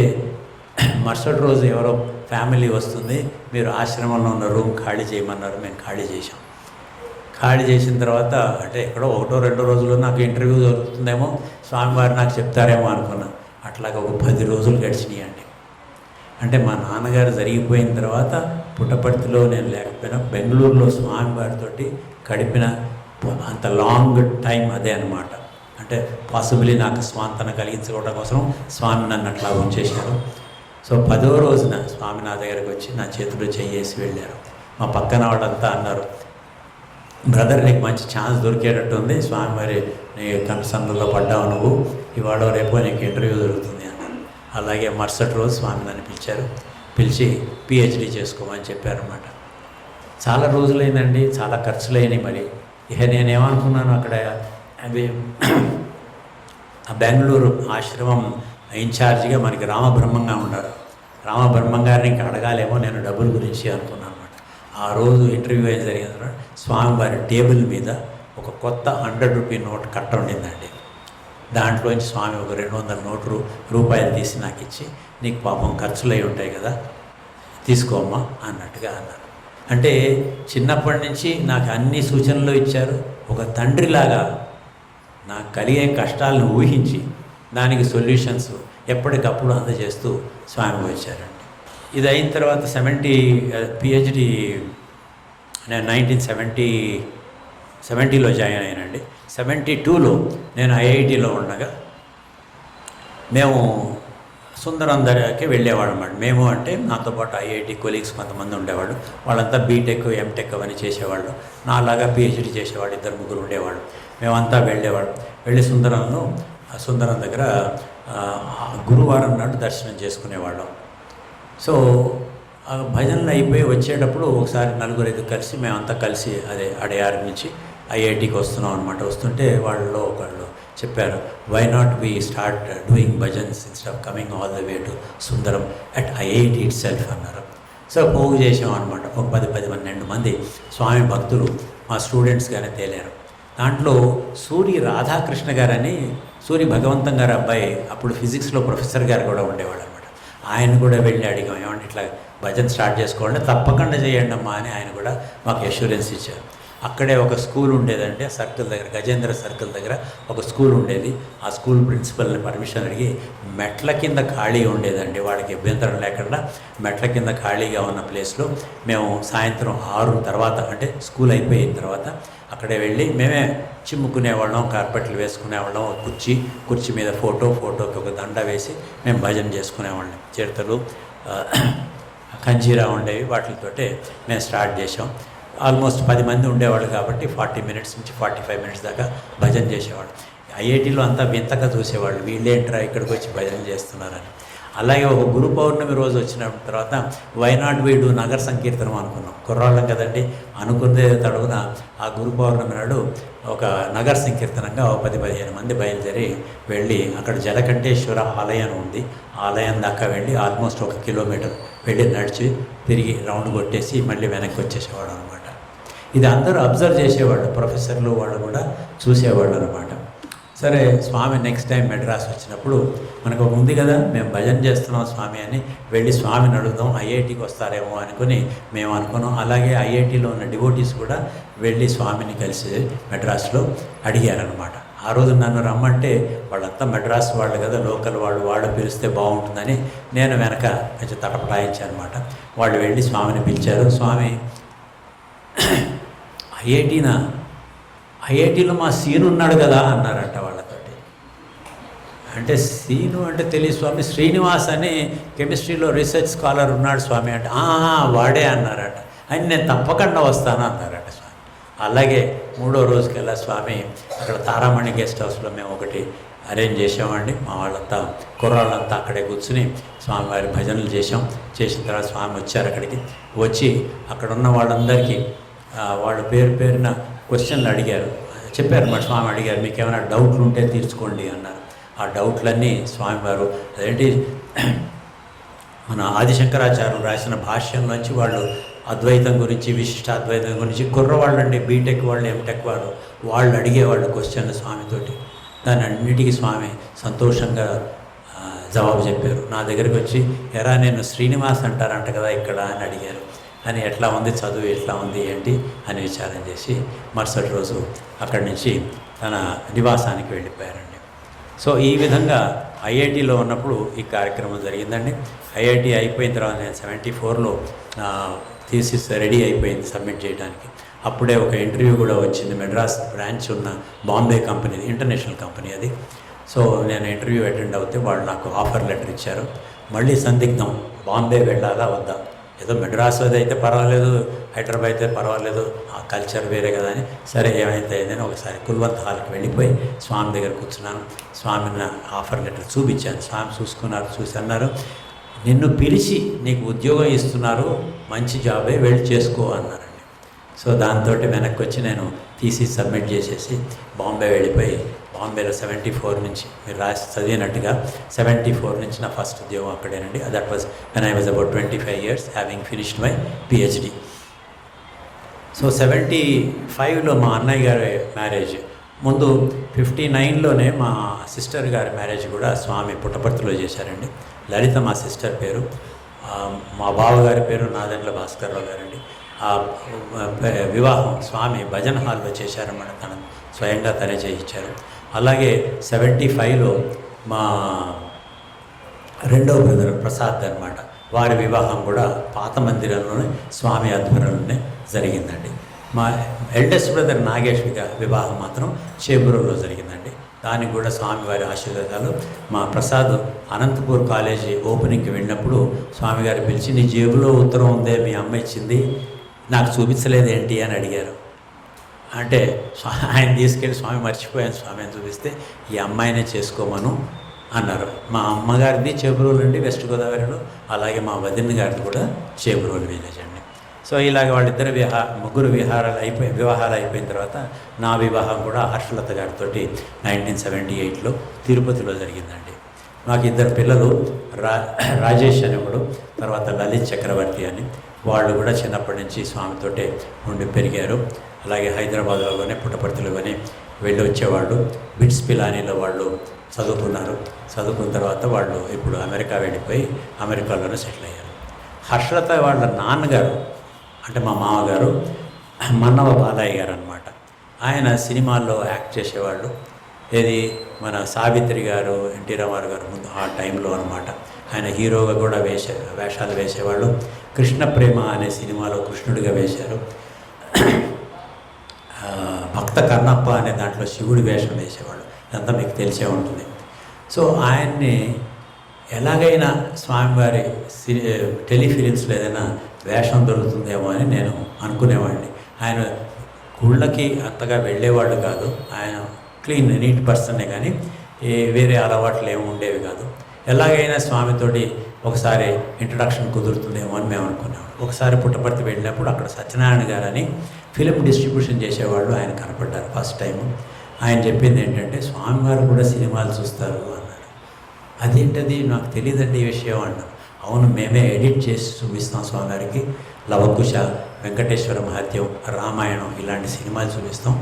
[SPEAKER 2] మరుసటి రోజు ఎవరో ఫ్యామిలీ వస్తుంది, మీరు ఆశ్రమంలో ఉన్న రూమ్ ఖాళీ చేయమన్నారు. మేము ఖాళీ చేసాం. ఖాళీ చేసిన తర్వాత అంటే ఎక్కడో 1-2 రోజుల్లో నాకు ఇంటర్వ్యూ జరుగుతుందేమో, స్వామివారు నాకు చెప్తారేమో అనుకున్నాను. అట్లాగా ఒక 10 రోజులు గడిచినాయి అండి. అంటే మా నాన్నగారు జరిగిపోయిన తర్వాత పుట్టపర్తిలో నేను లేకపోయినా బెంగళూరులో స్వామివారితోటి గడిపిన అంత లాంగ్ టైం అదే అనమాట. అంటే పాసిబిలీ నాకు స్వాంతన కలిగించుకోవడం కోసం స్వామి నన్ను అట్లా ఉంచేశారు. సో 10వ రోజున స్వామి నా దగ్గరికి వచ్చి నా చేతులు చేయేసి వెళ్ళారు. మా పక్కన వాళ్ళంతా అన్నారు, బ్రదర్ నీకు మంచి ఛాన్స్ దొరికేటట్టు ఉంది, స్వామివారి నీ కన్సన్నుల్లో పడ్డావు నువ్వు, ఇవాళ రేపు నీకు ఇంటర్వ్యూ దొరుకుతుంది అన్నారు. అలాగే మరుసటి రోజు స్వామి నన్ను పిలిచారు. పిలిచి పిహెచ్డి చేసుకోమని చెప్పారన్నమాట. చాలా రోజులైందండి, చాలా ఖర్చులైనవి. మరి ఇక నేనేమనుకున్నాను, అక్కడ అవి బెంగళూరు ఆశ్రమం ఇన్ఛార్జిగా మనకి రామబ్రహ్మంగా ఉన్నారు. రామబ్రహ్మం గారిని ఇంకా అడగాలేమో నేను డబ్బుల గురించి అనుకున్నాను అనమాట. ఆ రోజు ఇంటర్వ్యూ ఏం జరిగిన తర్వాత స్వామివారి టేబుల్ మీద ఒక కొత్త 100 రూపీ నోట్ కట్ట ఉండిందండి. దాంట్లోంచి స్వామి ఒక 200 రూపాయలు తీసి నాకు ఇచ్చి, నీకు పాపం ఖర్చులు అయి ఉంటాయి కదా, తీసుకోమ్మా అన్నట్టుగా అన్నారు. అంటే చిన్నప్పటి నుంచి నాకు అన్ని సూచనలు ఇచ్చారు. ఒక తండ్రిలాగా నాకు కలిగే కష్టాలను ఊహించి దానికి సొల్యూషన్స్ ఎప్పటికప్పుడు అందజేస్తూ స్వామి వచ్చారండి. ఇది అయిన తర్వాత పిహెచ్డి నేను 1970లో జాయిన్ అయ్యానండి. 72లో నేను ఐఐటిలో ఉండగా మేము సుందరం దగ్గరికి వెళ్ళేవాళ్ళం అన్నమాట. మేము అంటే నాతో పాటు ఐఐటి కొలీగ్స్ కొంతమంది ఉండేవాళ్ళు. వాళ్ళంతా బీటెక్ ఎంటెక్ అవన్నీ చేసేవాళ్ళు. నాలాగా పిహెచ్డి చేసేవాళ్ళు 2-3 ఉండేవాళ్ళు. మేమంతా వెళ్ళేవాళ్ళం. వెళ్ళి సుందరం దగ్గర గురువారం నాడు దర్శనం చేసుకునేవాళ్ళం. సో భజనలు అయిపోయి వచ్చేటప్పుడు ఒకసారి 4-5 కలిసి మేమంతా కలిసి అదే అడయార్ నుంచి ఐఐటికి వస్తున్నాం అనమాట. వస్తుంటే వాళ్ళలో ఒకళ్ళు చెప్పారు, why not we start doing bhajans instead of coming all the way to Sundaram at IIT itself అన్నారు. సో పోగు చేసాం అనమాట. ఒక 10-12 మంది స్వామి భక్తులు మా స్టూడెంట్స్గానే తేలారు. దాంట్లో సూరి రాధాకృష్ణ గారని, సూరి భగవంతం గారు అబ్బాయి, అప్పుడు ఫిజిక్స్లో ప్రొఫెసర్ గారు కూడా ఉండేవాడు అనమాట. ఆయన కూడా వెళ్ళి అడిగాం, ఏమంటే ఇట్లా భజన స్టార్ట్ చేసుకోవాలంటే తప్పకుండా చేయండి అమ్మా అని ఆయన కూడా మాకు అష్యూరెన్స్ ఇచ్చారు. అక్కడే ఒక స్కూల్ ఉండేదంటే సర్కిల్ దగ్గర, గజేంద్ర సర్కిల్ దగ్గర ఒక స్కూల్ ఉండేది. ఆ స్కూల్ ప్రిన్సిపల్ని పర్మిషన్ అడిగి మెట్ల కింద ఖాళీ ఉండేదండి, వాడికి అభ్యంతరం లేకుండా మెట్ల కింద ఖాళీగా ఉన్న ప్లేస్లో మేము సాయంత్రం 6 తర్వాత అంటే స్కూల్ అయిపోయిన తర్వాత అక్కడే వెళ్ళి మేమే చిమ్ముకునేవాళ్ళం, కార్పెట్లు వేసుకునేవాళ్ళం. కుర్చీ మీద ఫోటోకి ఒక దండ వేసి మేము భజన చేసుకునేవాళ్ళం. చిడతలు కంజీరా ఉండేవి, వాటితోటే మేము స్టార్ట్ చేసాం. ఆల్మోస్ట్ 10 మంది ఉండేవాళ్ళు కాబట్టి 40 మినిట్స్ నుంచి 45 మినిట్స్ దాకా భజన చేసేవాళ్ళు. ఐఐటీలో అంతా వింతగా చూసేవాళ్ళు, వీళ్ళేంట్రా ఇక్కడికి వచ్చి భజన చేస్తున్నారని. అలాగే ఒక గురు పౌర్ణమి రోజు వచ్చిన తర్వాత వైనాడ్ వీడు నగర సంకీర్తనం అనుకున్నాం. కుర్రాళ్ళం కదండి, అనుకునే తడుగున ఆ గురు పౌర్ణమి నాడు ఒక నగర సంకీర్తనంగా 10-15 మంది బయలుదేరి వెళ్ళి అక్కడ జలకంఠేశ్వర ఆలయం ఉంది. ఆలయం దాకా వెళ్ళి ఆల్మోస్ట్ 1 కిలోమీటర్ వెళ్ళి నడిచి తిరిగి రౌండ్ కొట్టేసి మళ్ళీ వెనక్కి వచ్చేసేవాడు అనమాట. ఇది అందరూ అబ్జర్వ్ చేసేవాళ్ళు, ప్రొఫెసర్లు వాళ్ళు కూడా చూసేవాళ్ళు అనమాట. సరే స్వామి నెక్స్ట్ టైం మెడ్రాస్ వచ్చినప్పుడు మనకు ఒక ఉంది కదా, మేము భజన చేస్తున్నాం స్వామి అని, వెళ్ళి స్వామిని అడుగుదాం, ఐఐటికి వస్తారేమో అనుకుని మేము అనుకున్నాం. అలాగే ఐఐటిలో ఉన్న డివోటీస్ కూడా వెళ్ళి స్వామిని కలిసి మెడ్రాస్లో అడిగారనమాట. ఆ రోజు నన్ను రమ్మంటే వాళ్ళంతా మెడ్రాస్ వాళ్ళు కదా, లోకల్ వాళ్ళు పిలిస్తే బాగుంటుందని నేను వెనక కొంచెం తటపటాయించాను అనమాట. వాళ్ళు వెళ్ళి స్వామిని పిలిచారు. స్వామి ఐఐటీలో మా సీను ఉన్నాడు కదా అన్నారంట వాళ్ళతోటి. అంటే సీను అంటే తెలియదు స్వామి, శ్రీనివాస్ అని కెమిస్ట్రీలో రీసెర్చ్ స్కాలర్ ఉన్నాడు స్వామి అంటే వాడే అన్నారట. అని నేను తప్పకుండా వస్తాను అన్నారట స్వామి. అలాగే 3వ రోజుకెల్లా స్వామి అక్కడ తారామణి గెస్ట్ హౌస్లో మేము ఒకటి అరేంజ్ చేసామండి. మా వాళ్ళంతా కుర్రాళ్ళంతా అక్కడే కూర్చుని స్వామివారి భజనలు చేసిన తర్వాత స్వామి వచ్చారు. అక్కడికి వచ్చి అక్కడ ఉన్న వాళ్ళందరికీ వాళ్ళు పేరున క్వశ్చన్లు అడిగారు. చెప్పారు మరి స్వామి అడిగారు, మీకు ఏమైనా డౌట్లు ఉంటే తీర్చుకోండి అన్నారు. ఆ డౌట్లన్నీ స్వామివారు అదేంటి మన ఆదిశంకరాచార్యులు రాసిన భాష్యంలోంచి వాళ్ళు అద్వైతం గురించి, విశిష్ట అద్వైతం గురించి కుర్రవాళ్ళండి, బీటెక్ వాళ్ళు, ఎంటెక్ వాళ్ళు అడిగేవాళ్ళు క్వశ్చన్లు స్వామితోటి. దాని అన్నిటికీ స్వామి సంతోషంగా జవాబు చెప్పారు. నా దగ్గరికి వచ్చి ఎరా నేను శ్రీనివాస్ అంటారంట కదా ఇక్కడ అని అడిగారు. అని ఎట్లా ఉంది చదువు, ఎట్లా ఉంది ఏంటి అని విచారం చేసి మరుసటి రోజు అక్కడి నుంచి తన నివాసానికి వెళ్ళిపోయారండి. సో ఈ విధంగా ఐఐటిలో ఉన్నప్పుడు ఈ కార్యక్రమం జరిగిందండి. ఐఐటి అయిపోయిన తర్వాత నేను 74లో థీసిస్ రెడీ అయిపోయింది సబ్మిట్ చేయడానికి. అప్పుడే ఒక ఇంటర్వ్యూ కూడా వచ్చింది. మెడ్రాస్ బ్రాంచ్ ఉన్న బాంబే కంపెనీ, ఇంటర్నేషనల్ కంపెనీ అది. సో నేను ఇంటర్వ్యూ అటెండ్ అవుతే వాళ్ళు నాకు ఆఫర్ లెటర్ ఇచ్చారు. మళ్ళీ సందిగ్ధం, బాంబే వెళ్ళాలా వద్దా, ఏదో మెడ్రాస్ అయితే పర్వాలేదు, హైదరాబాద్ అయితే పర్వాలేదు, ఆ కల్చర్ వేరే కదా అని. సరే ఏమైతే అయిందని ఒకసారి కుల్వంత్ హాల్కి వెళ్ళిపోయి స్వామి దగ్గర కూర్చున్నాను. స్వామిని ఆఫర్ లెటర్ చూపించాను. స్వామి చూసి అన్నారు, నిన్ను పిలిచి నీకు ఉద్యోగం ఇస్తున్నారు, మంచి జాబే, వెళ్ళి చేసుకో అన్నారండి. సో దాంతో వెనక్కి వచ్చి నేను థీసిస్ సబ్మిట్ చేసేసి బాంబే వెళ్ళిపోయి, బాంబేలో 74 నుంచి మీరు రాసి చదివినట్టుగా 74 నుంచి నా ఫస్ట్ ఉద్యోగం అక్కడేనండి. That was when I was about 25 years having finished my PhD. So 75లో మా అన్నయ్య గారి మ్యారేజ్, ముందు 59లోనే మా సిస్టర్ గారి మ్యారేజ్ కూడా స్వామి పుట్టపర్తిలో చేశారండి. లలిత మా సిస్టర్ పేరు, మా బావగారి పేరు నాదెండ్ల భాస్కర్రావు గారండి. ఆ వివాహం స్వామి భజన హాల్లో చేశారన్నమాట, తన స్వయంగా తనే చేయించారు. అలాగే 75లో మా రెండవ బ్రదర్ ప్రసాద్ అనమాట, వారి వివాహం కూడా పాత మందిరంలోనే స్వామి ఆధ్వర్యంలోనే జరిగిందండి. మా ఎల్డెస్ట్ బ్రదర్ నాగేష్ వివాహం మాత్రం చేబూరులో జరిగిందండి. దానికి కూడా స్వామివారి ఆశీర్వాదాలు. మా ప్రసాద్ అనంతపూర్ కాలేజీ ఓపెనింగ్కి వెళ్ళినప్పుడు స్వామిగారు పిలిచి, నీ జేబులో ఉత్తరం ఉందే మీ అమ్మ ఇచ్చింది, నాకు చూపించలేదేంటి అని అడిగారు. అంటే ఆయన తీసుకెళ్ళి స్వామి మర్చిపోయాను స్వామి అని చూపిస్తే, ఈ అమ్మాయినే చేసుకోమను అన్నారు. మా అమ్మగారిది చేబురోలు అండి, వెస్ట్ గోదావరిలో. అలాగే మా వదిన గారిది కూడా చేబురోలు విలేజ్ అండి. సో ఇలాగ వాళ్ళిద్దరు ముగ్గురు వివాహాలు అయిపోయిన తర్వాత నా వివాహం కూడా హర్షలత గారితో 1978లో తిరుపతిలో జరిగిందండి. నాకు 2 పిల్లలు, రాజేష్ అనేవాడు, తర్వాత లలిత్ చక్రవర్తి అని. వాళ్ళు కూడా చిన్నప్పటి నుంచి స్వామితోటే ఉండి పెరిగారు. అలాగే హైదరాబాద్లోనే పుట్టపర్తిలోనే వెళ్ళి వచ్చేవాళ్ళు. బిట్స్ పిలానీలో వాళ్ళు చదువుకున్నారు. చదువుకున్న తర్వాత వాళ్ళు ఇప్పుడు అమెరికా వెళ్ళిపోయి అమెరికాలోనే సెటిల్ అయ్యారు. హర్షలత వాళ్ళ నాన్నగారు అంటే మా మామగారు మన్నవ బాలయ్య గారు అనమాట. ఆయన సినిమాల్లో యాక్ట్ చేసేవాళ్ళు. ఏది మన సావిత్రి గారు, ఎన్టీ రామారావు గారు ముందు ఆ టైంలో అనమాట. ఆయన హీరోగా కూడా వేషాలు వేసేవాళ్ళు. కృష్ణ ప్రేమ అనే సినిమాలో కృష్ణుడిగా వేశారు. భక్త కన్నప్ప అనే దాంట్లో శివుడి వేషం వేసేవాళ్ళు. ఇదంతా మీకు తెలిసే ఉంటుంది. సో ఆయన్ని ఎలాగైనా స్వామివారి టెలిఫిలిమ్స్లో ఏదైనా వేషం దొరుకుతుందేమో అని నేను అనుకునేవాడిని. ఆయన గుళ్ళకి అంతగా వెళ్ళేవాళ్ళు కాదు. ఆయన క్లీన్ నీట్ పర్సనే, కానీ వేరే అలవాట్లు ఏమి ఉండేవి కాదు. ఎలాగైనా స్వామితోటి ఒకసారి ఇంట్రడక్షన్ కుదురుతుందేమో అని మేము అనుకున్నాం. ఒకసారి పుట్టపర్తి వెళ్ళినప్పుడు అక్కడ సత్యనారాయణ గారు అని ఫిలిం డిస్ట్రిబ్యూషన్ చేసేవాళ్ళు ఆయన కనపడ్డారు ఫస్ట్ టైం. ఆయన చెప్పింది ఏంటంటే, స్వామివారు కూడా సినిమాలు చూస్తారు అన్నారు. అదేంటది నాకు తెలియదండి ఈ విషయం అన్నాం. అవును, మేమే ఎడిట్ చేసి చూపిస్తాం స్వామివారికి. లవకుశ వెంకటేశ్వర మహత్యం, రామాయణం ఇలాంటి సినిమాలు చూపిస్తాం.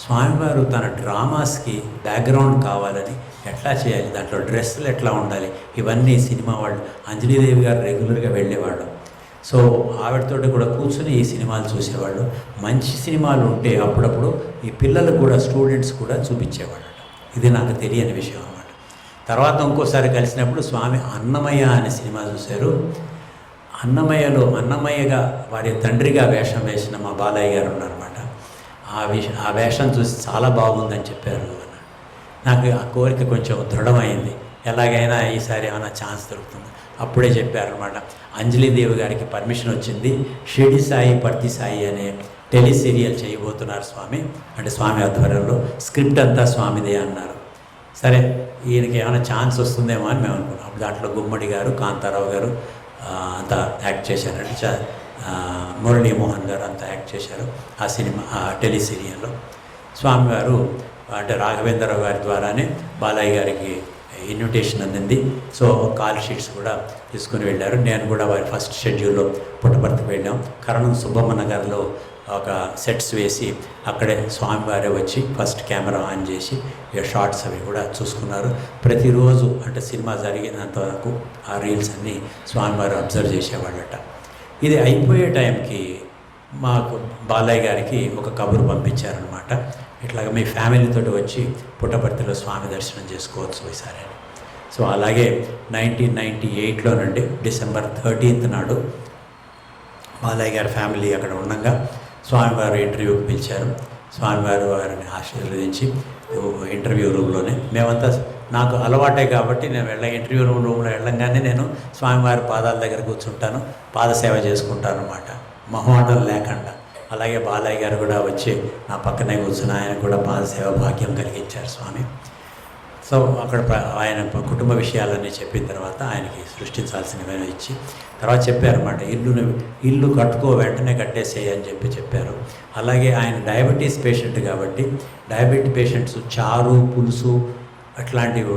[SPEAKER 2] స్వామివారు తన డ్రామాస్కి బ్యాక్గ్రౌండ్ కావాలని ఎట్లా చేయాలి, దాంట్లో డ్రెస్సులు ఎట్లా ఉండాలి, ఇవన్నీ సినిమా వాళ్ళు అంజలీదేవి గారు రెగ్యులర్గా వెళ్ళేవాళ్ళు. సో ఆవిడతోటి కూడా కూర్చొని ఈ సినిమాలు చూసేవాళ్ళు. మంచి సినిమాలు ఉంటే అప్పుడప్పుడు ఈ పిల్లలకు కూడా, స్టూడెంట్స్ కూడా చూపించేవాళ్ళు. ఇది నాకు తెలియని విషయం అన్నమాట. తర్వాత ఇంకోసారి కలిసినప్పుడు స్వామి అన్నమయ్య అనే సినిమా చూశారు. అన్నమయ్యలో అన్నమయ్యగా వారి తండ్రిగా వేషం వేసిన మా బాలయ్య గారు ఉన్నారన్నమాట. ఆ వేషం చూసి చాలా బాగుందని చెప్పారు. నాకు ఆ కోరిక కొంచెం దృఢమైంది. ఎలాగైనా ఈసారి ఏమైనా ఛాన్స్ దొరుకుతుంది. అప్పుడే చెప్పారనమాట, అంజలీదేవి గారికి పర్మిషన్ వచ్చింది, షిరిడి సాయి పర్తి సాయి అనే టెలి సీరియల్ చేయబోతున్నారు స్వామి, అంటే స్వామి ఆధ్వర్యంలో, స్క్రిప్ట్ అంతా స్వామిదే అన్నారు. సరే ఈయనకి ఏమైనా ఛాన్స్ వస్తుందేమో అని మేము అనుకున్నాం. అప్పుడు దాంట్లో గుమ్మడి గారు, కాంతారావు గారు అంతా యాక్ట్ చేశారంటే, మురళీమోహన్ గారు అంతా యాక్ట్ చేశారు ఆ సినిమా, ఆ టెలి సీరియల్లో. స్వామివారు అంటే రాఘవేంద్రరావు గారి ద్వారానే బాలయ్య గారికి ఇన్విటేషన్ అందింది. సో కాల్ షీట్స్ కూడా తీసుకుని వెళ్ళారు. నేను కూడా వారి ఫస్ట్ షెడ్యూల్లో పుట్టపర్తికి వెళ్ళాం. కరణం సుబ్బమ్మ నగర్లో ఒక సెట్స్ వేసి అక్కడే స్వామివారే వచ్చి ఫస్ట్ కెమెరా ఆన్ చేసి షార్ట్స్ అవి కూడా చూసుకున్నారు. ప్రతిరోజు అంటే సినిమా జరిగినంత వరకు ఆ రీల్స్ అన్నీ స్వామివారు అబ్జర్వ్ చేసేవాళ్ళట. ఇది అయిపోయే టైంకి మాకు బాలయ్య గారికి ఒక కబురు పంపించారనమాట, ఇట్లాగ మీ ఫ్యామిలీతో వచ్చి పుట్టపర్తిలో స్వామి దర్శనం చేసుకోవచ్చు ఈసారి అని. సో అలాగే 1998లో నుండి డిసెంబర్ 13th నాడు బాలయ్య గారి ఫ్యామిలీ అక్కడ ఉండగా స్వామివారు ఇంటర్వ్యూకి పిలిచారు. స్వామివారు వారిని ఆశీర్వదించి ఇంటర్వ్యూ రూమ్లోనే మేమంతా, నాకు అలవాటే కాబట్టి నేను ఇంటర్వ్యూ రూమ్లో వెళ్ళంగానే నేను స్వామివారి పాదాల దగ్గర కూర్చుంటాను, పాదసేవ చేసుకుంటాను అన్నమాట, మొహమాటం లేకుండా. అలాగే బాలయ్య గారు కూడా వచ్చి నా పక్కనే కూర్చుని ఆయన కూడా పాదసేవ భాగ్యం కలిగించారు స్వామి. సో అక్కడ ఆయన కుటుంబ విషయాలన్నీ చెప్పిన తర్వాత ఆయనకి సృష్టించాల్సినవి ఇచ్చి తర్వాత చెప్పారన్నమాట, ఇల్లు కట్టుకో, వెంటనే కట్టేసేయి అని చెప్పారు. అలాగే ఆయన డయాబెటీస్ పేషెంట్ కాబట్టి డయాబెటీ పేషెంట్స్ చారు, పులుసు అట్లాంటివి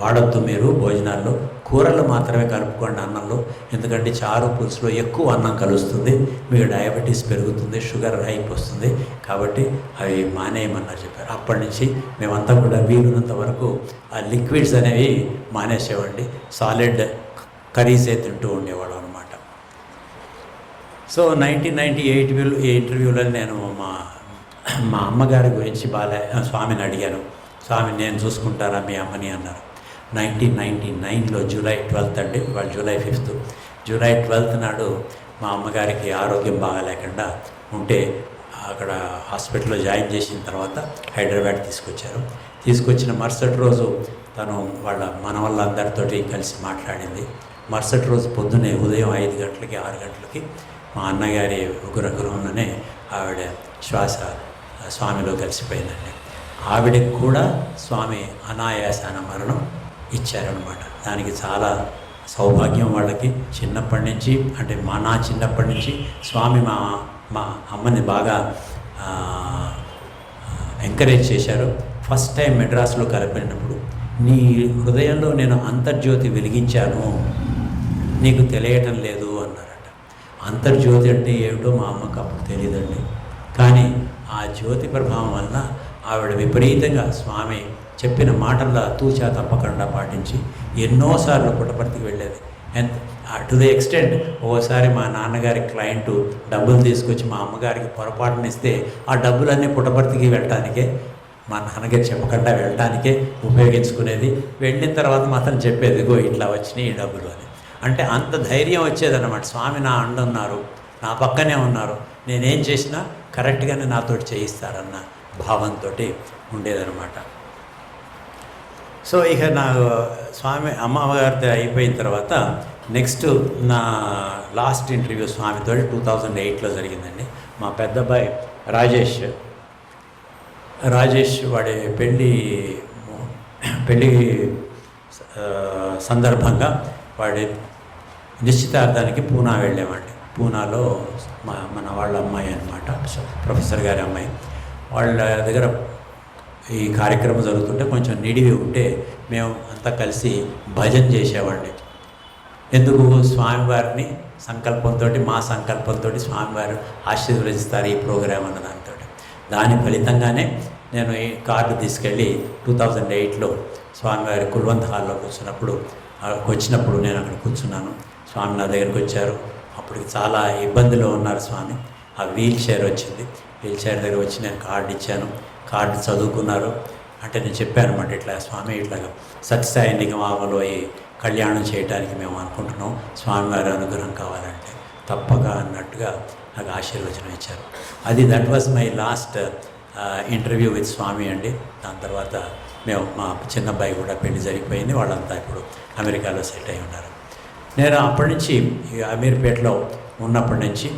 [SPEAKER 2] వాడద్దు మీరు భోజనాల్లో, కూరలు మాత్రమే కలుపుకోండి అన్నంలో, ఎందుకంటే చారు పులుసులో ఎక్కువ అన్నం కలుస్తుంది, మీకు డయాబెటీస్ పెరుగుతుంది, షుగర్ హైప్ వస్తుంది, కాబట్టి అవి మానేయమన్నారు చెప్పారు. అప్పటి నుంచి మేమంతా కూడా వీలున్నంత వరకు ఆ లిక్విడ్స్ అనేవి మానేసేవండి, సాలిడ్ కర్రీసే తింటూ ఉండేవాళ్ళం అనమాట. సో 1998 ఇంటర్వ్యూలో నేను మా అమ్మగారి గురించి స్వామిని అడిగాను. స్వామి నేను చూసుకుంటారా మీ అమ్మని అన్నారు. 1999లో జూలై 12th అండి, ఇవాళ జూలై 5th, జూలై 12th నాడు మా అమ్మగారికి ఆరోగ్యం బాగాలేకుండా ఉంటే అక్కడ హాస్పిటల్లో జాయిన్ చేసిన తర్వాత హైదరాబాద్ తీసుకొచ్చిన మరుసటి రోజు తను మన వాళ్ళందరితోటి కలిసి మాట్లాడింది. మరుసటి రోజు పొద్దున్నే ఉదయం 5 గంటలకి 6 గంటలకి మా అన్నగారి గృహంలోనే ఆవిడ శ్వాస స్వామిలో కలిసిపోయిందండి. ఆవిడకి కూడా స్వామి అనాయాసాన మరణం ఇచ్చారనమాట. దానికి చాలా సౌభాగ్యం వాళ్ళకి. చిన్నప్పటి నుంచి అంటే నా చిన్నప్పటి నుంచి స్వామి మా అమ్మని బాగా ఎంకరేజ్ చేశారు. ఫస్ట్ టైం మెడ్రాస్లో కలిపినప్పుడు, నీ హృదయంలో నేను అంతర్జ్యోతి వెలిగించాను, నీకు తెలియటం లేదు అన్నారట. అంతర్జ్యోతి అంటే ఏమిటో మా అమ్మకు అప్పుడు తెలియదండి, కానీ ఆ జ్యోతి ప్రభావం వలన ఆవిడ విపరీతంగా స్వామి చెప్పిన మాటల్లో తూచా తప్పకుండా పాటించి ఎన్నోసార్లు పుట్టపర్తికి వెళ్ళేది. అండ్ టు ది ఎక్స్టెంట్ ఓసారి మా నాన్నగారి క్లయింటు డబ్బులు తీసుకొచ్చి మా అమ్మగారికి పొరపాటున ఇస్తే ఆ డబ్బులన్నీ పుట్టపర్తికి వెళ్ళటానికే, మా నాన్నగారు చెప్పకుండా వెళ్ళటానికే ఉపయోగించుకునేది. వెళ్ళిన తర్వాత మాత్రం చెప్పేది, ఇగో ఇట్లా వచ్చినాయి ఈ డబ్బులు అని. అంటే అంత ధైర్యం వచ్చేదన్నమాట. స్వామి నా అండున్నారు, నా పక్కనే ఉన్నారు, నేనేం చేసినా కరెక్ట్గానే నాతోటి చేయిస్తారన్న భావంతో ఉండేదన్నమాట. సో ఇక నా స్వామి అమ్మగారితో అయిపోయిన తర్వాత నెక్స్ట్ నా లాస్ట్ ఇంటర్వ్యూ స్వామితో 2008లో జరిగిందండి. మా పెద్ద అబ్బాయి రాజేష్ వాడి పెళ్ళి సందర్భంగా వాడి నిశ్చితార్థానికి పూనా వెళ్ళామండి. పూనాలో మన వాళ్ళ అమ్మాయి అన్నమాట, ప్రొఫెసర్ గారి అమ్మాయి. వాళ్ళ దగ్గర ఈ కార్యక్రమం జరుగుతుంటే కొంచెం నిడివి ఉంటే మేము అంతా కలిసి భజన చేసేవాడిని. ఎందుకు స్వామివారిని సంకల్పంతో, మా సంకల్పంతో స్వామివారు ఆశీర్వదిస్తారు ఈ ప్రోగ్రాం అన్న దాంతో. దాని ఫలితంగానే నేను ఈ కార్డు తీసుకెళ్ళి 2008లో స్వామివారి కుల్వంత్ హాల్లో వచ్చినప్పుడు నేను అక్కడ కూర్చున్నాను. స్వామి నా దగ్గరికి వచ్చారు. అప్పటికి చాలా ఇబ్బందిలో ఉన్నారు స్వామి. ఆ వీల్ చైర్ వచ్చింది. వీల్ చైర్ దగ్గర వచ్చి నేను కార్డు ఇచ్చాను. కార్డు చదువుకున్నారు. అంటే నేను చెప్పాను అనమాట, ఇట్లా స్వామి ఇట్లాగా సత్యసాయి నిగమావలో ఈ కళ్యాణం చేయడానికి మేము అనుకుంటున్నాం, స్వామివారి అనుగ్రహం కావాలంటే తప్పక అన్నట్టుగా నాకు ఆశీర్వచనం ఇచ్చారు. That was my last interview with Swami అండి. దాని తర్వాత మా చిన్నబ్బాయి కూడా పెళ్లి జరిగిపోయింది. వాళ్ళంతా ఇప్పుడు అమెరికాలో సెట్ అయి ఉన్నారు. నేను అప్పటి నుంచి ఈ అమీర్పేటలో ఉన్నప్పటి నుంచి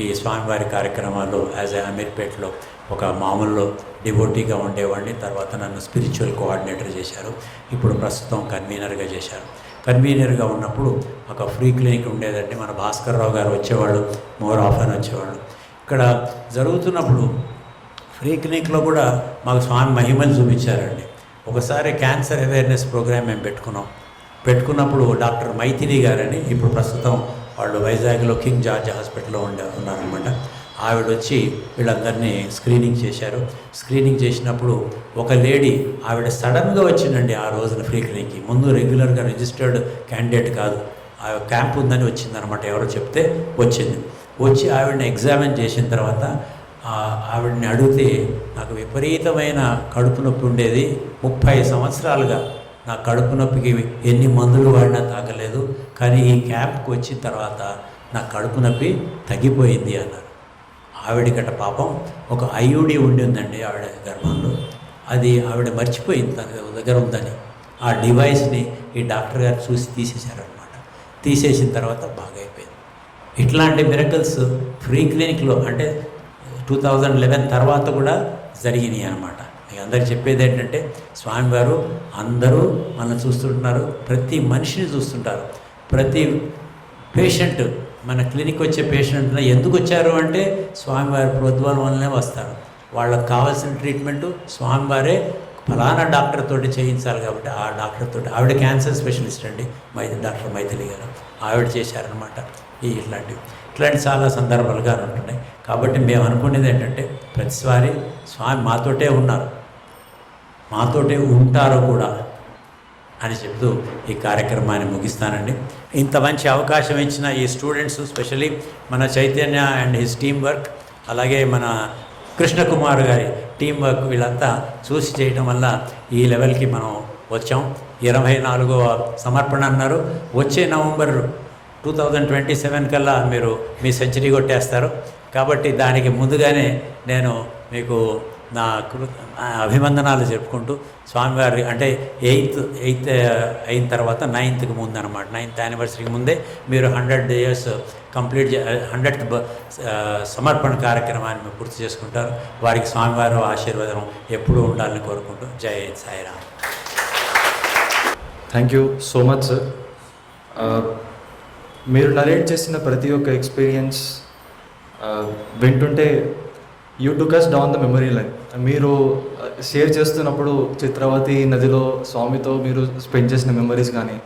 [SPEAKER 2] ఈ స్వామివారి కార్యక్రమాలు యాజ్ ఏ అమీర్పేటలో ఒక మామూలు డివోటీగా ఉండేవాడిని. తర్వాత నన్ను స్పిరిచువల్ కోఆర్డినేటర్ చేశారు. ఇప్పుడు ప్రస్తుతం కన్వీనర్గా చేశారు. కన్వీనర్గా ఉన్నప్పుడు ఒక ఫ్రీ క్లినిక్ ఉండేదండి. మన భాస్కర్ రావు గారు వచ్చేవాళ్ళు, మోర్ ఆఫెన్ వచ్చేవాళ్ళు. ఇక్కడ జరుగుతున్నప్పుడు ఫ్రీ క్లినిక్లో కూడా మాకు స్వామి మహిమలు చూపించారండి. ఒకసారి క్యాన్సర్ అవేర్నెస్ ప్రోగ్రామ్ మేము పెట్టుకున్నప్పుడు డాక్టర్ మైథిలి గారని, ఇప్పుడు ప్రస్తుతం వాళ్ళు వైజాగ్లో కింగ్ జార్జ్ హాస్పిటల్లో ఉన్నారనమాట. ఆవిడ వచ్చి వీళ్ళందరినీ స్క్రీనింగ్ చేశారు. స్క్రీనింగ్ చేసినప్పుడు ఒక లేడీ, ఆవిడ సడన్గా వచ్చిందండి ఆ రోజున ఫ్రీ క్లినిక్కి. ముందు రెగ్యులర్గా రిజిస్టర్డ్ క్యాండిడేట్ కాదు, ఆ క్యాంప్ ఉందని వచ్చిందనమాట. ఎవరో చెప్తే వచ్చి ఆవిడని ఎగ్జామిన్ చేసిన తర్వాత ఆవిడని అడిగితే, నాకు విపరీతమైన కడుపు నొప్పి ఉండేది, 30 సంవత్సరాలుగా నా కడుపు నొప్పికి ఎన్ని మందులు వాడినా తాగలేదు, కానీ ఈ క్యాంప్కి వచ్చిన తర్వాత నా కడుపు నొప్పి తగ్గిపోయింది అన్నారు. ఆవిడకట పాపం ఒక ఐయుడి ఉండిందండి ఆవిడ గర్భంలో. అది ఆవిడ మర్చిపోయింది తన దగ్గర ఉందని. ఆ డివైస్ని ఈ డాక్టర్ గారు చూసి తీసేశారనమాట. తీసేసిన తర్వాత బాగా అయిపోయింది. ఇట్లాంటి మిరకల్స్ ఫ్రీ క్లినిక్లో అంటే 2011 తర్వాత కూడా జరిగినాయి అనమాట. మీకు అందరికి చెప్పేది ఏంటంటే, స్వామివారు అందరూ మనం చూస్తుంటున్నారు, ప్రతి మనిషిని చూస్తుంటారు. ప్రతి పేషెంట్, మన క్లినిక్ వచ్చే పేషెంట్ ఎందుకు వచ్చారు అంటే స్వామివారి ప్రోద్బలం వల్లనే వస్తారు. వాళ్ళకి కావాల్సిన ట్రీట్మెంటు స్వామివారే ఫలానా డాక్టర్ తోటి చేయించాలి కాబట్టి ఆ డాక్టర్ తోటి, ఆవిడ క్యాన్సర్ స్పెషలిస్ట్ అండి, డాక్టర్ మైథిలి గారు, ఆవిడ చేశారనమాట. ఇట్లాంటి చాలా సందర్భాలుగా ఉంటున్నాయి. కాబట్టి మేము అనుకునేది ఏంటంటే, ప్రతిసారి స్వామి మాతోటే ఉన్నారు, మాతోటే ఉంటారు కూడా అని చెప్తూ ఈ కార్యక్రమాన్ని ముగిస్తానండి. ఇంత మంచి అవకాశం ఇచ్చిన ఈ స్టూడెంట్స్, స్పెషలీ మన Chaitanya and his team work, అలాగే మన కృష్ణకుమార్ గారి టీం వర్క్, వీళ్ళంతా చూసి చేయడం వల్ల ఈ లెవెల్కి మనం వచ్చాం. 24వ సమర్పణ అన్నారు. వచ్చే నవంబర్ 2027 కల్లా మీరు మీ సెంచరీ కొట్టేస్తారు. కాబట్టి దానికి ముందుగానే నేను మీకు నా అభివందనాలు చెప్పుకుంటూ, స్వామివారి అంటే 8th అయిన తర్వాత 9th ముందు అనమాట, 9th యానివర్సరీకి ముందే మీరు 100 years కంప్లీట్ 100th సమర్పణ కార్యక్రమాన్ని పూర్తి చేసుకుంటారు. వారికి స్వామివారి ఆశీర్వాదం ఎప్పుడూ ఉండాలని కోరుకుంటూ జై Sairam.
[SPEAKER 1] Thank you so much sir. మీరు నరేట్ చేసిన ప్రతి ఒక్క ఎక్స్పీరియన్స్ వింటుంటే you took us down the memory lane. మీరు షేర్ చేస్తున్నప్పుడు చిత్రావతి నదిలో స్వామితో మీరు స్పెండ్ చేసిన మెమరీస్ కానీ,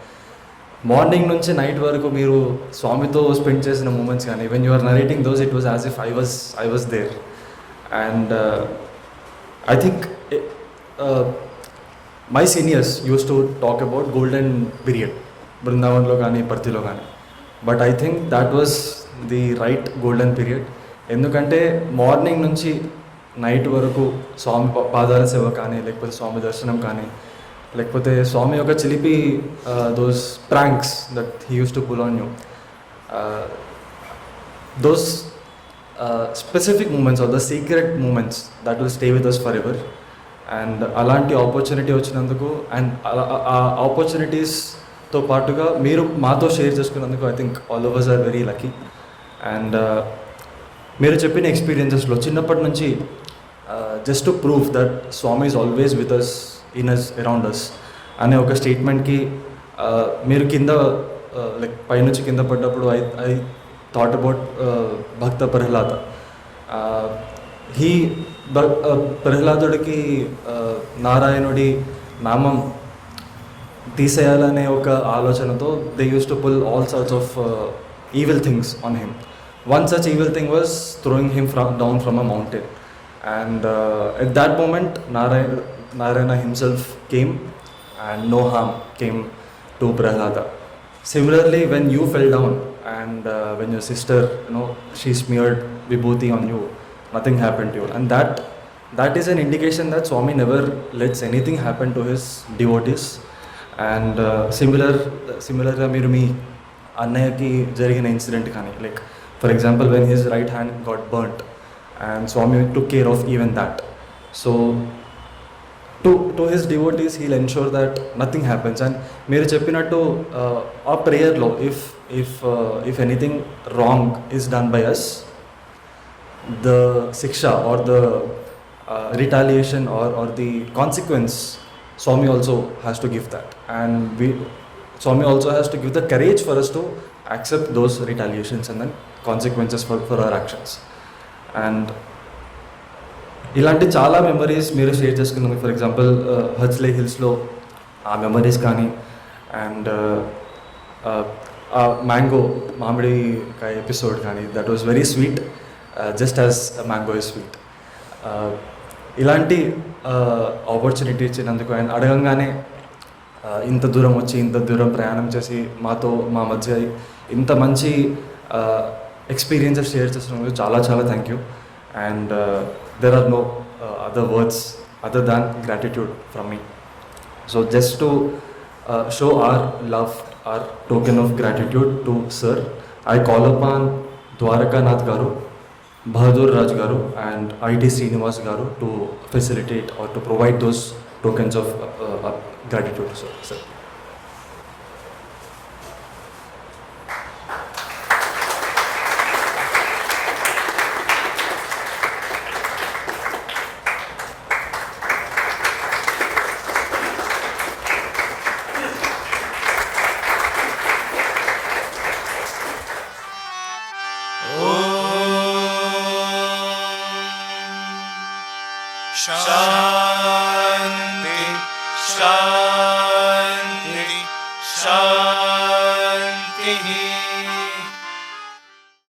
[SPEAKER 1] మార్నింగ్ నుంచి నైట్ వరకు మీరు స్వామితో స్పెండ్ చేసిన మూమెంట్స్ కానీ, when you are narrating those it was as if I was there. And I think my seniors use to talk about golden period బృందావన్లో కానీ పర్తిలో కానీ, but I think that was the right golden period. ఎందుకంటే మార్నింగ్ నుంచి నైట్ వరకు స్వామి పాదాల సేవ కానీ, లేకపోతే స్వామి దర్శనం కానీ, లేకపోతే స్వామి యొక్క చిలిపి those pranks that he used to pull on you, those specific moments are the secret moments that will stay with us for ever. And అలాంటి ఆపర్చునిటీ వచ్చినందుకు, అండ్ ఆ ఆపర్చునిటీస్తో పాటుగా మీరు మాతో షేర్ చేసుకున్నందుకు I think all of us are very lucky. And మీరు చెప్పిన ఎక్స్పీరియన్సెస్లో చిన్నప్పటి నుంచి just to prove that Swami is always with us, in us, around us అనే ఒక స్టేట్మెంట్కి మీరు కింద లైక్ పైనుంచి కింద పడ్డప్పుడు I thought about Bhakta Prahlada. ప్రహ్లాదుడికి నారాయణుడి నామం తీసేయాలనే ఒక ఆలోచనతో they used to pull all sorts of evil things on him. One such evil thing was throwing him down from a mountain. And at that moment, Narayana himself came, and no harm came to Prahlada. Similarly, when you fell down and when your sister, she smeared vibhuti on you, nothing happened to you. And that is an indication that Swami never lets anything happen to his devotees. And similarly, మీరు మీ అన్నయ్యకి జరిగిన ఇన్సిడెంట్ కానీ, like for example when his right hand got burnt, and Swami took care of even that. So to his devotees, he'll ensure that nothing happens. And మీరు చెప్పినట్టు ఆ ప్రేయర్లో if anything wrong is done by us, the siksha or the retaliation or the consequence, Swami also has to give that. And Swami also has to give the courage for us to accept those retaliations and then consequences for our actions. And ఇలాంటి చాలా మెమరీస్ మీరు షేర్ చేసుకున్నాము. ఫర్ ఎగ్జాంపుల్ హజ్లే హిల్స్లో ఆ మెమరీస్ కానీ, అండ్ ఆ మామిడికాయ ఎపిసోడ్ కానీ, that was very sweet, just as mango is sweet. ఇలాంటి ఆపర్చునిటీ ఇచ్చినందుకు అండ్ అడగంగానే ఇంత దూరం వచ్చి ఇంత దూరం ప్రయాణం చేసి మా మధ్య ఇంత మంచి experiences షేర్ చేస్తున్నందుకు చాలా చాలా thank you. And there are no other words other than gratitude from me. So just to show our love, our token of gratitude to sir, I call upon Dwarakanath garu, Bahadur Raj garu and IT Srinivas garu to facilitate or to provide those tokens of gratitude. So sir.
[SPEAKER 3] Shanti.